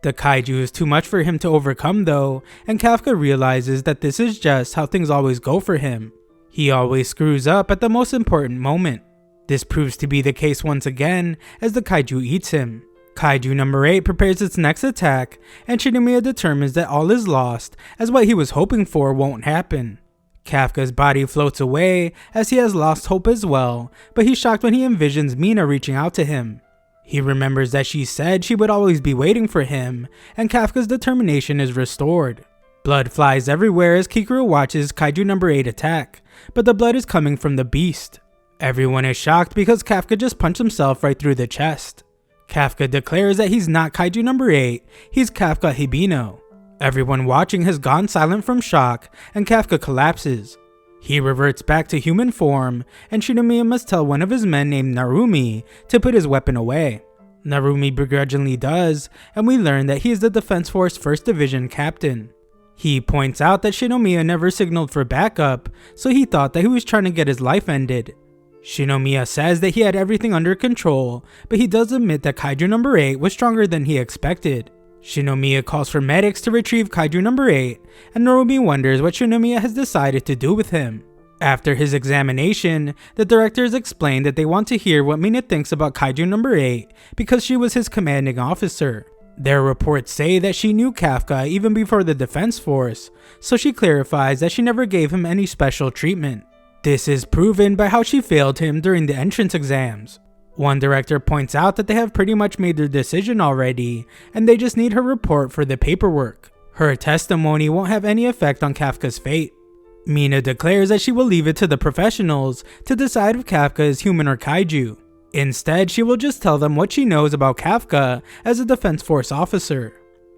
The kaiju is too much for him to overcome though, and Kafka realizes that this is just how things always go for him. He always screws up at the most important moment. This proves to be the case once again as the kaiju eats him. Kaiju number 8 prepares its next attack, and Shinomiya determines that all is lost as what he was hoping for won't happen. Kafka's body floats away as he has lost hope as well, but he's shocked when he envisions Mina reaching out to him. He remembers that she said she would always be waiting for him, and Kafka's determination is restored. Blood flies everywhere as Kikuru watches kaiju number 8 attack, but the blood is coming from the beast. Everyone is shocked because Kafka just punched himself right through the chest. Kafka declares that he's not kaiju number 8, he's Kafka Hibino. Everyone watching has gone silent from shock, and Kafka collapses. He reverts back to human form, and Shinomiya must tell one of his men named Narumi to put his weapon away. Narumi begrudgingly does, and we learn that he is the Defense Force 1st Division captain. He points out that Shinomiya never signaled for backup, so he thought that he was trying to get his life ended. Shinomiya says that he had everything under control, but he does admit that Kaiju number 8 was stronger than he expected. Shinomiya calls for medics to retrieve Kaiju number 8, and Narumi wonders what Shinomiya has decided to do with him. After his examination, the directors explain that they want to hear what Mina thinks about Kaiju number 8 because she was his commanding officer. Their reports say that she knew Kafka even before the Defense Force, so she clarifies that she never gave him any special treatment. This is proven by how she failed him during the entrance exams. One director points out that they have pretty much made their decision already, and they just need her report for the paperwork. Her testimony won't have any effect on Kafka's fate. Mina declares that she will leave it to the professionals to decide if Kafka is human or kaiju. Instead, she will just tell them what she knows about Kafka as a Defense Force officer.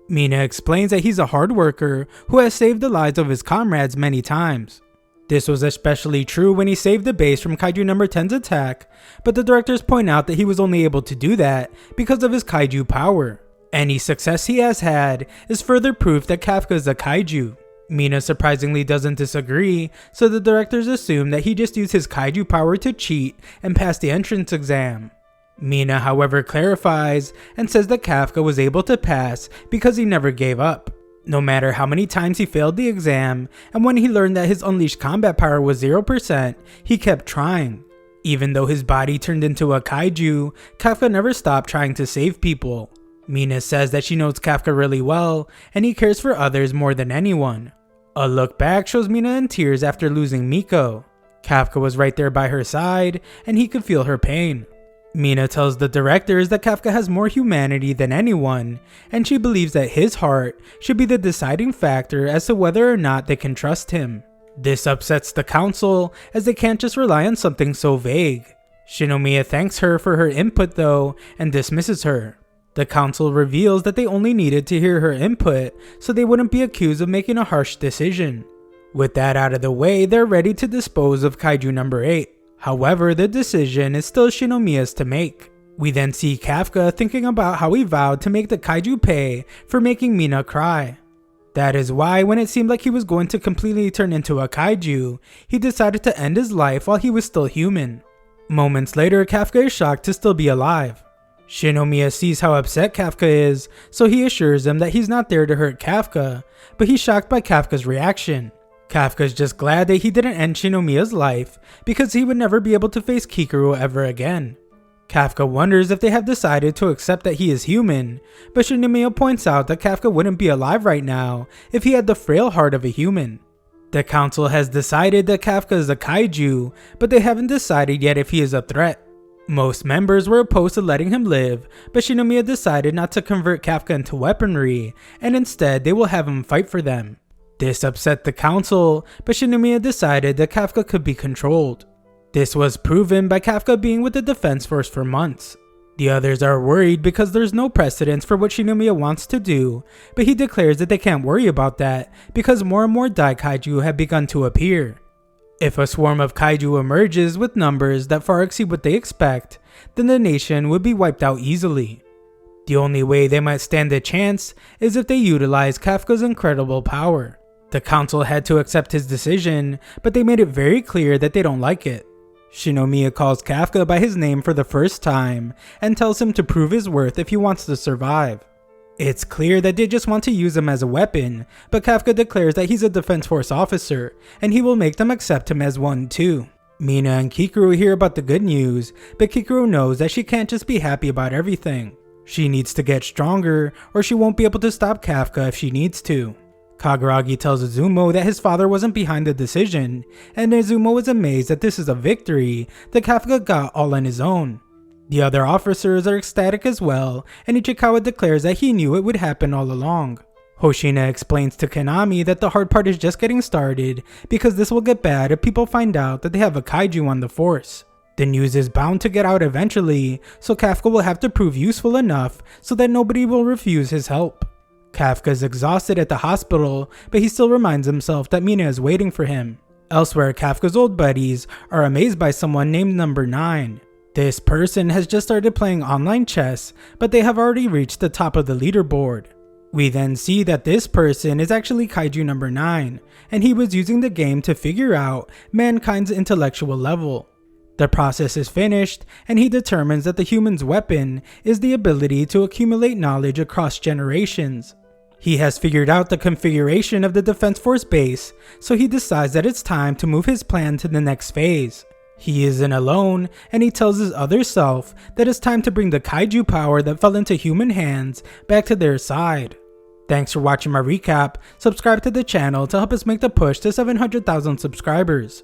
Mina explains that he's a hard worker who has saved the lives of his comrades many times. This was especially true when he saved the base from Kaiju number 10's attack, but the directors point out that he was only able to do that because of his kaiju power. Any success he has had is further proof that Kafka is a kaiju. Mina surprisingly doesn't disagree, so the directors assume that he just used his kaiju power to cheat and pass the entrance exam. Mina, however, clarifies and says that Kafka was able to pass because he never gave up. No matter how many times he failed the exam, and when he learned that his unleashed combat power was 0%, he kept trying. Even though his body turned into a kaiju, Kafka never stopped trying to save people. Mina says that she knows Kafka really well, and he cares for others more than anyone. A look back shows Mina in tears after losing Miko. Kafka was right there by her side, and he could feel her pain. Mina tells the directors that Kafka has more humanity than anyone, and she believes that his heart should be the deciding factor as to whether or not they can trust him. This upsets the council, as they can't just rely on something so vague. Shinomiya thanks her for her input though, and dismisses her. The council reveals that they only needed to hear her input so they wouldn't be accused of making a harsh decision. With that out of the way, they're ready to dispose of Kaiju number 8. However, the decision is still Shinomiya's to make. We then see Kafka thinking about how he vowed to make the kaiju pay for making Mina cry. That is why when it seemed like he was going to completely turn into a kaiju, he decided to end his life while he was still human. Moments later, Kafka is shocked to still be alive. Shinomiya sees how upset Kafka is, so he assures him that he's not there to hurt Kafka, but he's shocked by Kafka's reaction. Kafka's just glad that he didn't end Shinomiya's life because he would never be able to face Kikuru ever again. Kafka wonders if they have decided to accept that he is human, but Shinomiya points out that Kafka wouldn't be alive right now if he had the frail heart of a human. The council has decided that Kafka is a kaiju, but they haven't decided yet if he is a threat. Most members were opposed to letting him live, but Shinomiya decided not to convert Kafka into weaponry, and instead they will have him fight for them. This upset the council, but Shinomiya decided that Kafka could be controlled. This was proven by Kafka being with the Defense Force for months. The others are worried because there's no precedence for what Shinomiya wants to do, but he declares that they can't worry about that because more and more Daikaiju have begun to appear. If a swarm of kaiju emerges with numbers that far exceed what they expect, then the nation would be wiped out easily. The only way they might stand a chance is if they utilize Kafka's incredible power. The council had to accept his decision, but they made it very clear that they don't like it. Shinomiya calls Kafka by his name for the first time and tells him to prove his worth if he wants to survive. It's clear that they just want to use him as a weapon, but Kafka declares that he's a Defense Force officer and he will make them accept him as one too. Mina and Kikuru hear about the good news, but Kikuru knows that she can't just be happy about everything. She needs to get stronger or she won't be able to stop Kafka if she needs to. Kagaragi tells Izumo that his father wasn't behind the decision, and Izumo is amazed that this is a victory that Kafka got all on his own. The other officers are ecstatic as well, and Ichikawa declares that he knew it would happen all along. Hoshina explains to Kanami that the hard part is just getting started because this will get bad if people find out that they have a kaiju on the force. The news is bound to get out eventually, so Kafka will have to prove useful enough so that nobody will refuse his help. Kafka is exhausted at the hospital, but he still reminds himself that Mina is waiting for him. Elsewhere, Kafka's old buddies are amazed by someone named Number 9. This person has just started playing online chess, but they have already reached the top of the leaderboard. We then see that this person is actually Kaiju number 9, and he was using the game to figure out mankind's intellectual level. The process is finished, and he determines that the human's weapon is the ability to accumulate knowledge across generations. He has figured out the configuration of the Defense Force base, so he decides that it's time to move his plan to the next phase. He isn't alone, and he tells his other self that it's time to bring the kaiju power that fell into human hands back to their side. Thanks for watching my recap. Subscribe to the channel to help us make the push to 700,000 subscribers.